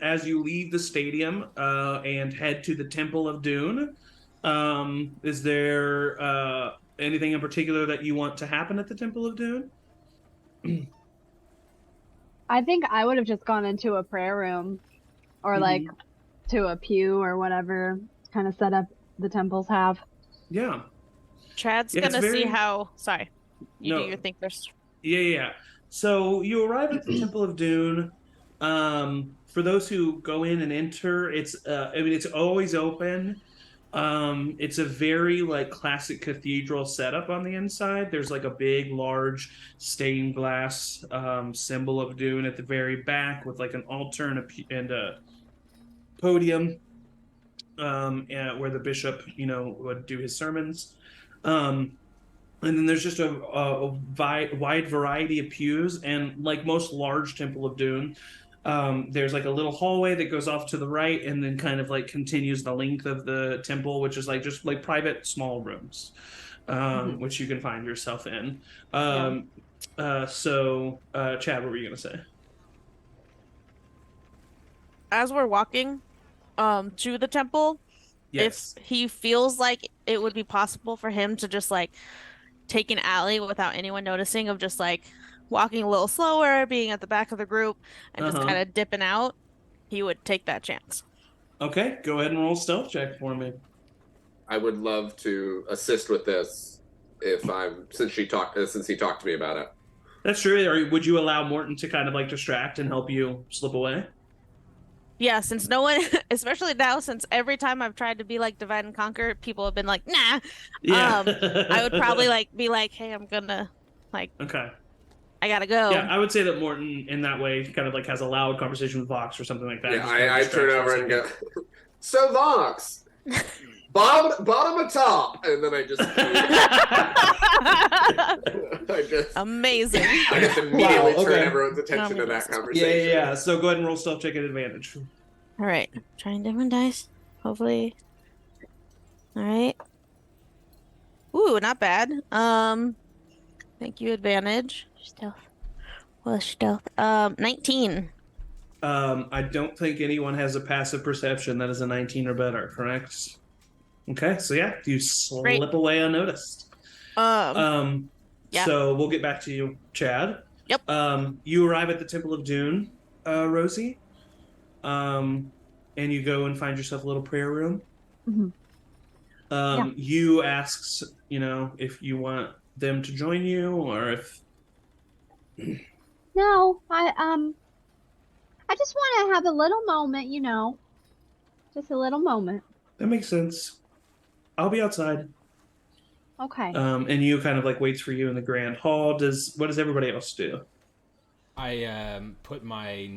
As you leave the stadium and head to the Temple of Dune, is there anything in particular that you want to happen at the Temple of Dune? I think I would have just gone into a prayer room or like to a pew or whatever kind of setup the temples have. Yeah. Chad's gonna see how. Sorry, you do your thing first. Yeah. So you arrive at the Temple of Dune. For those who go in and enter, it's it's always open. It's a very like classic cathedral setup on the inside. There's like a big, large stained glass symbol of Dune at the very back with like an altar and a podium where the bishop, would do his sermons. And then there's just a wide variety of pews, and like most large Temple of Dune, there's like a little hallway that goes off to the right and then kind of like continues the length of the temple, which is like just like private small rooms, which you can find yourself in. So Chad, what were you gonna say? As we're walking to the temple, Yes. if he feels like it would be possible for him to just like take an alley without anyone noticing, of just like walking a little slower, being at the back of the group, and just kind of dipping out, he would take that chance. Okay, go ahead and roll stealth check for me. I would love to assist with this since he talked to me about it. That's true. Or would you allow Morton to kind of like distract and help you slip away? Yeah, since no one, especially now, since every time I've tried to be like divide and conquer, people have been like, nah. Yeah. I would probably be like, hey, I'm gonna Okay. I gotta go. Yeah, I would say that Morton in that way kind of like has a loud conversation with Vox or something like that. Yeah, I turn over and go, so Vox, bottom or top? And then I just amazing. I just immediately turn everyone's attention to that conversation. Yeah. So go ahead and roll stealth check at advantage. All right, trying different dice. Hopefully. All right. Ooh, not bad. Thank you, advantage. Stealth. Well, stealth. 19. I don't think anyone has a passive perception that is a 19 or better, correct? Okay, so yeah, you slip away unnoticed. Yeah. So we'll get back to you, Chad. Yep. You arrive at the Temple of Dune, Rosie. And you go and find yourself a little prayer room. You ask, if you want them to join you or if. No, I just want to have a little moment, just a little moment. That makes sense. I'll be outside. Okay. And you kind of like waits for you in the grand hall. What does everybody else do? I put my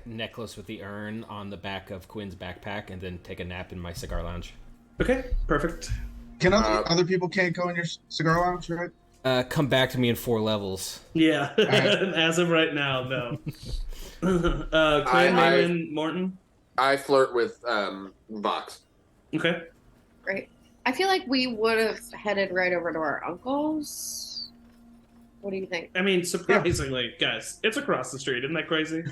necklace with the urn on the back of Quinn's backpack and then take a nap in my cigar lounge. Okay, perfect. Can other people can't go in your cigar lounge, right? Come back to me in 4 levels. Yeah, right. As of right now, no. Cuinn, Maewyn, Morton? I flirt with Vox. Okay. Great. I feel like we would have headed right over to our uncle's. What do you think? I mean, surprisingly, guys, it's across the street. Isn't that crazy?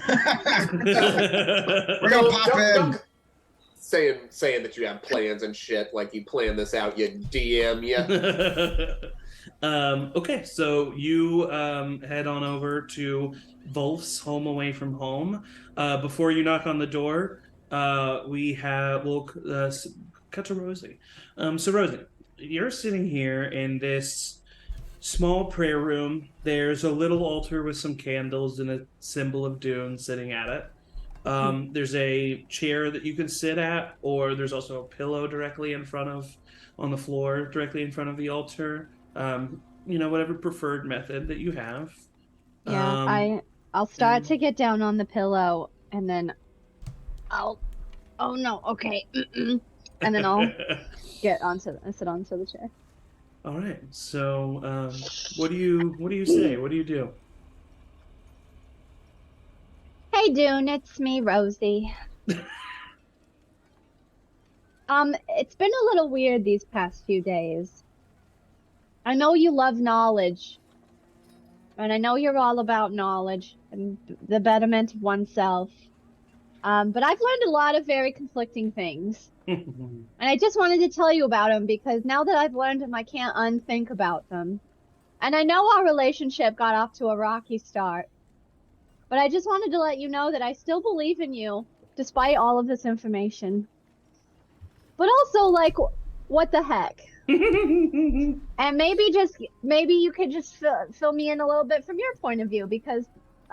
We're gonna pop in. Saying that you have plans and shit, like you plan this out, you DM, Okay, so you head on over to Wolf's Home Away from Home. Before you knock on the door, we'll cut to Rosie. So Rosie, you're sitting here in this small prayer room. There's a little altar with some candles and a symbol of Dune sitting at it. There's a chair that you can sit at, or there's also a pillow on the floor directly in front of the altar. Whatever preferred method that you have. Yeah, I'll start to get down on the pillow, and then oh no, okay, and then I'll sit onto the chair. All right. So, what do you say? What do you do? Hey, Dune, it's me, Rosie. It's been a little weird these past few days. I know you love knowledge, and I know you're all about knowledge and the betterment of oneself. But I've learned a lot of very conflicting things. And I just wanted to tell you about them because now that I've learned them, I can't unthink about them. And I know our relationship got off to a rocky start. But I just wanted to let you know that I still believe in you, despite all of this information. But also, like, what the heck? And maybe you could just fill me in a little bit from your point of view, because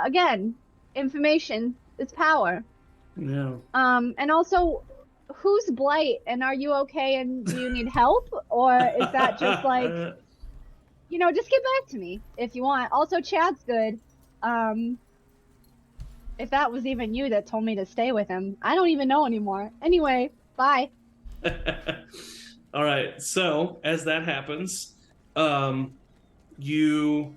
again, information is power. Yeah. And also, who's Blight, and are you okay, and do you need help, or is that just like, just get back to me if you want. Also, Chad's good. If that was even you that told me to stay with him, I don't even know anymore. Anyway, bye. All right. So as that happens, you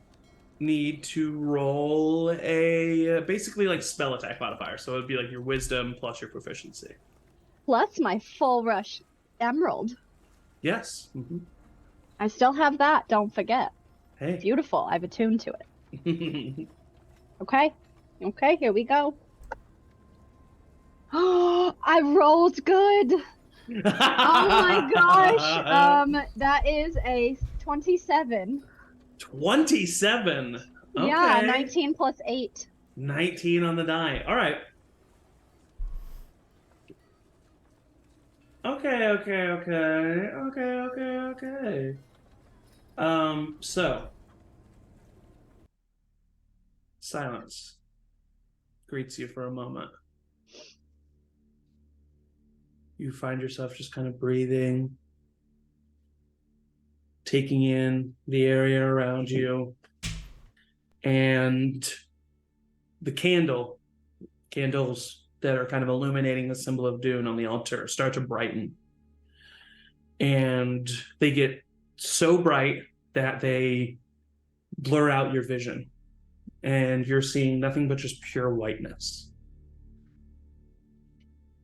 need to roll a basically like spell attack modifier. So it'd be like your wisdom plus your proficiency. Plus my full rush emerald. Yes. Mm-hmm. I still have that. Don't forget. Hey. Beautiful. I've attuned to it. Okay. Okay, here we go. Oh, I rolled good. Oh my gosh. That is a 27. 27. Okay. Yeah, 19 plus 8. 19 on the die. All right. Okay. So silence greets you for a moment. You find yourself just kind of breathing, taking in the area around you, and the candles that are kind of illuminating the symbol of Dune on the altar start to brighten. And they get so bright that they blur out your vision. And you're seeing nothing but just pure whiteness.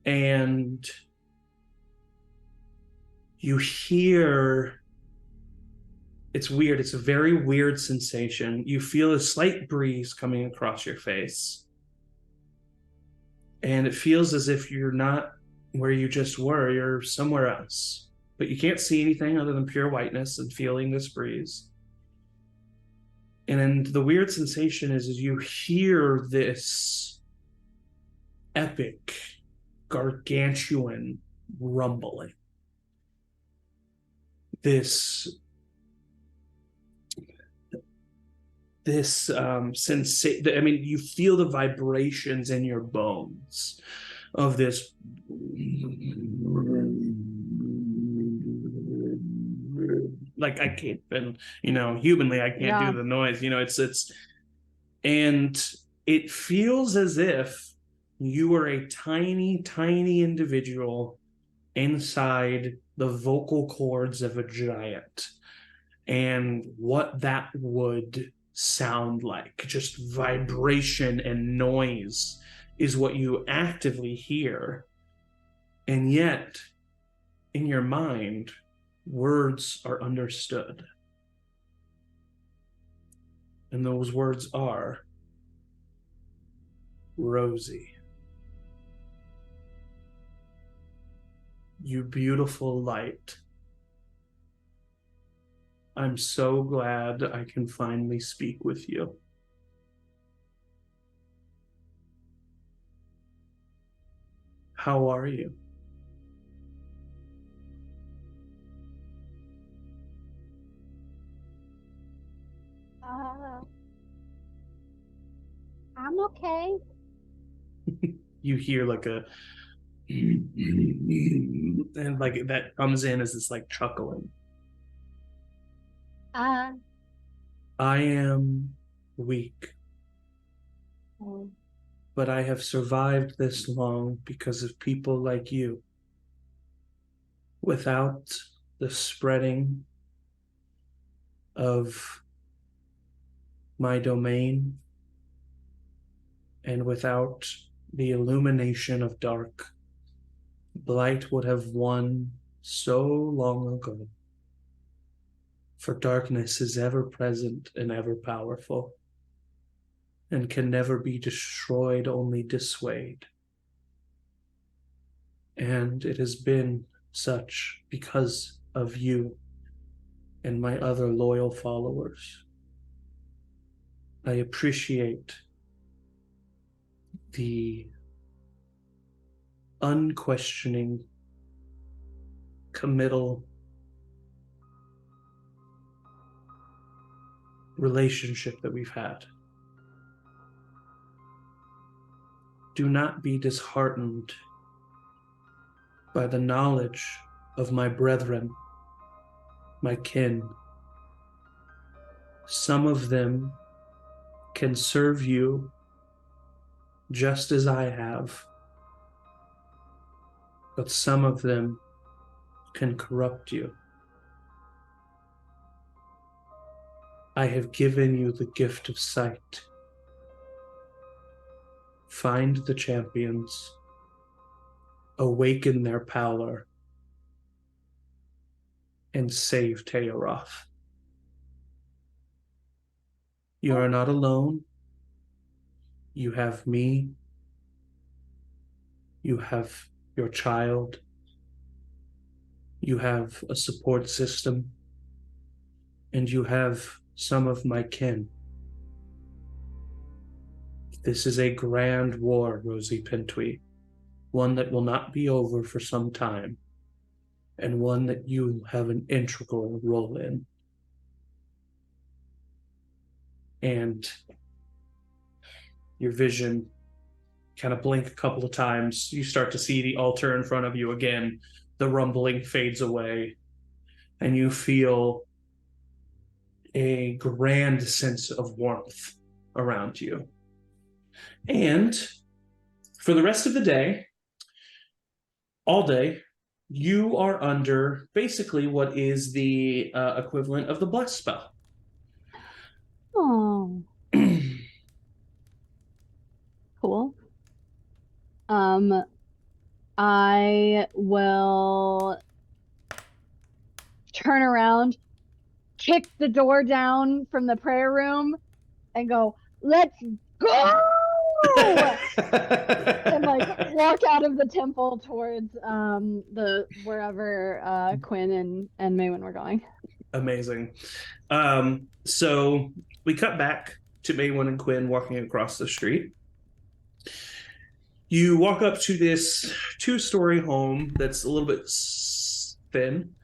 And you hear, it's weird, it's a very weird sensation. You feel a slight breeze coming across your face. And it feels as if you're not where you just were, you're somewhere else. But you can't see anything other than pure whiteness and feeling this breeze. And then the weird sensation is you hear this epic, gargantuan rumbling. This sensation. I mean, you feel the vibrations in your bones of this. Like I can't, and humanly I can't do the noise. And it feels as if you are a tiny, tiny individual inside the vocal cords of a giant, and what that would sound like, just vibration and noise, is what you actively hear. And yet, in your mind, words are understood. And those words are Rosie. You beautiful light. I'm so glad I can finally speak with you. How are you? I'm okay. You hear like a and like that comes in as this like chuckling. I am weak, but I have survived this long because of people like you. Without the spreading of my domain, And without the illumination of dark, light would have won so long ago. For darkness is ever present and ever powerful, and can never be destroyed, only dissuade. And it has been such because of you and my other loyal followers. I appreciate the unquestioning, committal relationship that we've had. Do not be disheartened by the knowledge of my brethren, my kin. Some of them can serve you just as I have, but some of them can corrupt you. I have given you the gift of sight. Find the champions, awaken their power, and save Tayaroth. You are not alone. You have me. You have your child. You have a support system. And you have some of my kin. This is a grand war, Rosie Pentwee. One that will not be over for some time. And one that you have an integral role in. And your vision kind of blink a couple of times. You start to see the altar in front of you again. The rumbling fades away. And you feel a grand sense of warmth around you. And for the rest of the day, all day, you are under basically what is the equivalent of the bless spell. Oh. Cool. I will turn around, kick the door down from the prayer room, and go, "Let's go!" and like walk out of the temple towards the wherever Cuinn and Maewyn were going. Amazing. So we cut back to Maewyn and Cuinn walking across the street. You walk up to this 2-story home that's a little bit thin,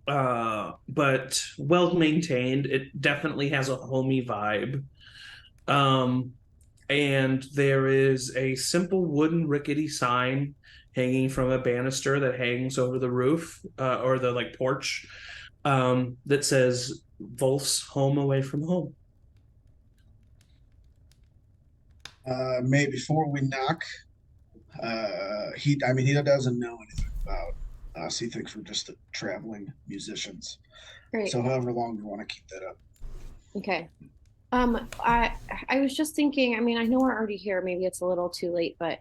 but well maintained. It definitely has a homey vibe. And there is a simple wooden rickety sign hanging from a banister that hangs over the roof, or the like porch, that says Wolf's home away from home. May before we knock, he doesn't know anything about us. He thinks we're just traveling musicians. Great. So however long you want to keep that up. Okay. I was just thinking, I mean, I know we're already here, maybe it's a little too late, but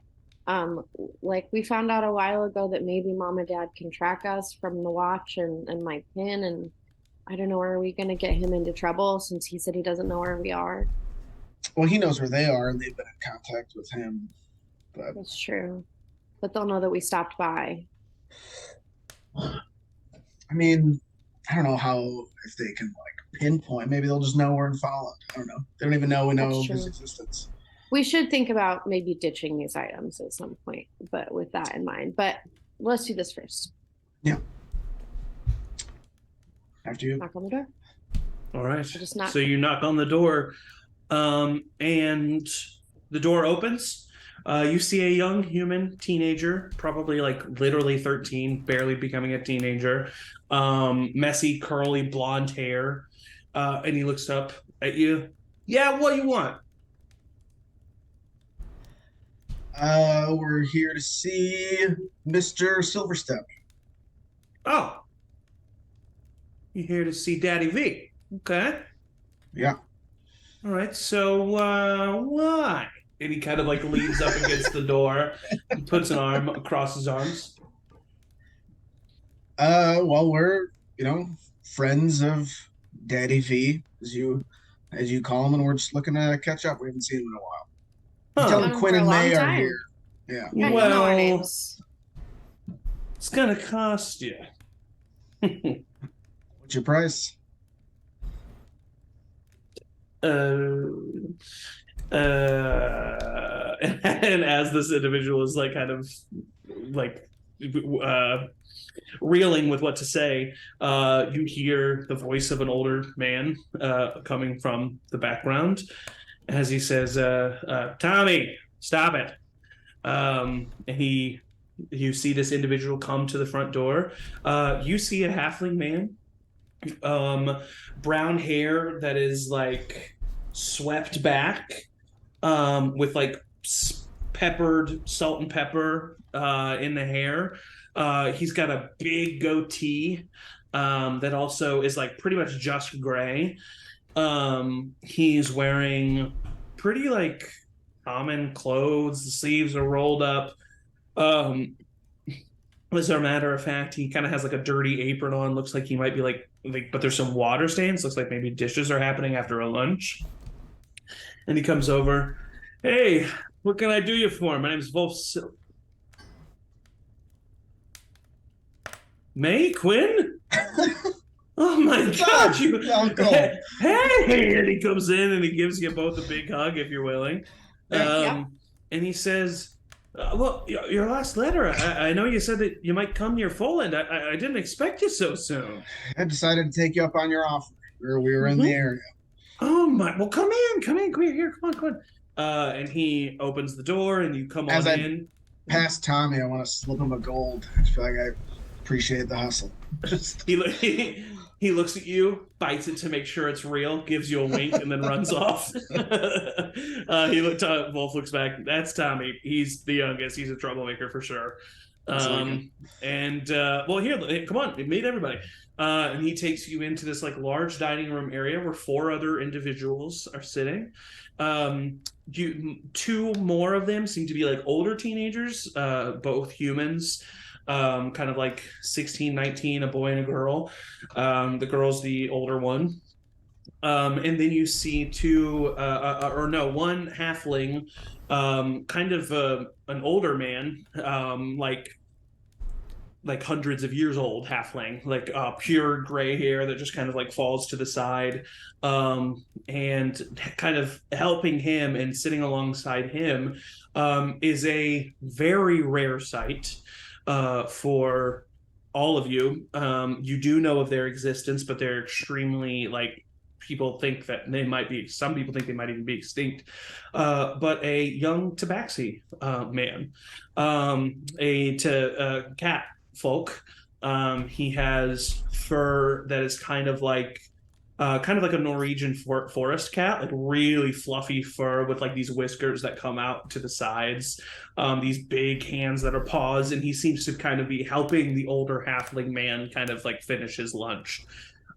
like we found out a while ago that maybe Mom and Dad can track us from the watch and my pin, and I don't know, are we gonna get him into trouble since he said he doesn't know where we are? Well, he knows where they are, and they've been in contact with him. But That's true. But they'll know that we stopped by. I mean, I don't know how, if they can like pinpoint. Maybe they'll just know we're in Follend. I don't know. They don't even know we know of his existence. We should think about maybe ditching these items at some point, but with that in mind. But let's do this first. Yeah. After you. Knock on the door. All right. Just knock. So you knock on the door, and the door opens. You see a young human teenager, probably like literally 13, barely becoming a teenager, messy, curly, blonde hair, and he looks up at you. Yeah, what do you want? We're here to see Mr. Silverstep. Oh. You're here to see Daddy V. Okay. Yeah. All right, so why? And he kind of like leans up against the door and puts an arm across his arms. Well, we're friends of Daddy V, as you call him, and we're just looking to catch up. We haven't seen him in a while. Huh. Tell Known him him Quinn for a and long May are time. here. Yeah. Yeah, you know our Well, names. it's gonna cost you. What's your price? And as this individual is like kind of like reeling with what to say, you hear the voice of an older man coming from the background as he says, Tommy, stop it. And you see this individual come to the front door. You see a halfling man, brown hair that is like swept back, with like peppered salt and pepper in the hair. He's got a big goatee that also is like pretty much just gray. He's wearing pretty like common clothes. The sleeves are rolled up. As a matter of fact, he kind of has like a dirty apron on. Looks like he might be like, but there's some water stains. Looks like maybe dishes are happening after a lunch. And he comes over. Hey, what can I do you for? My name's Wolf. May Cuinn? Oh my God! You Uncle. Hey! And he comes in and he gives you both a big hug if you're willing. Yeah. And he says, "Well, your last letter. I know you said that you might come near Follend. I didn't expect you so soon. I decided to take you up on your offer. We were in the area. Oh my! Well, come in, here, come on. And he opens the door, and you come As on I- in. Past Tommy, I want to slip him a gold. I feel like I appreciate the hustle. He looks at you, bites it to make sure it's real, gives you a wink, and then runs off. Wolf looks back. That's Tommy. He's the youngest. He's a troublemaker for sure. Well, here, come on, meet everybody. And he takes you into this like large dining room area where 4 other individuals are sitting. Two more of them seem to be like older teenagers, both humans. Kind of like 16, 19, a boy and a girl. The girl's the older one. And then you see one halfling, kind of an older man, like hundreds of years old halfling, like pure gray hair that just kind of like falls to the side, and kind of helping him and sitting alongside him is a very rare sight for all of you. You do know of their existence, but they're extremely like people think that they might be. Some people think they might even be extinct. But a young tabaxi man, cat folk. He has fur that is kind of like a Norwegian forest cat, like really fluffy fur with like these whiskers that come out to the sides, these big hands that are paws, and he seems to kind of be helping the older halfling man kind of like finish his lunch.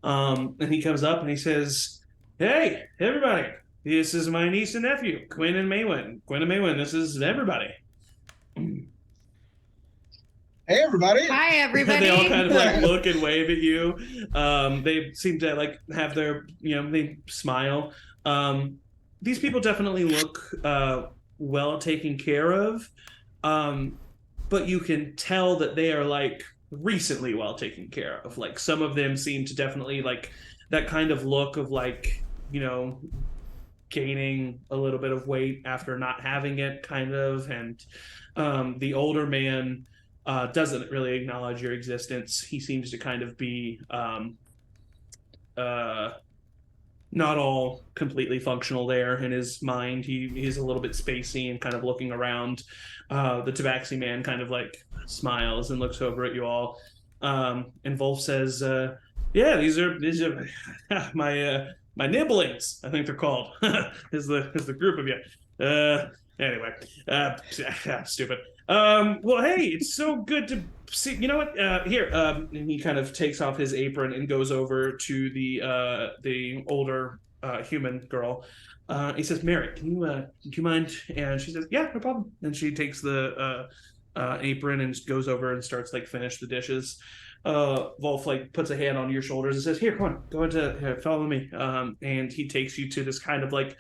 And he comes up and he says, "Hey, everybody, this is my niece and nephew, Cuinn and Maewyn. This is everybody." Hey, everybody. Hi, everybody. They all kind of like look and wave at you. They seem to like have their, they smile. These people definitely look well taken care of, but you can tell that they are like recently well taken care of. Like some of them seem to definitely like that kind of look of like, gaining a little bit of weight after not having it, kind of. And the older man doesn't really acknowledge your existence. He seems to kind of be not all completely functional there in his mind. He's a little bit spacey and kind of looking around. The tabaxi man kind of like smiles and looks over at you all. And Wolf says, "Yeah, these are my nibblings, I think they're called." is the group of you. Anyway, stupid. Well, hey, it's so good to see. You know what? Here, and he kind of takes off his apron and goes over to the older human girl. He says, "Mary, can you mind?" And she says, "Yeah, no problem." And she takes the apron and goes over and starts like finish the dishes. Wolf like puts a hand on your shoulders and says, "Here, come on, go into here, follow me." And he takes you to this kind of like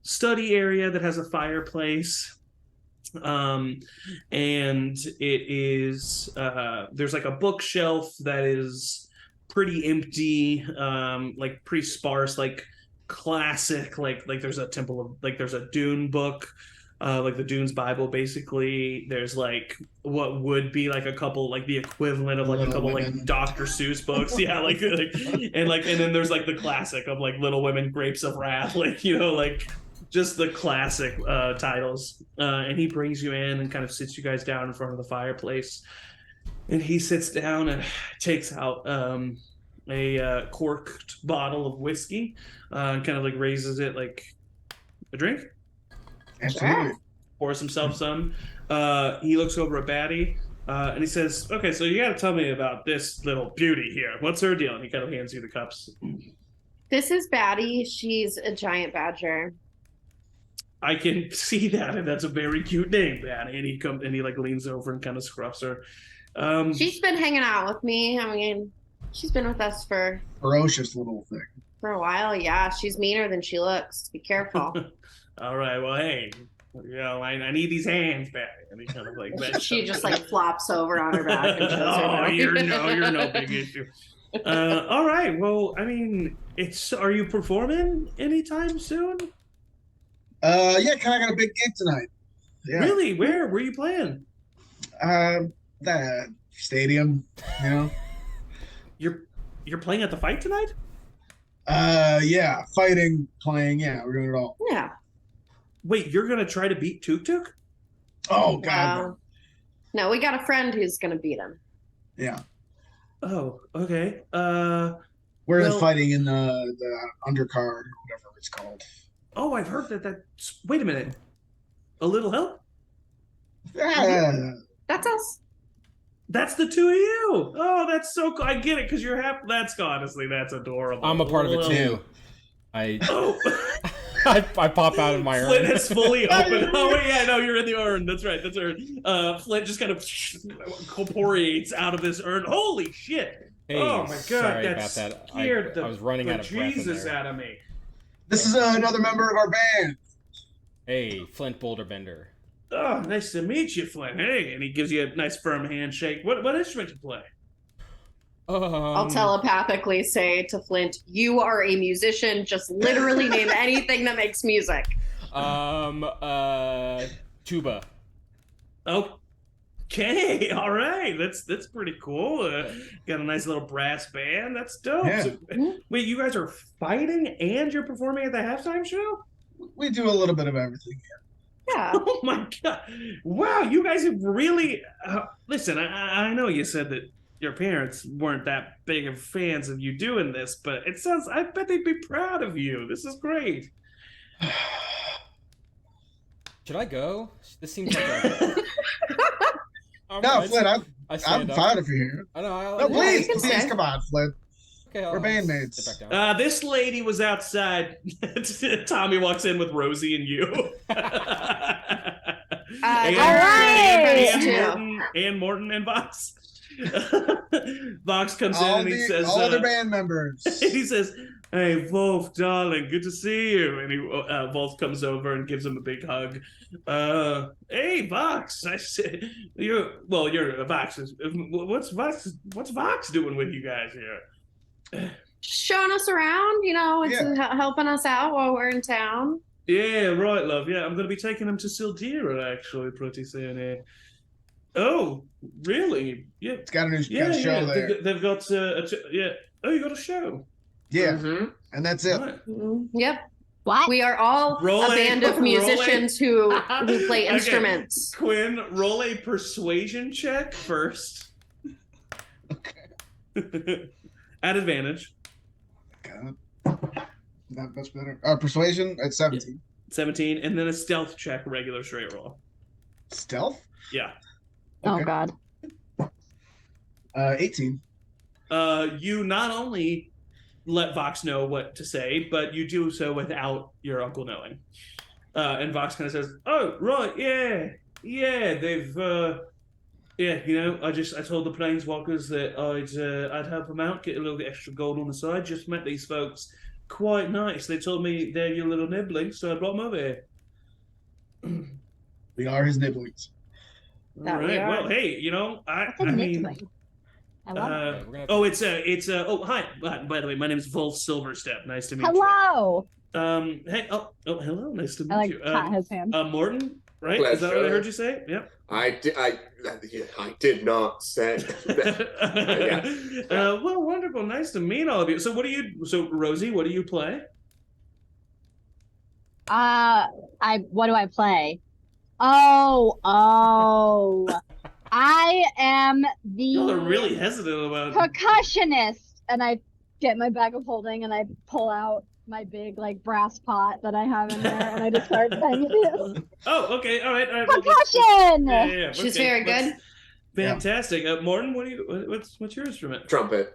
study area that has a fireplace. And it is there's like a bookshelf that is pretty empty, like pretty sparse, like classic, like there's a temple of like there's a Dune book, like the Dunes Bible basically. There's like what would be like a couple like the equivalent of like a couple like Dr. Seuss books. Yeah, like and then there's like the classic of like Little Women, Grapes of Wrath, like like just the classic titles. And he brings you in and kind of sits you guys down in front of the fireplace. And he sits down and takes out a corked bottle of whiskey, and kind of like raises it like a drink. Absolutely. Pours himself some. He looks over at Batty, and he says, "Okay, so you got to tell me about this little beauty here. What's her deal?" And he kind of hands you the cups. This is Batty. She's a giant badger. I can see that, and that's a very cute name, Batty. And he comes and he like leans over and kind of scruffs her. She's been hanging out with me. I mean, she's been with us for Ferocious little thing. a while. Yeah, she's meaner than she looks. Be careful. All right, well, hey, I need these hands, Batty. And he kind of like she just like flops over on her back and shows her. You're no big issue. All right, well, I mean, are you performing anytime soon? Yeah, kind of got a big gig tonight. Yeah. Really? Where are you playing? That stadium, You're playing at the fight tonight? Yeah, fighting, playing, yeah, we're doing it all. Yeah. Wait, you're gonna try to beat Tuk Tuk? Oh God. No, we got a friend who's gonna beat him. Yeah. Oh, okay. We're fighting in the undercard, whatever it's called. Oh, I've heard that. Wait a minute. A little help? Yeah. That's us. That's the two of you. Oh, that's so cool. I get it because you're half. That's honestly, that's adorable. I'm a part of it too. Oh. I pop out of my urn. Flint has fully opened. Oh yeah, no, you're in the urn. That's right. That's urn. Flint just kind of corporeates out of this urn. Holy shit! Hey, oh my god, sorry that about that. scared I was running out of breath in Jesus there. out of me. This is another member of our band. Hey, Flint Boulderbender. Oh, nice to meet you, Flint. Hey, and he gives you a nice firm handshake. What instrument do you play? I'll telepathically say to Flint, "You are a musician. Just literally name anything that makes music." Tuba. Okay, all right. That's pretty cool. Got a nice little brass band. That's dope. Yeah. So, wait, you guys are fighting and you're performing at the halftime show? We do a little bit of everything here. Yeah. Oh my god! Wow, you guys have really listen. I know you said that your parents weren't that big of fans of you doing this, but it sounds. I bet they'd be proud of you. This is great. Should I go? This seems like a... No, Flint, I'm up. fine if you're here. I know. No, please, come on, Flint. Okay, We're bandmates. Sit back down. This lady was outside. Tommy walks in with Rosie and you. And Morton and Vox. Vox comes in and he says, all other band members. He says, "Hey, Wolf, darling, good to see you." And Wolf comes over and gives him a big hug. Hey, Vox, I said, you're Vox. What's Vox doing with you guys here? Showing us around, helping us out while we're in town. Yeah, right, love. Yeah, I'm going to be taking them to Sildira, actually, pretty soon. Oh, really? Yeah. It's got a show there. They've got yeah. Oh, you got a show? Yeah. Mm-hmm. And that's it. Right. Yep. What? We are all a band of musicians who play instruments. Cuinn, roll a persuasion check first. Okay. At advantage. God. Not much better. Persuasion at 17. 17, and then a stealth check, regular straight roll. Stealth? Yeah. Oh Okay. God. 18. You not only let Vox know what to say, but you do so without your uncle knowing. And Vox kind of says, "Oh, right, yeah, they've, yeah, I told the planeswalkers that I'd help them out, get a little extra gold on the side. Just met these folks, quite nice. They told me they're your little nibblings, so I brought them over here." We are his nibblings. All That we right. are. Well, hey, That's a I mean, nickname. I love it. Okay, we're gonna have oh, to- it's oh, hi. By the way, my name is Wolf Silverstep. Nice to meet Hello. you. Hey, oh, hello. Nice to meet I like you. pat his hand. Morton, right? Is that what I Pleasure. heard you say? Yep. I did not say. Well, wonderful. Nice to meet all of you. So, Rosie, what do you play? What do I play? Oh. I am Y'all are the really hesitant about percussionist, and I get my bag of holding and I pull out my big like brass pot that I have in there, and I just start banging it. Oh, okay. All right. Percussion. Yeah. She's Okay, very good. Fantastic. Morton, what's your instrument? Trumpet.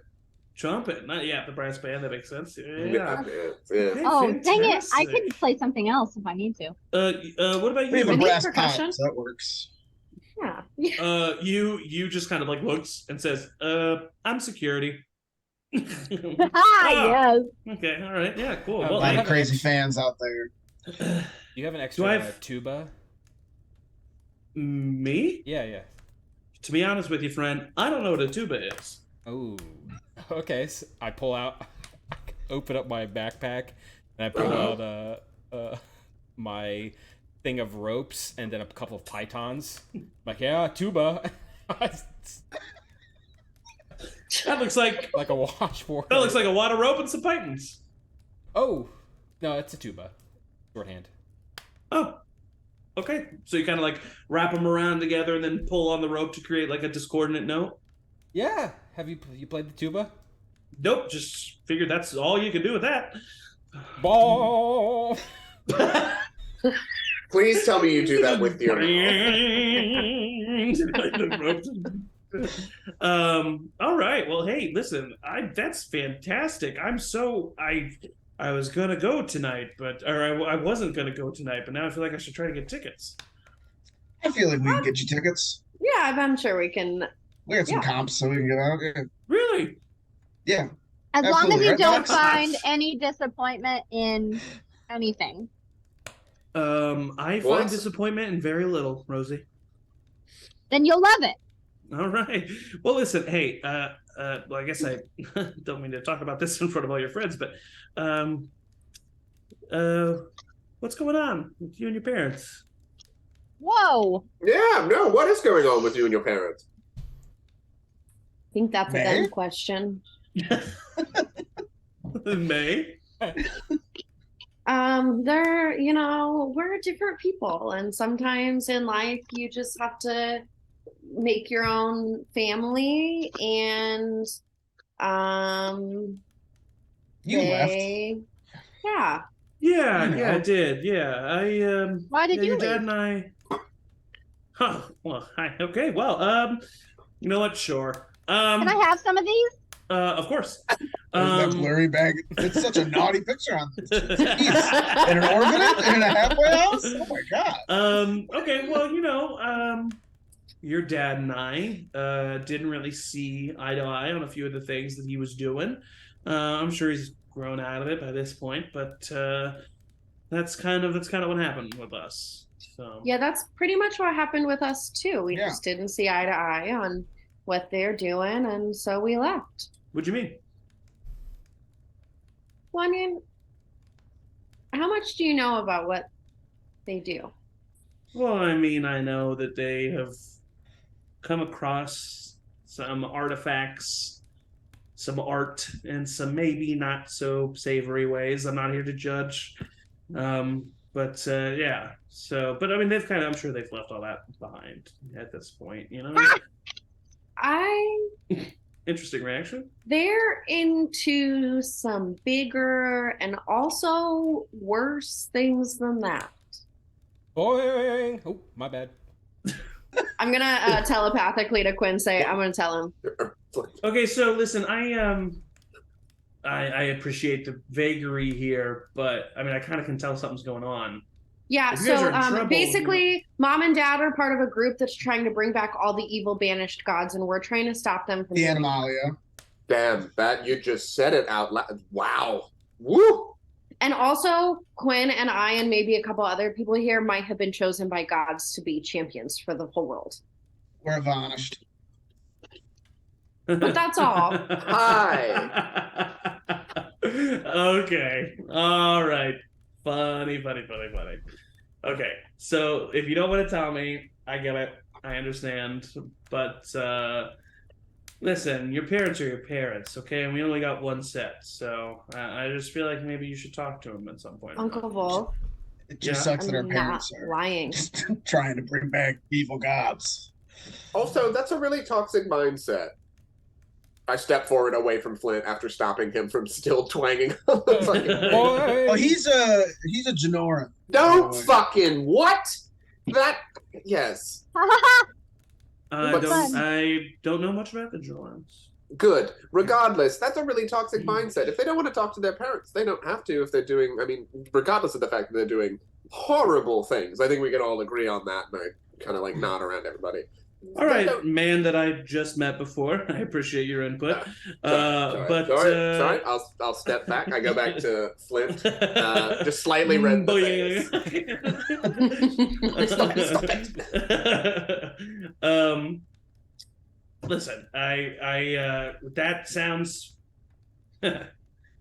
Trumpet. Yeah, the brass band. That makes sense. Yeah. Yeah. Okay, Oh, dang it! I fantastic. can play something else if I need to. What about We have a you? need brass percussion? pot, so that works. Yeah. You just kind of like looks and says, I'm security. Yes. Okay, all right, yeah, cool. A A Well, lot I of have crazy an fans out there. You have an Do I extra have- tuba? me? Yeah. To be honest with you, friend, I don't know what a tuba is. Oh, okay. So I pull out, open up my backpack, and I pull out my thing of ropes and then a couple of pythons. Like, yeah, tuba. That looks like Like a washboard. that looks like a wad of rope and some pythons. Oh, no, it's a tuba. Shorthand. Oh, okay. So you kind of like wrap them around together and then pull on the rope to create like a discordant note. Yeah. Have you played the tuba? Nope, just figured that's all you could do with that. Ball. Please tell me you do that with your mouth. All right. Well, hey, listen, that's fantastic. I was gonna go tonight, I wasn't gonna go tonight, but now I feel like I should try to get tickets. I feel like we can get you tickets. Yeah, I'm sure we can. We got some Yeah. comps so we can get out. Yeah. Really? Yeah. As long as Absolutely, you right, don't Vox? find any disappointment in anything. I What? find disappointment in very little, Rosie. Then you'll love it. All right. Well, listen, hey, well, I guess I don't mean to talk about this in front of all your friends, but what's going on with you and your parents? Whoa. Yeah, no, what is going on with you and your parents? I think that's a May? them question. May? We're different people, and sometimes in life you just have to make your own family, and You left. yeah. Yeah, I did. Yeah, Why did yeah, you your leave? dad and I. Huh. Well, okay. Well, you know what? Sure. Can I have some of these? Of course. That blurry bag. It's such a naughty picture on this. Jeez. In an orphanage? In a halfway house? Oh my god. Okay. Well, your dad and I didn't really see eye to eye on a few of the things that he was doing. I'm sure he's grown out of it by this point, but that's kind of what happened with us. So Yeah, that's pretty much what happened with us too. We Yeah. just didn't see eye to eye on what they're doing, and so we left. What'd you mean? Well, I mean, how much do you know about what they do? Well, I mean, I know that they have come across some artifacts, some art, and some maybe not so savory ways. I'm not here to judge. But yeah. So, but I mean, I'm sure they've left all that behind at this point, you know? Interesting reaction. They're into some bigger and also worse things than that. Boing. Oh, my bad. I'm gonna telepathically to Cuinn say, I'm gonna tell him. Okay, so listen, I appreciate the vagary here, but I mean, I kind of can tell something's going on. Yeah, If you guys are in so trouble, basically, Mom and Dad are part of a group that's trying to bring back all the evil banished gods, and we're trying to stop them from The doing it. Animalia. Damn, that you just said it out loud. Wow. Woo! And also, Cuinn and I and maybe a couple other people here might have been chosen by gods to be champions for the whole world. We're vanished. But that's all. Hi. Okay. All right. Funny. Okay. So if you don't want to tell me, I get it. I understand. But listen, your parents are your parents, okay? And we only got one set. So I just feel like maybe you should talk to them at some point. Uncle Wolf. It just Yeah. sucks that our I'm parents not are lying. just trying to bring back evil gods. Also, that's a really toxic mindset. I step forward away from Flint after stopping him from still twanging on the fucking Oh, he's a Janoran. Don't fucking what? That yes. I don't know much about the Jorans. Good. Regardless, that's a really toxic mindset. If they don't want to talk to their parents, they don't have to if they're doing, I mean, regardless of the fact that they're doing horrible things. I think we can all agree on that, and I kind of like nod around everybody. All right, man that I just met before. I appreciate your input. Sorry. Sorry. I'll step back. I go back to Flint, just slightly red in the face. Listen, I that sounds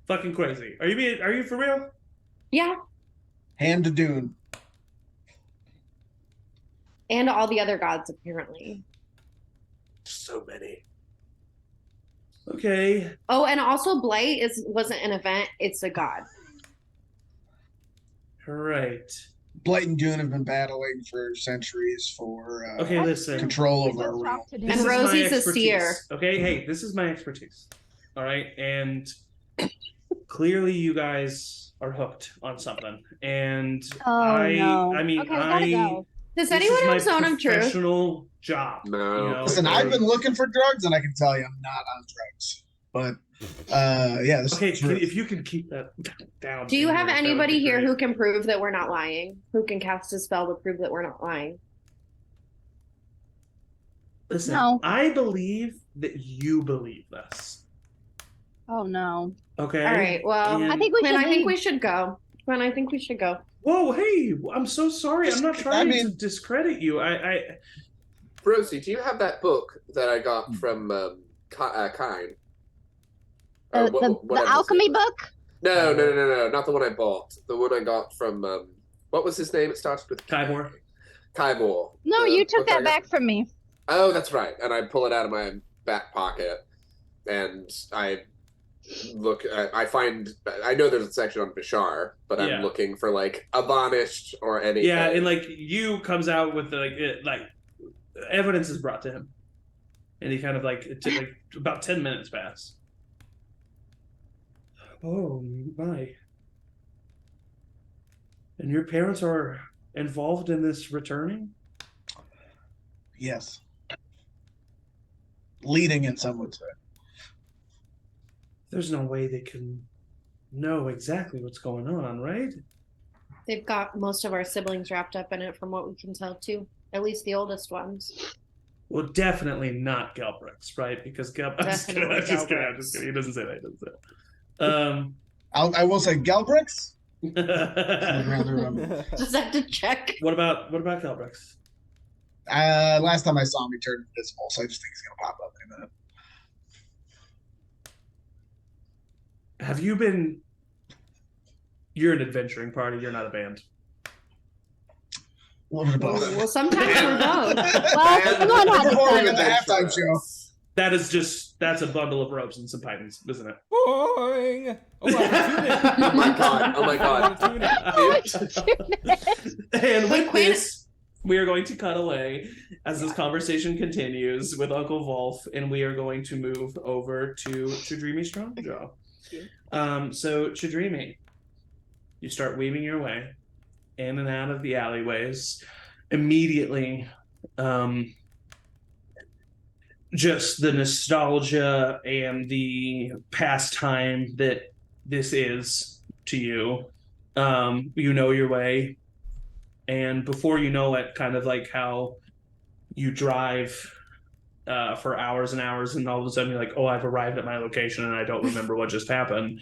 fucking crazy. Are you for real? Yeah. Hand to Dune. And all the other gods, apparently. So many. Okay. Oh, and also Blight wasn't an event, it's a god. All right. Blight and Dune have been battling for centuries for Okay, listen. control We over our just realm. talked to And Dune. This is my Rosie's a expertise, seer. Okay, hey, this is my expertise. All right, and clearly you guys are hooked on something, and Oh, no. I mean, Okay, we gotta go. Does this anyone is my have Zone of Truth? professional job. No. You know? Listen, I've been looking for drugs, and I can tell you I'm not on drugs. But yeah, this Okay, is true. if you can keep that down. Do you have that would be anybody here great. who can prove that we're not lying? Who can cast a spell to prove that we're not lying? Listen, No. I believe that you believe this. Oh no. Okay. All right, well, And- I think we Quinn, should I think leave. we should go. Quinn, I think we should go. Whoa, hey, I'm so sorry. I'm not trying to mean- discredit you. I Rosie, do you have that book that I got from Cuinn? The alchemy book? No, not the one I bought. The one I got from what was his name? It starts with Tabor. Tabor. No, The you took book I that got- back from me. Oh, that's right. And I pull it out of my back pocket, and I look. I find. I know there's a section on Bashar, but I'm Yeah. looking for like a Vanished or anything. Yeah, and like you comes out with like evidence is brought to him, and he kind of like it took like about 10 minutes pass. Oh my! And your parents are involved in this returning? Yes. Leading it, some would say. There's no way they can know exactly what's going on, right? They've got most of our siblings wrapped up in it from what we can tell, too. At least the oldest ones. Well, definitely not Gelbricks, right? Because I'm just kidding. Definitely I'm just kidding. I'm Gelbricks. just kidding. He doesn't say that. He doesn't say that. I will say Gelbricks. I'd rather Just have to check. What about Gelbricks? last time I saw him, he turned invisible, so I just think he's gonna pop up in a minute. Have you been? You're an adventuring party. You're not a band. A little bit of both. Well, sometimes we're both. Well, someone had to Performing say at the it. halftime show. That's a bundle of ropes and some pipings, isn't it? Boing! Oh my God. Oh my God. And with Quinn- this, we are going to cut away as this conversation continues with Uncle Wolf, and we are going to move over to Chadrimi Strongjaw. So Chadrimi, you start weaving your way in and out of the alleyways. Immediately, just the nostalgia and the pastime that this is to you. You know your way, and before you know it, kind of like how you drive for hours and hours, and all of a sudden you're like, "Oh, I've arrived at my location, and I don't remember what just happened,"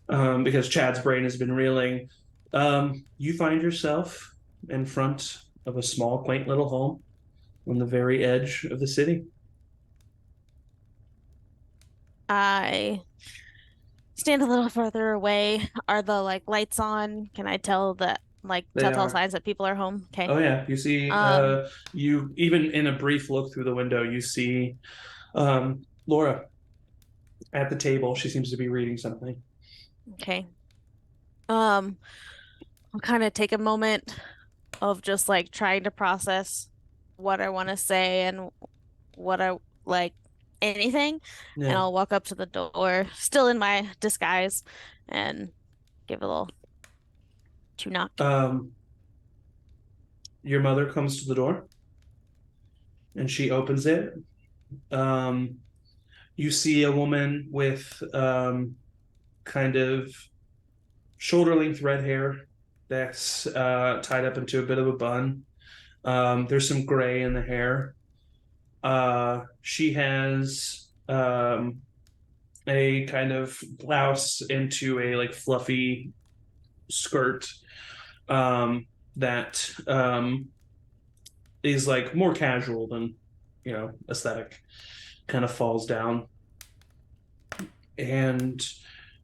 because Chad's brain has been reeling. You find yourself in front of a small, quaint little home on the very edge of the city. I stand a little further away. Are the like lights on? Can I tell that like They telltale are. signs that people are home? Okay. Oh yeah, you see, Um, you even in a brief look through the window, you see Laura at the table. She seems to be reading something. okay. Um, I'll kind of take a moment of just like trying to process what I want to say and what I like anything, and Yeah. I'll walk up to the door, still in my disguise, and give a little two knock. Um, your mother comes to the door and she opens it. Um, you see a woman with kind of shoulder length red hair that's tied up into a bit of a bun. There's some gray in the hair. She has a kind of blouse into a like fluffy skirt that is like more casual than aesthetic. Kind of falls down, and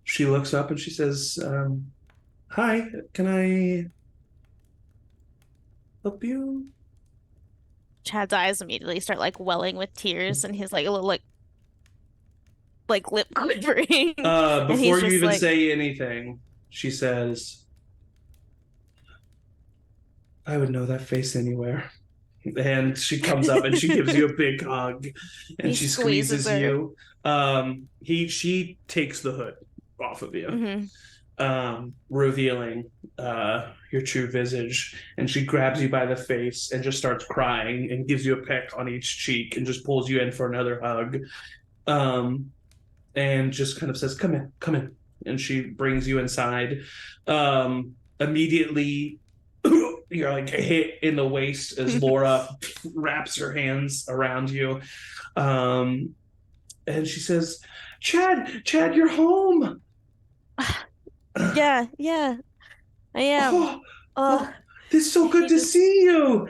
she looks up and she says, "Hi, can I help you?" Chad's eyes immediately start like welling with tears, and he's like a little like lip quivering, and Before he's you just even like, say anything, she says, "I would know that face anywhere." And she comes up and she gives you a big hug and he she squeezes squeezes her. you. She takes the hood off of you, Hmm. revealing your true visage, and she grabs you by the face and just starts crying and gives you a peck on each cheek and just pulls you in for another hug. Um, and just kind of says, "Come in, come in." And she brings you inside. Immediately, you're like hit in the waist as Laura wraps her hands around you. Um, and she says, Chad, you're home." Yeah, yeah, I am. Oh, Oh, oh, it's so good he to just see you.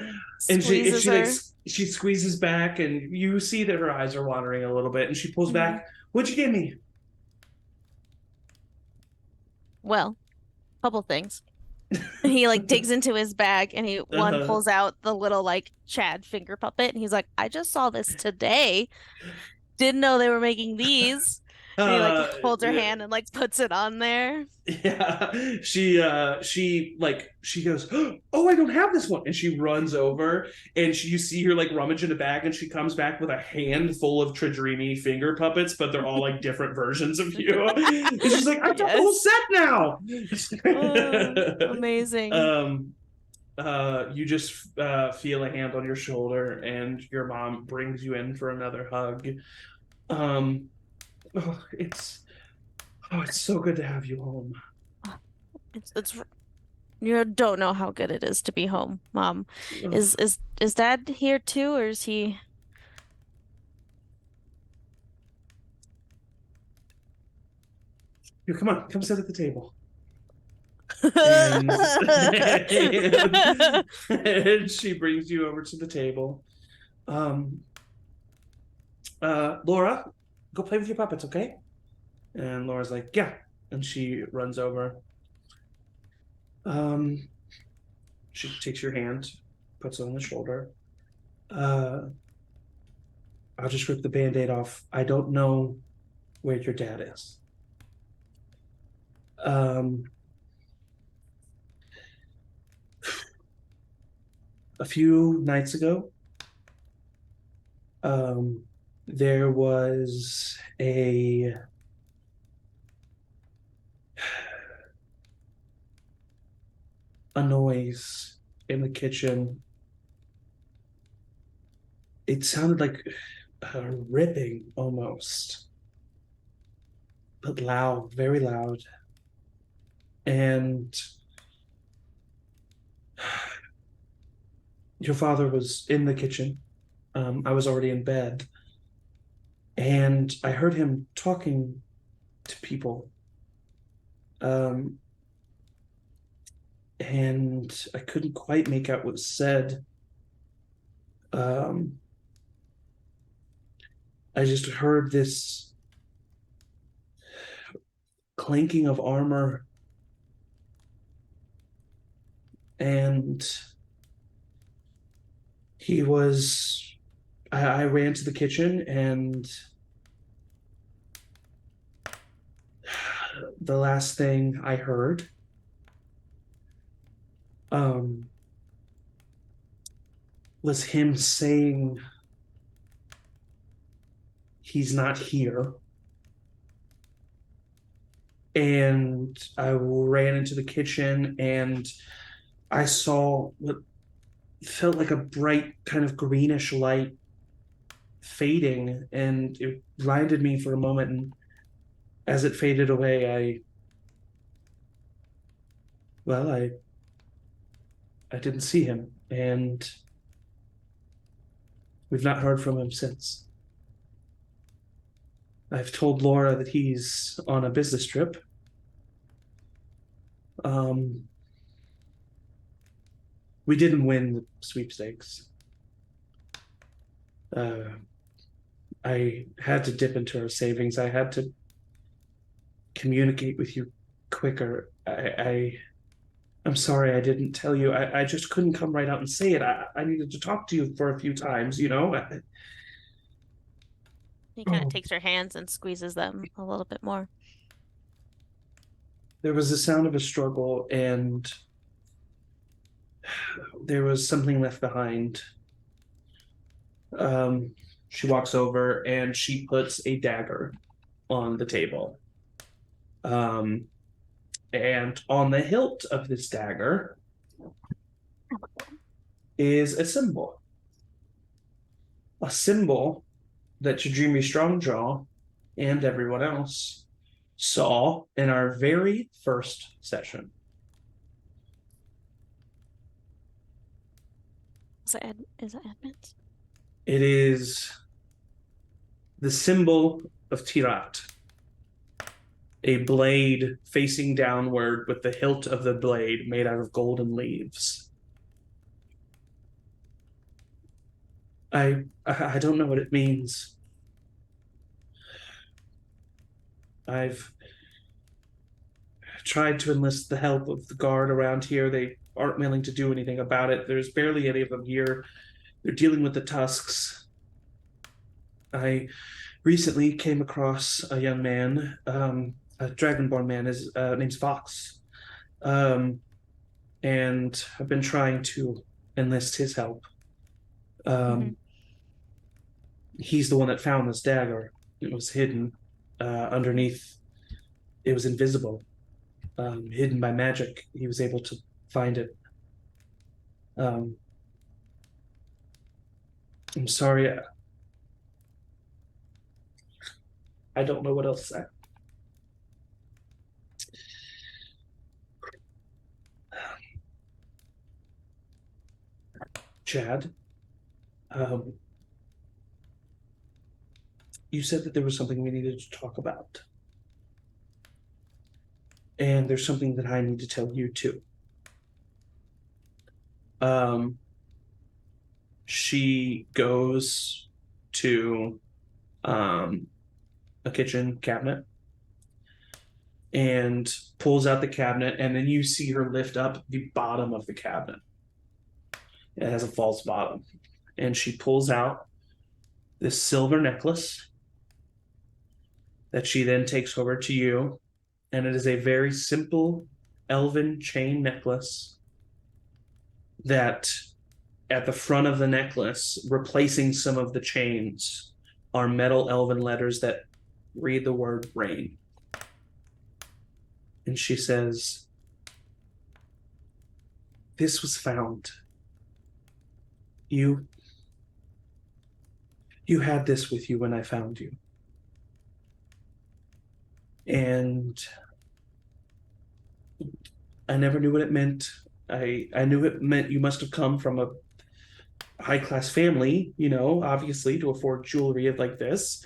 And squeezes she like her. she squeezes back, and you see that her eyes are watering a little bit, and she pulls Hmm. back. "What'd you give me?" Well, couple things. And he like digs into his bag and he one Uh-huh. pulls out the little like Chad finger puppet and he's like, I just saw this today. Didn't know they were making these. And he like holds her Yeah, hand and like puts it on there. yeah. She goes, "Oh, I don't have this one." And she runs over and you see her like rummage in the bag, and she comes back with a handful of Tradreamy finger puppets, but they're all like different versions of you. And she's like, "I've got the whole Yes. set now." Oh, amazing. You just feel a hand on your shoulder, and your mom brings you in for another hug. Um, oh, it's so good to have you home. It's you don't know how good it is to be home, Mom. Oh, Is Dad here too, or is he? here, come on, come sit at the table. And, and she brings you over to the table. Um, Laura, go play with your puppets, okay? And Laura's like, "Yeah," and she runs over. Um, she takes your hand, puts it on the shoulder. Uh, I'll just rip the band-aid off. I don't know where your dad is. Um, a few nights ago, um, there was a noise in the kitchen. It sounded like ripping almost, but loud, very loud. And your father was in the kitchen. I was already in bed. And I heard him talking to people. And I couldn't quite make out what was said. I just heard this clanking of armor, and he was. I ran to the kitchen, and the last thing I heard was him saying he's not here. And I ran into the kitchen, and I saw what felt like a bright kind of greenish light fading, and it blinded me for a moment. And as it faded away, I didn't see him, and we've not heard from him since. I've told Laura that he's on a business trip. We didn't win the sweepstakes. I had to dip into our savings. I had to communicate with you quicker. I'm sorry I didn't tell you. I just couldn't come right out and say it. I needed to talk to you for a few times, you know? He kind of takes her hands and squeezes them a little bit more. There was the sound of a struggle, and there was something left behind. She walks over and she puts a dagger on the table. And on the hilt of this dagger is a symbol. A symbol that Jadrimi Strongjaw and everyone else saw in our very first session. Is it Edmonds? It is the symbol of Tayaroth. A blade facing downward with the hilt of the blade made out of golden leaves. I don't know what it means. I've tried to enlist the help of the guard around here. They aren't willing to do anything about it. There's barely any of them here. They're dealing with the tusks. I recently came across a young man, a dragonborn man. His name's Fox. And I've been trying to enlist his help. He's the one that found this dagger. It was hidden underneath. It was invisible, hidden by magic. He was able to find it. I'm sorry. I don't know what else to say. Chad, you said that there was something we needed to talk about. And there's something that I need to tell you too. She goes to a kitchen cabinet and pulls out the cabinet, and then you see her lift up the bottom of the cabinet. It has a false bottom. And she pulls out this silver necklace that she then takes over to you. And it is a very simple elven chain necklace that at the front of the necklace, replacing some of the chains, are metal elven letters that read the word rain. And she says, "This was found. You You had this with you when I found you. And I never knew what it meant. I knew it meant you must have come from a high class family, you know, obviously to afford jewelry like this.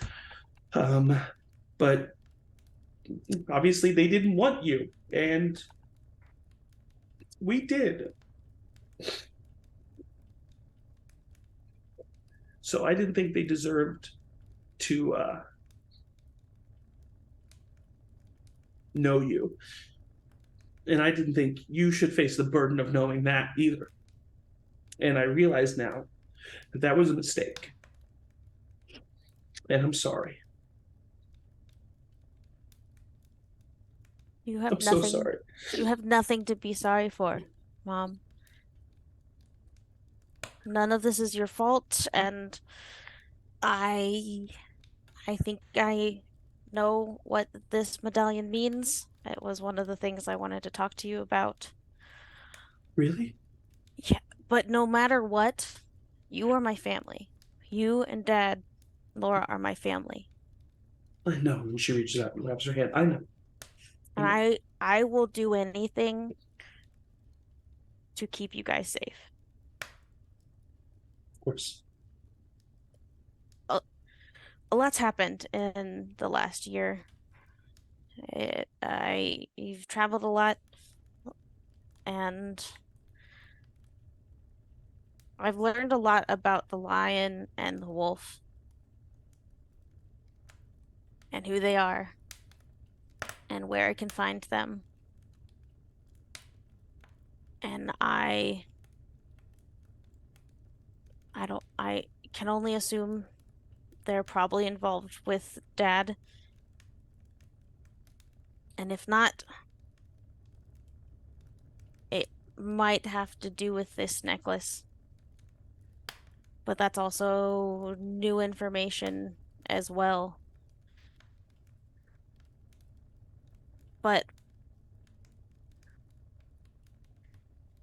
But obviously they didn't want you, and we did. So I didn't think they deserved to know you. And I didn't think you should face the burden of knowing that either. And I realize now that that was a mistake. And I'm sorry. You have I'm nothing. so sorry. You have nothing to be sorry for, Mom. None of this is your fault, and I I think I know what this medallion means. It was one of the things I wanted to talk to you about. Really? Yeah, but no matter what, you are my family. You and Dad, Laura, are my family. I know. And she reaches out and grabs her hand. I know. And I will do anything to keep you guys safe. Of course. A lot's happened in the last year. You've traveled a lot, and I've learned a lot about the lion and the wolf and who they are and where I can find them. And I can only assume they're probably involved with Dad. And if not, it might have to do with this necklace. But that's also new information as well. But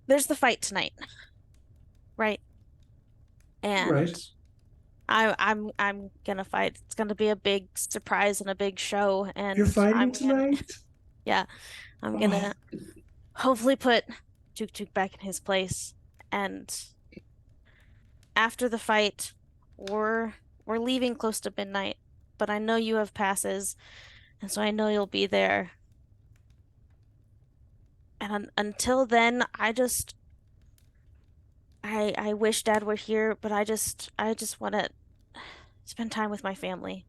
there's the fight tonight, right? And Right. I'm gonna fight. It's gonna be a big surprise and a big show, and You're fighting I'm gonna tonight? yeah, I'm Oh, gonna hopefully put Tuk Tuk back in his place. And after the fight, we're leaving close to midnight, but I know you have passes, and so I know you'll be there. And until then, I wish Dad were here, but I just want to spend time with my family,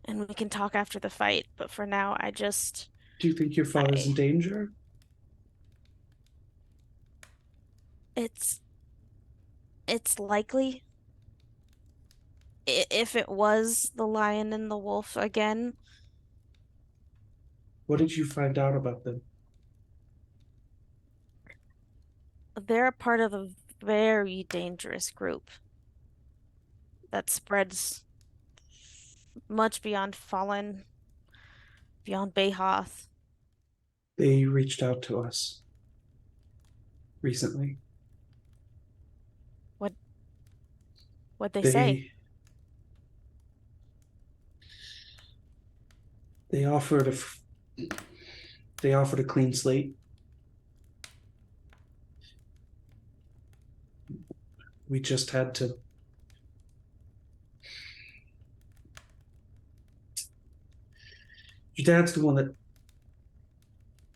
and we can talk after the fight. But for now, do you think your father's in I danger? it's it's likely. If it was the lion and the wolf again, What did you find out about them? they're a part of a very dangerous group that spreads much beyond Follend, beyond Bayhoth. They reached out to us recently. What What'd they say? They they offered they offered a clean slate. We just had to. Your dad's the one that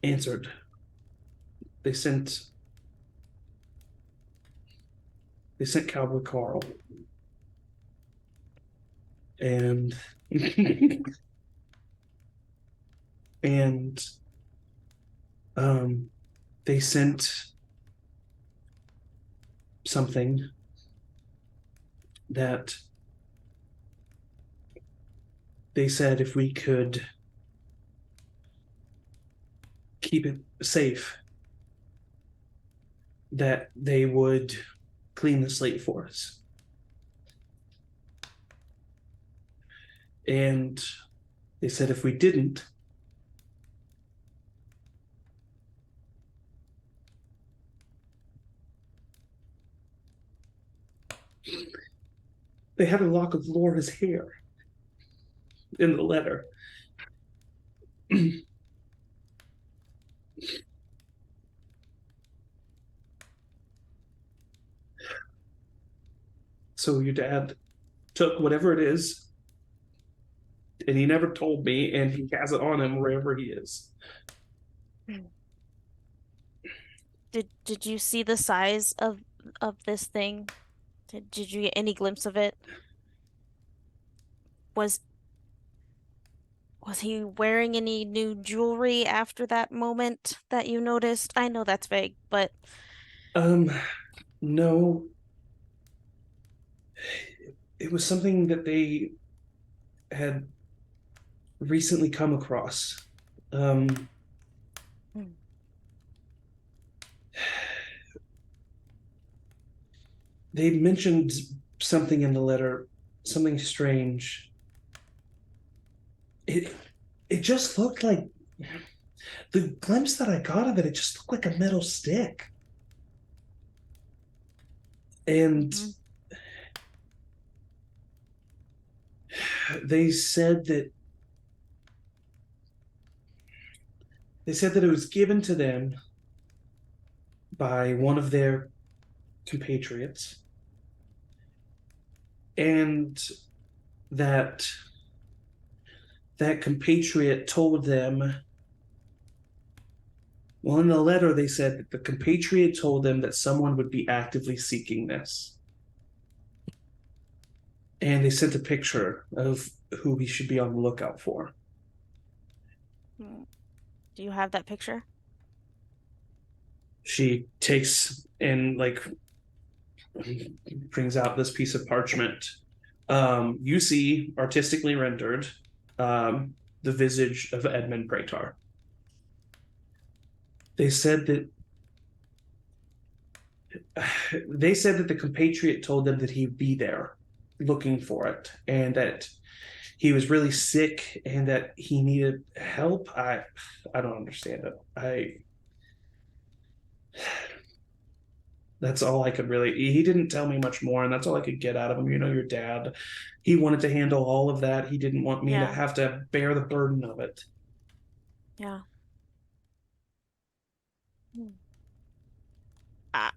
answered. They sent Cowboy Carl, and and they sent something that they said if we could keep it safe, that they would clean the slate for us. And they said if we didn't, They had a lock of Laura's hair in the letter. So your dad took whatever it is, and he never told me, and he has it on him wherever he is. Did you see the size of this thing? Did you get any glimpse of it? Was he wearing any new jewelry after that moment that you noticed? I know that's vague, but No. It was something that they had recently come across. They mentioned something in the letter, something strange. It just looked like, the glimpse that I got of it, it just looked like a metal stick. And they said that it was given to them by one of their compatriots, and that compatriot told them, well, in the letter they said that the compatriot told them that someone would be actively seeking this, and they sent a picture of who we should be on the lookout for. Do you have that picture? She takes and brings out this piece of parchment. You see, artistically rendered, the visage of Edmund Praetor. They said that the compatriot told them that he'd be there looking for it, and that he was really sick and that he needed help. I don't understand it. That's all I could really. He didn't tell me much more, and that's all I could get out of him. You know, your dad, he wanted to handle all of that. He didn't want me to have to bear the burden of it. Yeah. I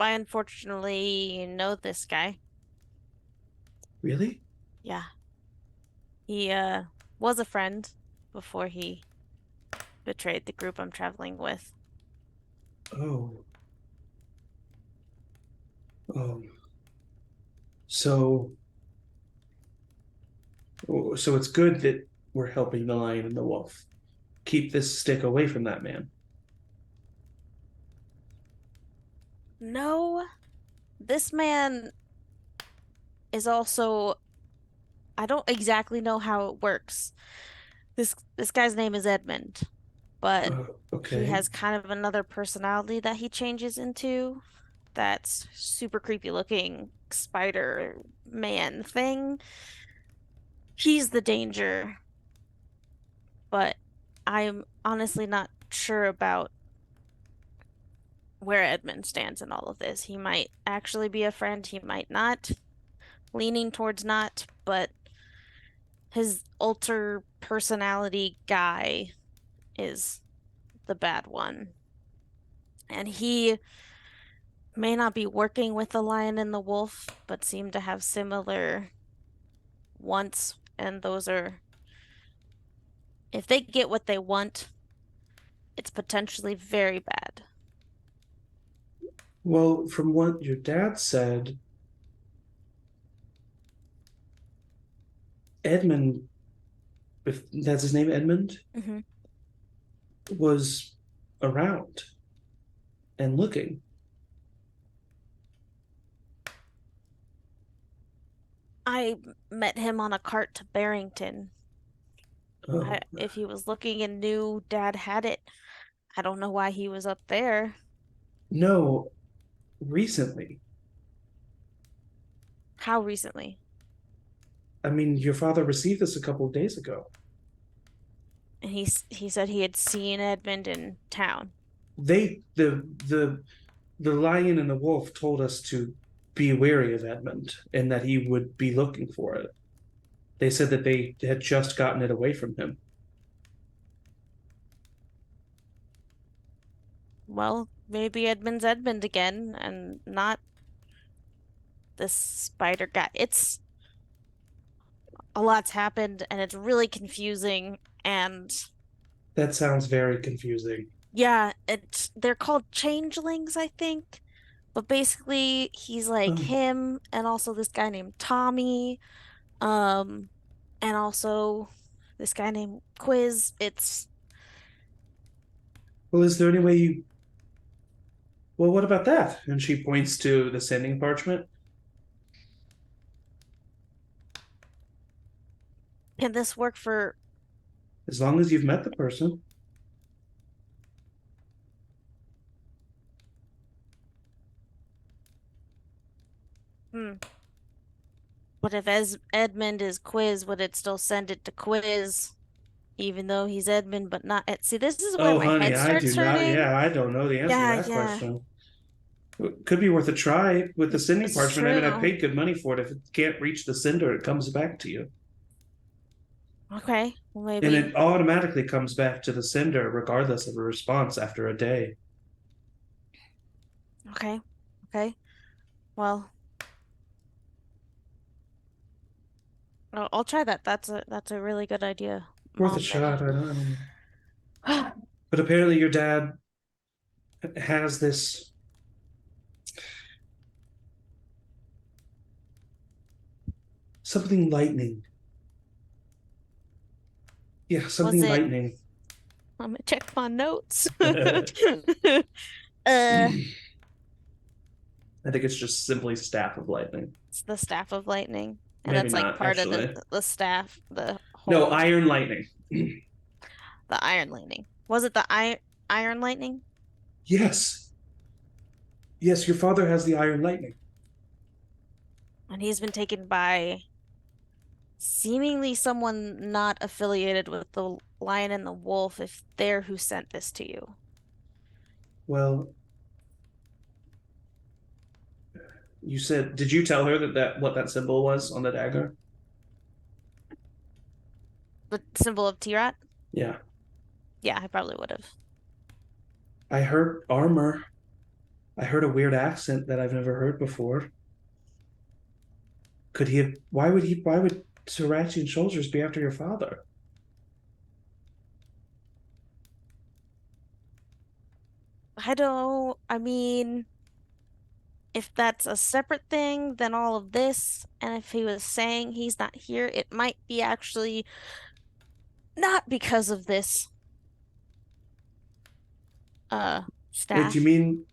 unfortunately know this guy. Really? Yeah. He was a friend before he betrayed the group I'm traveling with. Oh. So it's good that we're helping the lion and the wolf. Keep this stick away from that man. No, this man is also, I don't exactly know how it works. This guy's name is Edmund, but Okay. he has kind of another personality that he changes into. That's super creepy looking spider man thing. He's the danger, but I'm honestly not sure about where Edmund stands in all of this. He might actually be a friend, he might not. Leaning towards not, but his alter personality guy is the bad one. And he may not be working with the lion and the wolf, but seem to have similar wants, and those are, if they get what they want, it's potentially very bad. Well, from what your dad said, Edmund, if that's his name, Edmund, was around and looking. I met him on a cart to Barrington. If he was looking and knew Dad had it, I don't know why he was up there. No, recently. How recently? I mean, your father received this a couple of days ago. And he said he had seen Edmund in town. The lion and the wolf told us to be wary of Edmund and that he would be looking for it. They said that they had just gotten it away from him. Well, maybe Edmund's Edmund again and not this spider guy. It's a lot's happened and it's really confusing and That sounds very confusing. yeah, they're called changelings, I think. But basically he's like Oh. him and also this guy named Tommy. Um and also this guy named Quiz. It's Well, is there any way you. Well, what about that? And she points to the sending parchment. can this work for As long as you've met the person. hmm. But if Edmund is Quiz, would it still send it to Quiz? Even though he's Edmund, but not Ed. See, this is where Oh, my honey, head I starts do not. hurting. Yeah, I don't know the answer to Yeah, that yeah. question. It could be worth a try with the sending It's parchment. I mean, I true. paid good money for it. If it can't reach the sender, it comes back to you. Okay, well And maybe. it automatically comes back to the sender regardless of a response after a day. Okay, okay. Well, I'll try that. That's a really good idea, Worth a Mom. shot. I don't know. But apparently, your dad has this. Something lightning. Yeah, Was something it? lightning. Let me check my notes. I uh, think it's just simply staff of lightning. it's the staff of lightning, and Maybe that's like not, part of actually. the staff. The No, whole iron lightning. the iron lightning. Was it the iron lightning? Yes. Yes, your father has the iron lightning. And he's been taken by seemingly someone not affiliated with the lion and the wolf, if they're who sent this to you. Well, you said, did you tell her that what that symbol was on the dagger? The symbol of Tirat? Yeah. Yeah, I probably would have. I heard armor. I heard a weird accent that I've never heard before. Could he have, why would Srirachi and Soldiers be after your father? I mean, if that's a separate thing than all of this, and if he was saying he's not here, it might be actually not because of this Wait, staff. do you mean,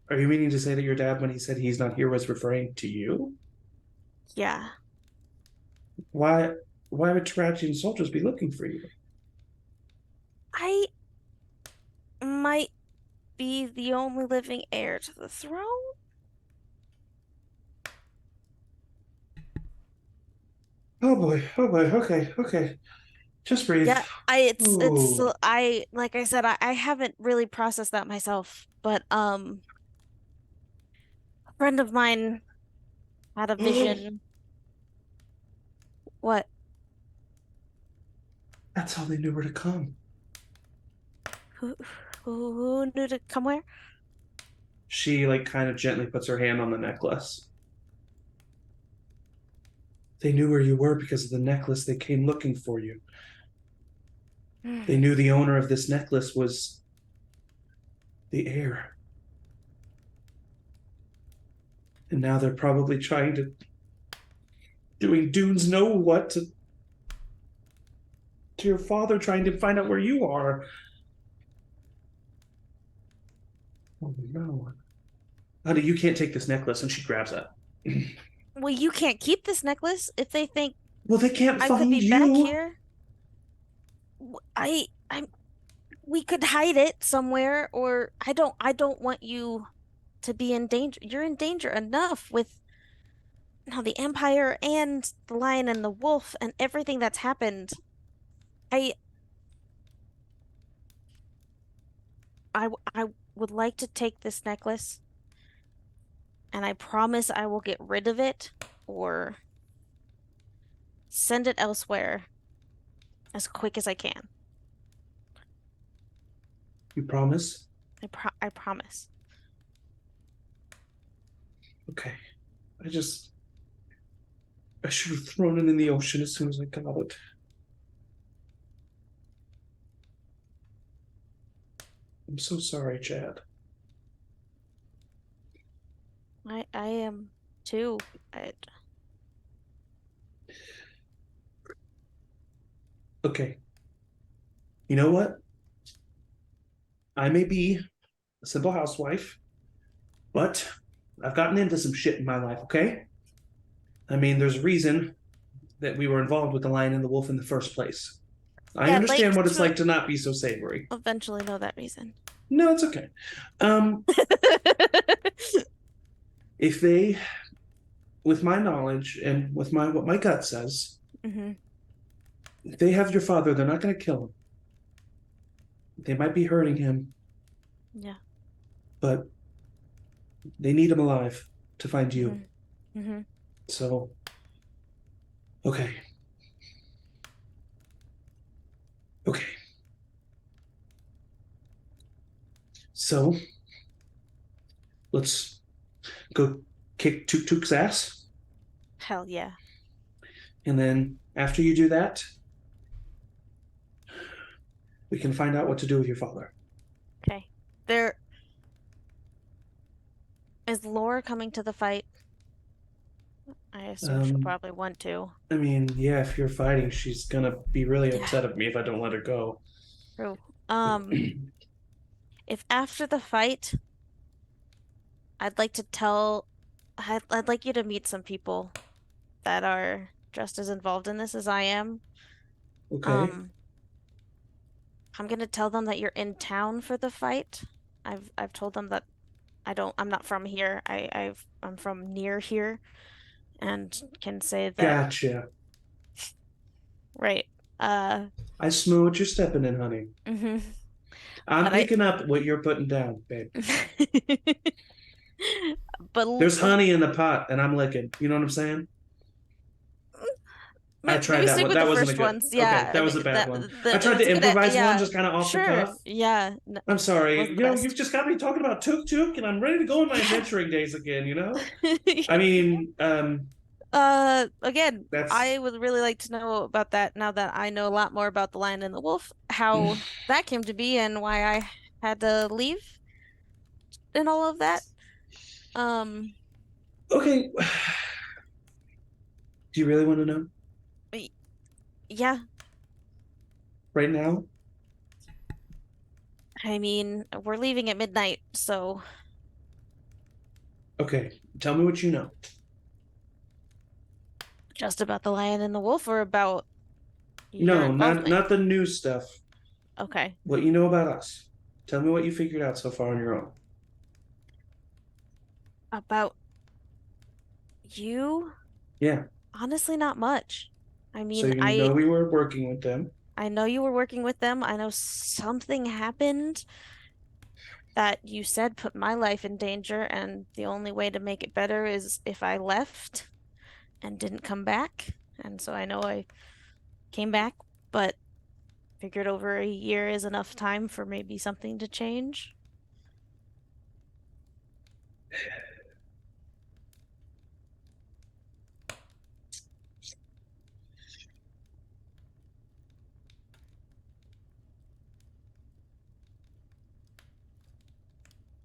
are you meaning to say that your dad, when he said he's not here, was referring to you? Yeah. Why would Srirachi and Soldiers be looking for you? I might be the only living heir to the throne. Oh boy, okay. Just breathe. Yeah, Ooh. I like I said, I haven't really processed that myself, but a friend of mine had a vision. What? That's how they knew where to come. Who, who knew to come where? She like kind of gently puts her hand on the necklace. They knew where you were because of the necklace. They came looking for you. They knew the owner of this necklace was the heir. And now they're probably trying to doing Dunes know what to your father, trying to find out where you are. Oh no. Honey, you can't take this necklace. And she grabs it. Well, you can't keep this necklace if they think Well, they can't I could find be back you. here. I'm we could hide it somewhere, or I don't want you to be in danger. You're in danger enough with now the Empire and the Lion and the Wolf and everything that's happened. I I would like to take this necklace And I promise I will get rid of it or send it elsewhere as quick as I can. You promise? I promise. Okay. I should have thrown it in the ocean as soon as I got it. I'm so sorry, Chad. I am too. Okay. You know what? I may be a simple housewife, but I've gotten into some shit in my life, okay? I mean, there's a reason that we were involved with the Lion and the Wolf in the first place. I Yeah, I'd understand like what it's to like to not be so savory. eventually know that reason. No, it's okay. If they, with my knowledge and with what my gut says, Mm-hmm. if they have your father, they're not going to kill him. They might be hurting him, Yeah. but they need him alive to find you. Mm-hmm. So, okay. Okay. So, let's go kick Tuk Tuk's ass. Hell yeah. And then after you do that, we can find out what to do with your father. Okay. Is Laura coming to the fight? I assume she'll probably want to. I mean, yeah, if you're fighting, she's gonna be really upset at me if I don't let her go. True. If after the fight, I'd like you to meet some people that are just as involved in this as I am. Okay. I'm gonna tell them that you're in town for the fight. I've told them that I'm not from here. I'm from near here, and can say that. Gotcha. Right. I smell what you're stepping in, honey. Mm-hmm. I'm picking up what you're putting down, babe. But there's honey in the pot, and I'm licking. You know what I'm saying? I tried that one. That wasn't a good. Ones. Yeah, okay, that was a bad one. I tried to improvise one, just kind of off the cuff. Yeah. I'm sorry. You know, you've just got me talking about Tuk Tuk, and I'm ready to go on my adventuring days again. You know. I mean, again, I would really like to know about that now that I know a lot more about the Lion and the Wolf, how that came to be, and why I had to leave, and all of that. Okay. Do you really want to know? Yeah. Right now? I mean, we're leaving at midnight, so. Okay, tell me what you know. Just about the Lion and the Wolf, or about no, not the new stuff. Okay. What you know about us. Tell me what you figured out so far on your own. About you? Yeah. Honestly, not much. I mean, so you know we were working with them. I know you were working with them. I know something happened that you said put my life in danger, and the only way to make it better is if I left and didn't come back. And so I know I came back, but figured over a year is enough time for maybe something to change.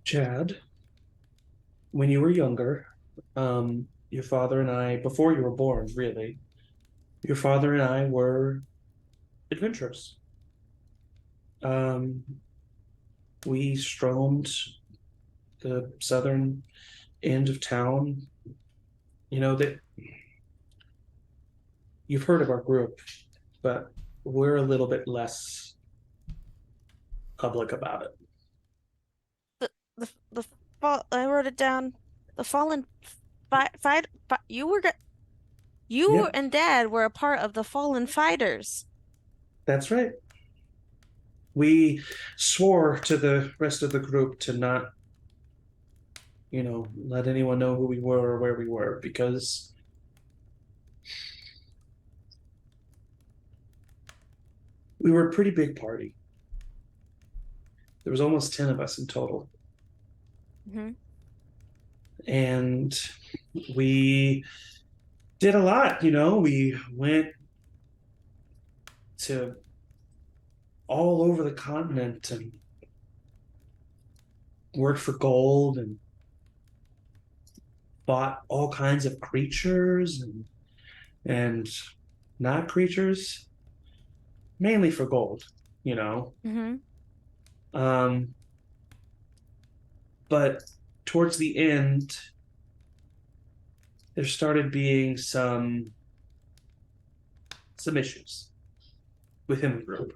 Chad, when you were younger, your father and I, before you were born, really, your father and I were adventurous. We strolled the southern end of town. You know that you've heard of our group, but we're a little bit less public about it. I wrote it down. The Fallen fight. You and Dad were a part of the Fallen Fighters. That's right. We swore to the rest of the group to not, let anyone know who we were or where we were, because we were a pretty big party. There was almost 10 of us in total. Mm-hmm. And we did a lot, we went to all over the continent and worked for gold and fought all kinds of creatures and not creatures, mainly for gold, Mm-hmm. But towards the end, there started being some issues within the group.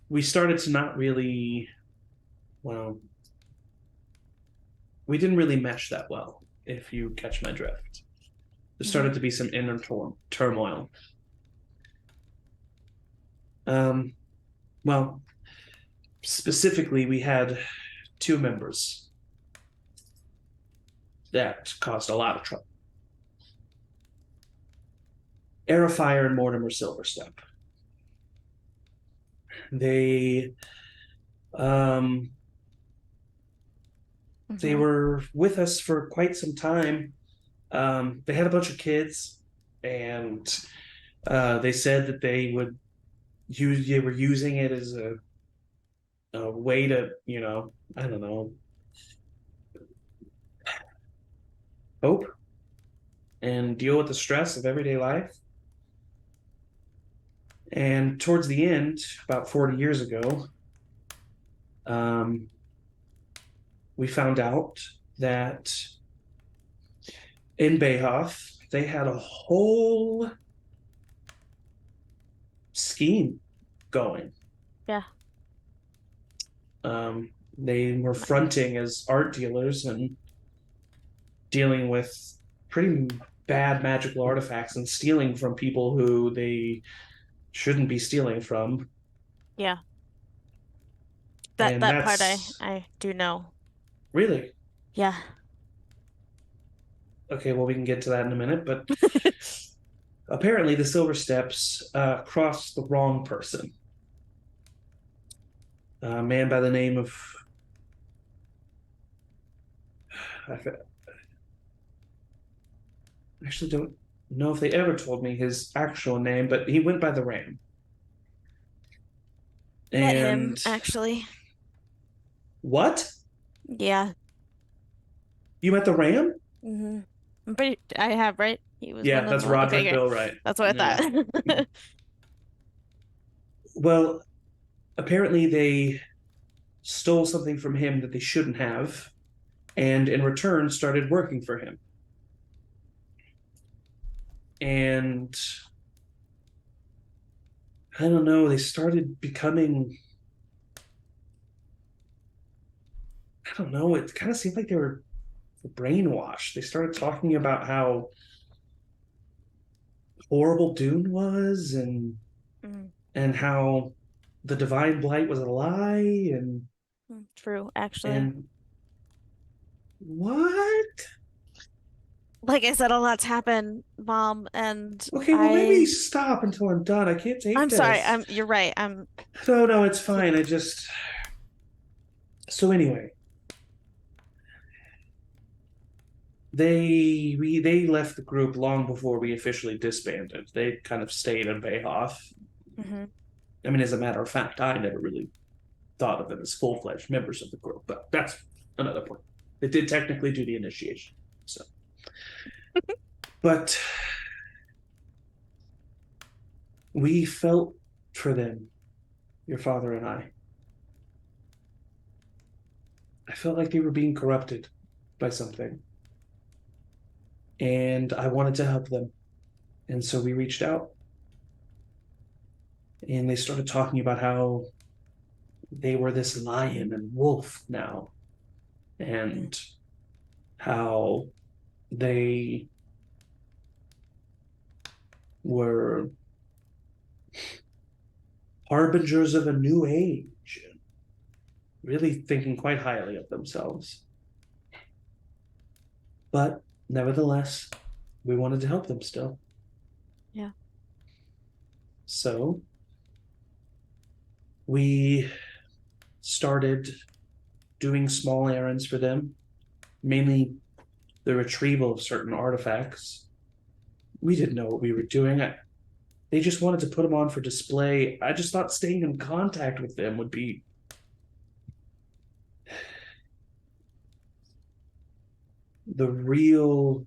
We started to not really, we didn't really mesh that well, if you catch my drift. There started to be some inner turmoil. Well, specifically, we had 2 members that caused a lot of trouble. Aerofire and Mortimer Silverstep. They they were with us for quite some time. They had a bunch of kids, and they said that they were using it as a way to, I don't know, cope and deal with the stress of everyday life. And towards the end, about 40 years ago, we found out that in Behoff, they had a whole scheme going. Yeah. They were fronting as art dealers and dealing with pretty bad magical artifacts and stealing from people who they shouldn't be stealing from. Yeah. That part I do know. Really? Yeah. Okay, well, we can get to that in a minute, but apparently the Silver Steps crossed the wrong person. A man by the name of... I actually don't know if they ever told me his actual name, but he went by the Ram. Met him, actually. What? Yeah. You met the Ram? Mm-hmm. I have, right? He was Yeah, that's Roderick Bill, right? That's what I thought. Well, apparently they stole something from him that they shouldn't have, and in return started working for him. And I don't know, they started becoming... I don't know, it kind of seemed like they were brainwashed. They started talking about how horrible Dune was and how the divine blight was a lie and True, actually. And what? Like I said, a lot's happened, Mom, and Okay, well, maybe stop until I'm done. I can't take I'm this. sorry. You're right. No, it's fine. So anyway, they left the group long before we officially disbanded. They kind of stayed in Behoff. Mm-hmm. I mean, as a matter of fact, I never really thought of them as full-fledged members of the group, but that's another point. They did technically do the initiation, so. But we felt for them, your father and I. I felt like they were being corrupted by something. And I wanted to help them. And so we reached out. And they started talking about how they were this lion and wolf now. And how they were harbingers of a new age. really thinking quite highly of themselves. But nevertheless, we wanted to help them still. Yeah. So we started doing small errands for them, mainly the retrieval of certain artifacts. We didn't know what we were doing. They just wanted to put them on for display. I just thought staying in contact with them would be. The real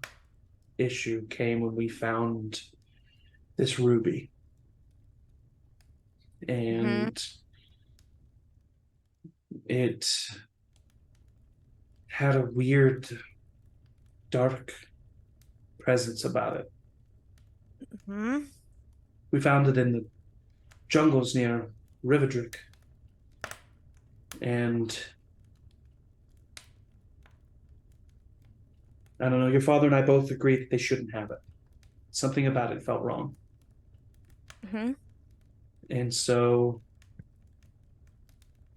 issue came when we found this ruby. And it had a weird, dark presence about it. Hmm. We found it in the jungles near Riverdrick. And I don't know, your father and I both agreed that they shouldn't have it. Something about it felt wrong. Hmm. And so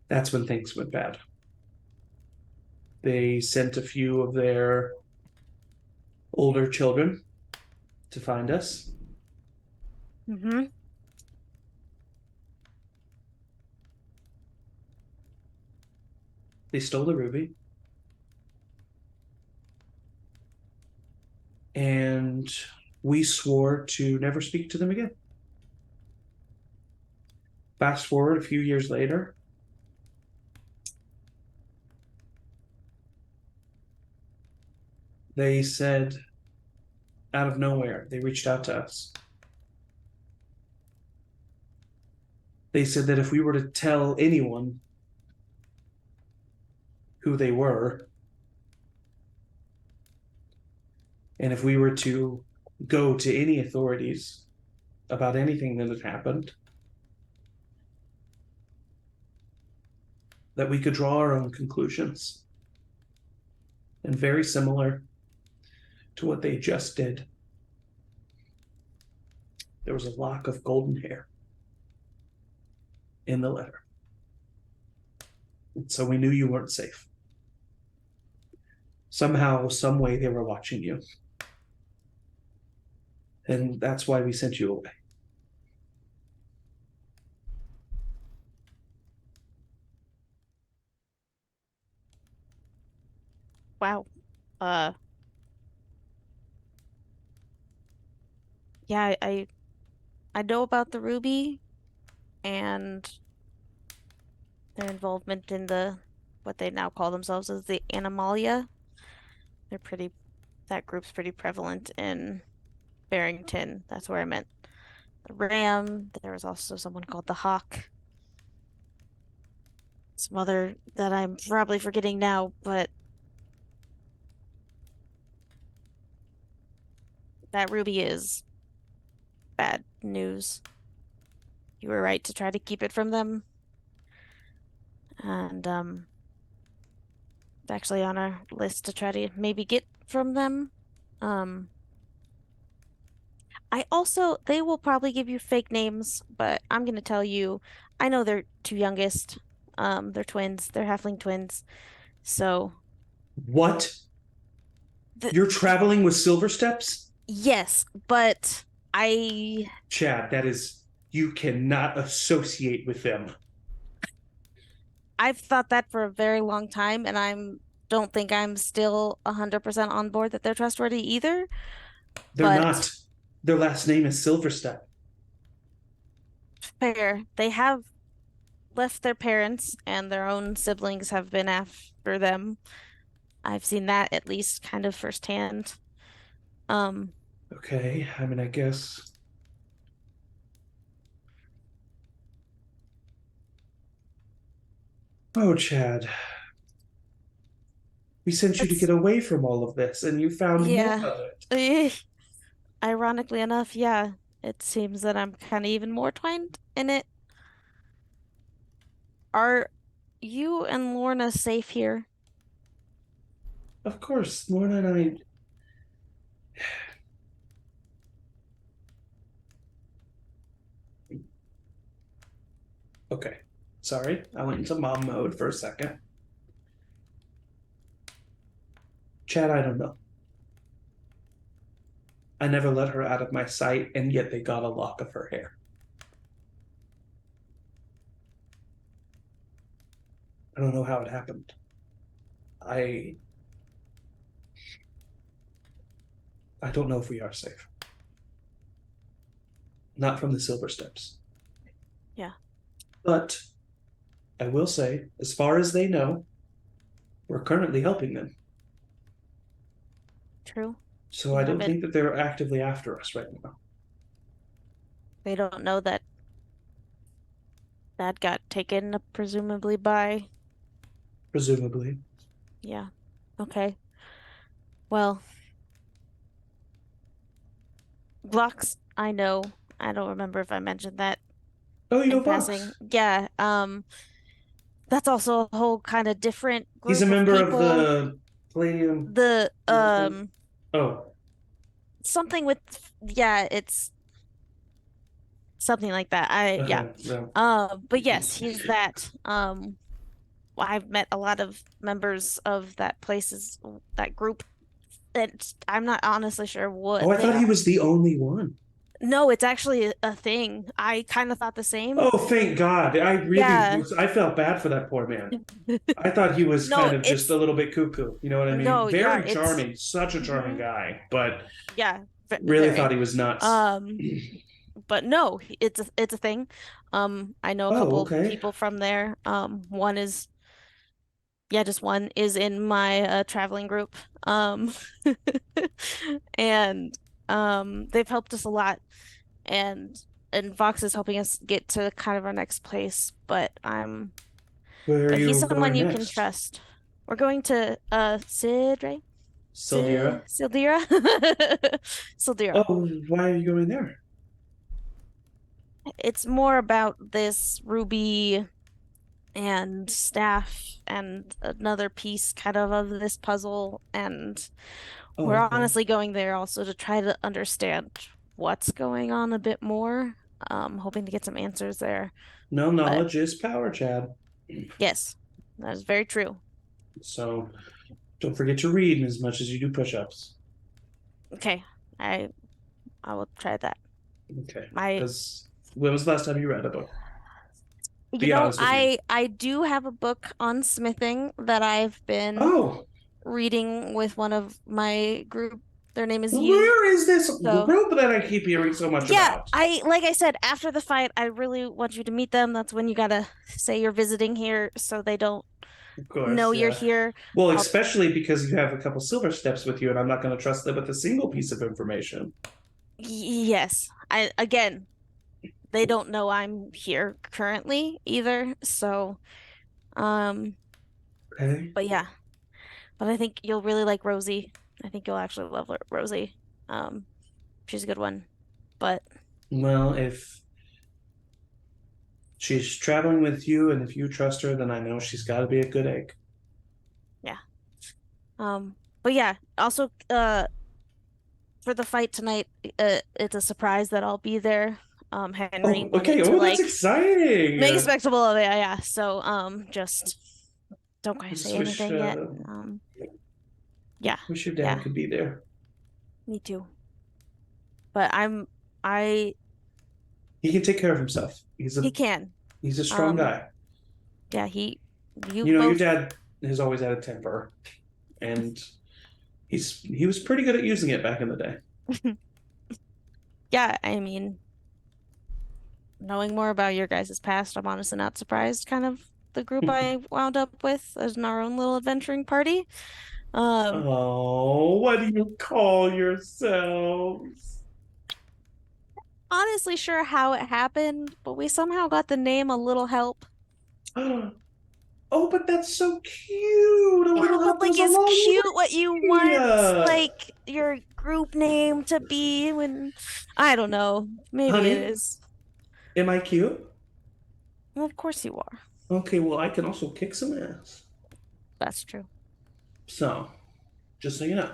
that's when things went bad. They sent a few of their older children to find us. Hmm. They stole the ruby. And we swore to never speak to them again. Fast forward a few years later, they said, out of nowhere, they reached out to us. They said that if we were to tell anyone who they were, and if we were to go to any authorities about anything that had happened, that we could draw our own conclusions. And very similar to what they just did, there was a lock of golden hair in the letter. And so we knew you weren't safe. Somehow, some way, they were watching you. And that's why we sent you away. Wow. Uh. Yeah. I know about the ruby and their involvement in the what they now call themselves as the Animalia. They're pretty. That group's pretty prevalent in Barrington. That's where I meant the Ram. There was also someone called the Hawk. Some other that I'm probably forgetting now, but that ruby is bad news. You were right to try to keep it from them. And it's actually on our list to try to maybe get from them. Um they will probably give you fake names, but I'm gonna tell you, I know their two youngest. They're twins. They're halfling twins. So What? the You're traveling with Silver Steps? yes, but I Chad, that is, you cannot associate with them. I've thought that for a very long time, and don't think I'm still 100% on board that they're trustworthy either. They're But not. Their last name is Silverstep. fair, they have left their parents, and their own siblings have been after them. I've seen that at least kind of firsthand. Um, Okay, I mean, I guess. Oh, Chad. We sent you to it's get away from all of this, and you found more yeah. of it. Ironically enough, yeah, it seems that I'm kind of even more twined in it. Are you and Lorna safe here? Of course, Lorna and I. Okay, Sorry, I went into mom mode for a second. Chad, I don't know. I never let her out of my sight, and yet they got a lock of her hair. I don't know how it happened. I don't know if we are safe. Not from the Silver Steps. Yeah. But I will say, as far as they know, we're currently helping them. True. So I don't think that they're actively after us right now. They don't know that that got taken, presumably by. Presumably. Yeah. Okay. Well, Vox, I know. I don't remember if I mentioned that Oh, you know in passing. Vox? Yeah. That's also a whole kind of different group He's a member of of people. the Palladium. The Oh. something with it's something like that. But yes, he's that. I've met a lot of members of that group, and I'm not honestly sure what Oh, I they thought he are. was the only one. No, it's actually a thing. I kind of thought the same. Oh, thank God. I felt bad for that poor man. I thought he was No, kind of just a little bit cuckoo. You know what I mean? No, yeah, Very charming. Such a charming guy. But yeah, really very. thought he was nuts. But no, it's a thing. I know a couple people from there. One is just one is in my traveling group. And they've helped us a lot, and Vox is helping us get to kind of our next place, but Where are you he's someone going you next? can trust. We're going to Sidre? Sildira? Sildira? Sildira. Oh, why are you going there? It's more about this ruby and staff and another piece kind of this puzzle, and we're honestly going there also to try to understand what's going on a bit more. Hoping to get some answers there. No knowledge is power, Chad. Yes, that is very true. So don't forget to read as much as you do push-ups. Okay, I will try that. Okay. When was the last time you read a book? I do have a book on smithing that I've been reading with one of my group. Their name is Where is this group that I keep hearing so much about? Like I said, after the fight, I really want you to meet them. That's when you gotta say you're visiting here so they don't know you're here. Well, especially because you have a couple silver steps with you, and I'm not going to trust them with a single piece of information. Yes. They don't know I'm here currently either, so okay. But yeah. But I think you'll really like Rosie. I think you'll actually love Rosie. She's a good one. But well, if she's traveling with you and if you trust her, then I know she's got to be a good egg. Yeah. But yeah, also for the fight tonight, it's a surprise that I'll be there. Henry that's exciting. Make a spectacle of it. Yeah. So just don't quite say anything yet. Yeah. Wish your dad could be there. Me too. But he can take care of himself. He can. He's a strong guy. Yeah, your dad has always had a temper, and he was pretty good at using it back in the day. Yeah, I mean, knowing more about your guys' past, I'm honestly not surprised. Kind of the group I wound up with as in our own little adventuring party. What do you call yourselves? Honestly, sure how it happened, but we somehow got the name A Little Help. Oh, but that's so cute. A Little Help like, it's cute what you want, like, your group name to be when, I don't know, maybe Honey, it is. Am I cute? Well, of course you are. Okay, well, I can also kick some ass. That's true. So, just so you know.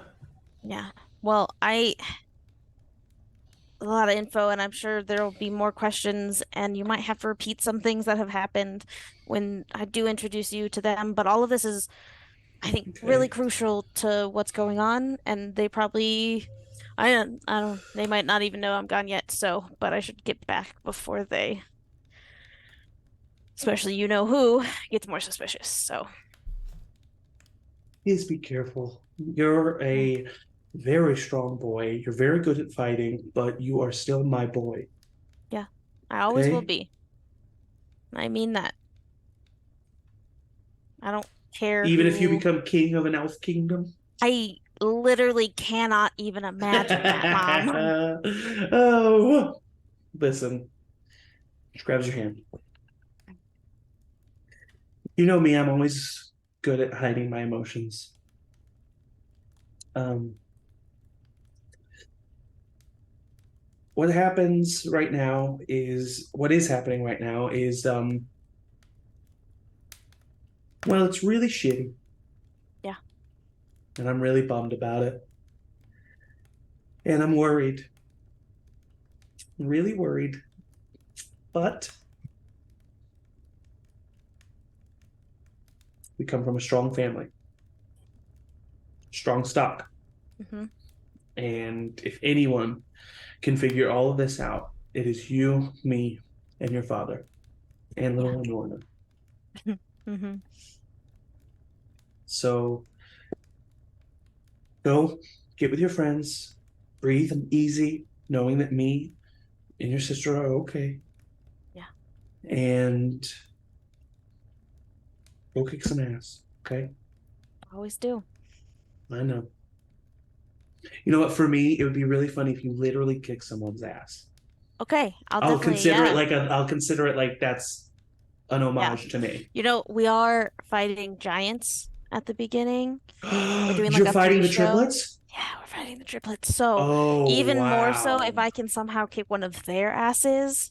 Yeah. Well, a lot of info, and I'm sure there will be more questions, and you might have to repeat some things that have happened when I do introduce you to them. But all of this is, I think, really crucial to what's going on, and they probably, I don't, they might not even know I'm gone yet. So, but I should get back before they, especially you know who, gets more suspicious. So, Please be careful. You're a very strong boy. You're very good at fighting, but you are still my boy. yeah, I always will Okay? be. I mean that. I don't care Even if you who. become king of an elf kingdom. I literally cannot even imagine that, Mom. Oh, listen. She grabs your hand. You know me, I'm always good at hiding my emotions. What is happening right now is well, it's really shitty. Yeah. And I'm really bummed about it. And I'm worried. I'm really worried. But we come from a strong family. Strong stock. Mm-hmm. And if anyone can figure all of this out, it is you, me, and your father, and little Lorna. Mm-hmm. So go get with your friends, breathe easy, knowing that me and your sister are okay. Yeah. And go kick some ass, okay? Always do. I know. You know what? For me, it would be really funny if you literally kick someone's ass. Okay, I'll I'll definitely, consider yeah. it like I'll consider it like that's an homage to me. You know, we are fighting giants at the beginning. We're doing like You're a fighting the pre-show. triplets? Yeah, we're fighting the triplets. So Oh, even more so, wow. if I can somehow kick one of their asses,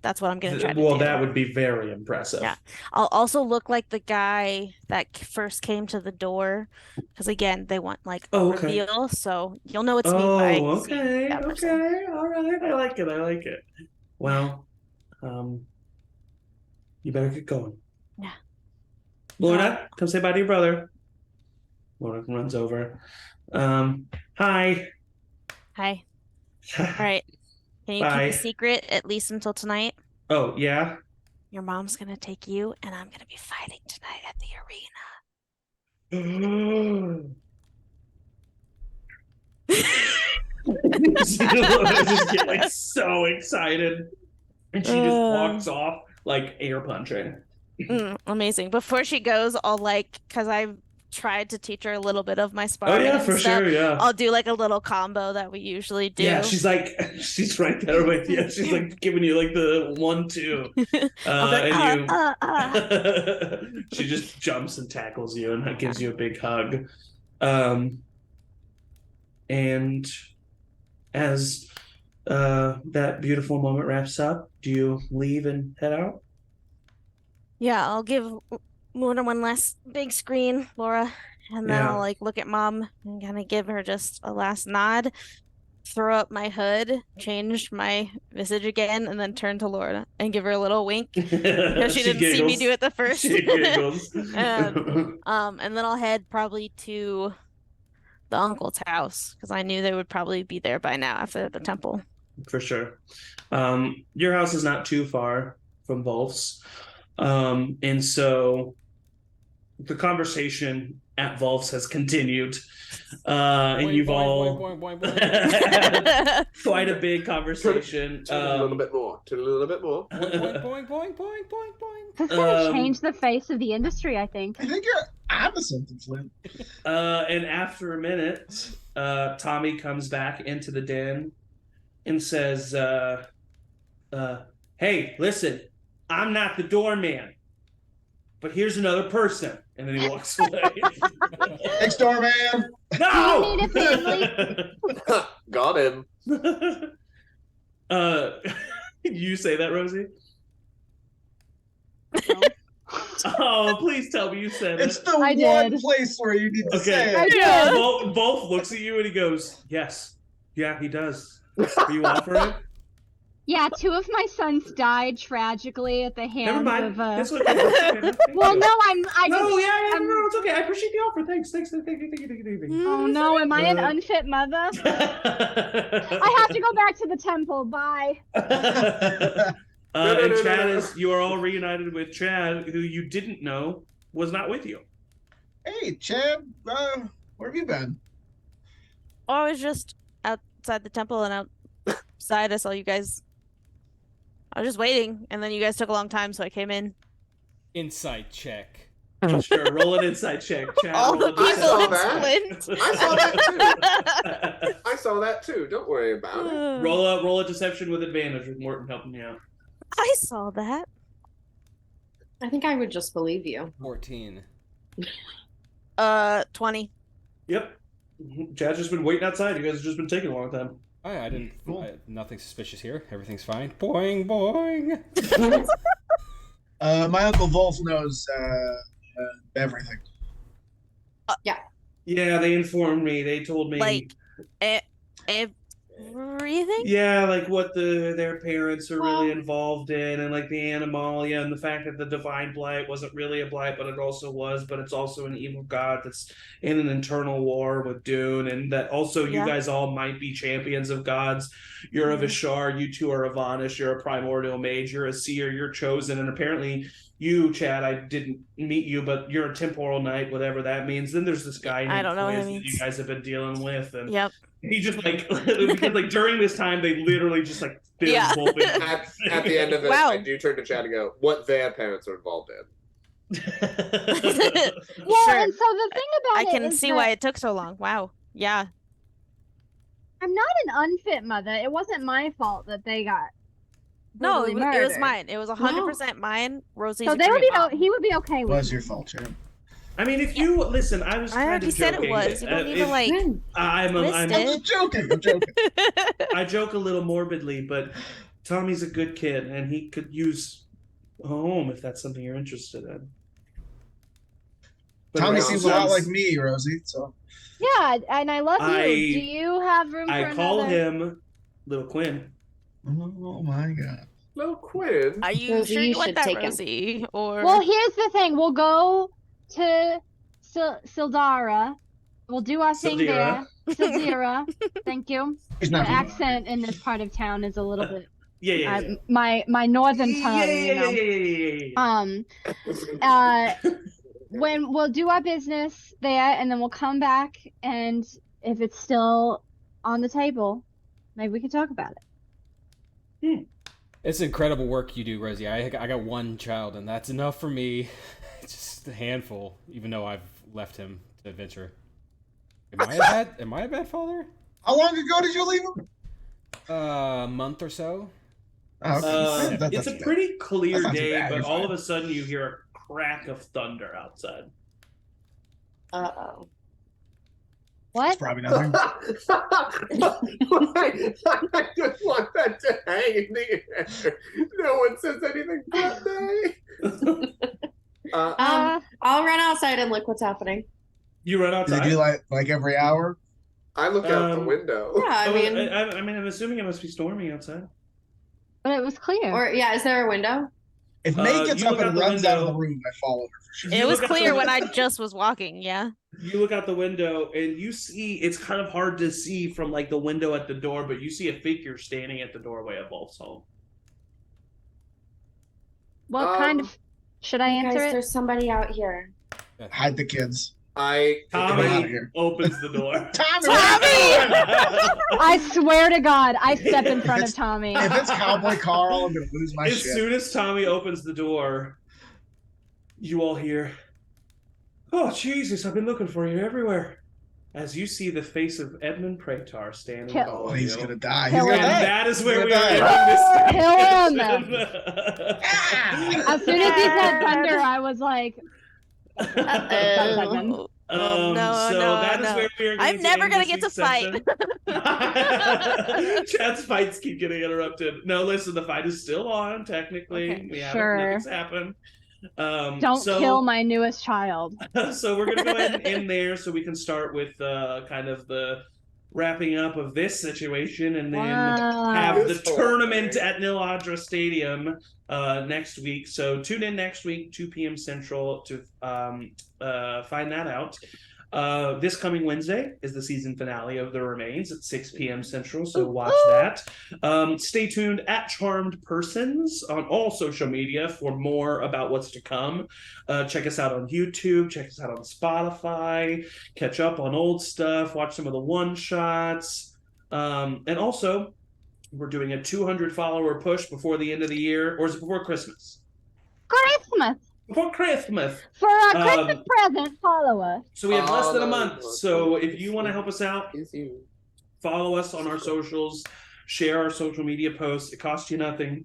that's what I'm gonna try to Well, do. that would be very impressive. Yeah. I'll also look like the guy that first came to the door, because again, they want like a reveal, so you'll know it's me by seeing that person. Okay, all right. I like it. Well, you better get going. Yeah. Lorna, come say bye to your brother. Lorna runs over. Hi. Hi. All right. Can you keep Bye. a secret at least until tonight? Oh, yeah? Your mom's gonna take you, and I'm gonna be fighting tonight at the arena. She just get like so excited, and she just walks off like air punching. Amazing. Before she goes, I'll because I've tried to teach her a little bit of my sparring. Oh yeah, and for stuff. sure. Yeah. I'll do like a little combo that we usually do. Yeah, she's right there with you. She's like giving you like the 1-2, and you. She just jumps and tackles you and gives you a big hug. And as that beautiful moment wraps up, do you leave and head out? Yeah, I'll give Lorna one last big screen, Laura, and then I'll like look at Mom and kind of give her just a last nod, throw up my hood, change my visage again, and then turn to Laura and give her a little wink because she didn't see me do it the first. She giggles. and then I'll head probably to the uncle's house because I knew they would probably be there by now after the temple. For sure. Your house is not too far from Wolf's. And so the conversation at Wolf's has continued. And you've all quite a big conversation. A little bit more. To a little bit more. This is gonna change the face of the industry, I think. I think you're onto something, Flint. And after a minute, Tommy comes back into the den and says, hey, listen, I'm not the doorman, but here's another person. And then he walks away. Thanks, doorman. No! Do you need a family? Got him. You say that, Rosie? No. Oh, please tell me you said It's it. the one place where you need to say it. I did. Both looks at you and he goes, yes, Yeah, he does. Are you all for it? Yeah, 2 of my sons died tragically at the Never hands mind. of. That's okay. That's okay. Thank Well, you. no, No, it's okay. I appreciate the offer. Thanks. Thank you. Oh no, am I an unfit mother? I have to go back to the temple. Bye. And Chad you are all reunited with Chad, who you didn't know was not with you. Hey, Chad, where have you been? Oh, I was just outside the temple and outside. I saw you guys. I was just waiting, and then you guys took a long time, so I came in. Insight check. Sure, roll an insight check. Chad, All the roll a people deception. in Flint. I saw that too. I saw that too. Don't worry about it. Roll a deception with advantage with Morton helping you out. I saw that. I think I would just believe you. 14. 20. Yep. Chad's just been waiting outside. You guys have just been taking a long time. I didn't. Cool. Nothing suspicious here. Everything's fine. Boing, boing. My Uncle Wolf knows everything. Yeah, they informed me. They told me. Like, everything? Yeah, like what their parents are really involved in, and like the Animalia, and the fact that the Divine Blight wasn't really a blight, but it also was, but it's also an evil god that's in an internal war with Dune, and that also you guys all might be champions of gods. You're a Vishar, you two are a Vanish, you're a primordial mage, you're a seer, you're chosen, and apparently you, Chad, I didn't meet you, but you're a temporal knight, whatever that means. Then there's this guy I don't know what that that means. you guys have been dealing with, and Yep. he just like because like during this time they literally just like filled Wolf in. At the end of it, Wow. I do turn to Chad and go, "What their parents are involved in." Well, Sure. and so the thing about I it can is see that why it took so long. Wow. Yeah. I'm not an unfit mother. It wasn't my fault that they got. No, brutally it was murdered. mine. It was 100% mine. Rosie's So a they would great be. mom. He would be okay It with. was your fault, Chad. I mean, if you listen, I was I kind already of said joking. it was. You don't even If- like. I'm list I'm it. just joking. I'm joking. I joke a little morbidly, but Tommy's a good kid, and he could use a home if that's something you're interested in. But Tommy around seems a lot sons- like me, Rosie. So Yeah, and I love you. Do you have room for I call another? him Little Quinn. oh my god. Well, Cuinn. Are you Rosie, sure you you want should that, take him. Rosie? Or Well, here's the thing. We'll go to Sildara. We'll do our thing there. Sildira. Thank you. He's The not. accent in this part of town is a little bit. Yeah. My northern tongue. When we'll do our business there, and then we'll come back, and if it's still on the table, maybe we can talk about it. It's incredible work you do, Rosie. I got one child, and that's enough for me. It's just a handful, even though I've left him to adventure. Am I a bad father? How long ago did you leave him? A month or so. Oh, okay. That's It's a bad. pretty clear That's not too day, bad, but you're all fine. of a sudden you hear a crack of thunder outside. Uh-oh. What? It's probably nothing. I just want that to hang in the air. No one says anything that day. I'll run outside and look what's happening. You run Do outside. they do like every hour? I look out the window. Yeah, I mean, I mean, I'm assuming it must be storming outside. But it was clear. or yeah, is there a window? If May gets you up look out and the runs out of the window. room, I follow her for sure. You it was look out clear the- when I just was walking. Yeah. You look out the window and you see it's kind of hard to see from like the window at the door, but you see a figure standing at the doorway of Wolf's home. What kind of? Should I answer Guys, it? there's somebody out here. Hide the kids. I Get out of Tommy here. opens the door. Tommy! I swear to God, I step in front of Tommy. If it's Cowboy Carl, I'm gonna lose my As shit. soon as Tommy opens the door, you all hear, "Oh Jesus, I've been looking for you everywhere." As you see the face of Edmund Praetor standing Kill- tall. Oh, he's you. gonna die. Kill He's And gonna die. that is where He's we are gonna ending Kill this him. session. As soon as he said thunder, I was like, Oh, no, so no, that is no. where we are going I'm never end gonna this get to week's fight. session. Chad's fights keep getting interrupted. No, listen, the fight is still on, technically. Okay. We haven't, Sure. nothing's happened. don't so, kill my newest child. So we're going to go ahead and end there so we can start with kind of the wrapping up of this situation, and then Wow. have the This whole tournament thing. at Nilhadra Stadium next week. So tune in next week, 2 p.m. Central, to find that out. This coming Wednesday is the season finale of The Remains at 6 p.m. Central, so watch that. Stay tuned at Charmed Persons on all social media for more about what's to come. Check us out on YouTube, check us out on Spotify, catch up on old stuff, watch some of the one-shots. And also, we're doing a 200 follower push before the end of the year, or is it before Christmas? Christmas. Before Christmas. For a Christmas present, follow us. So we have less than a Follow month. us. So if you want to help us out, Is you. follow us on our socials, share our social media posts. It costs you nothing.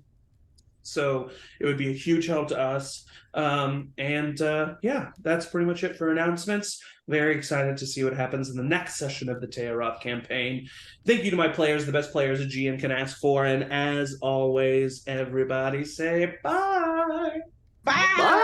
So it would be a huge help to us. Yeah, that's pretty much it for announcements. Very excited to see what happens in the next session of the Tayaroth campaign. Thank you to my players, the best players a GM can ask for. And as always, everybody say bye. Bye.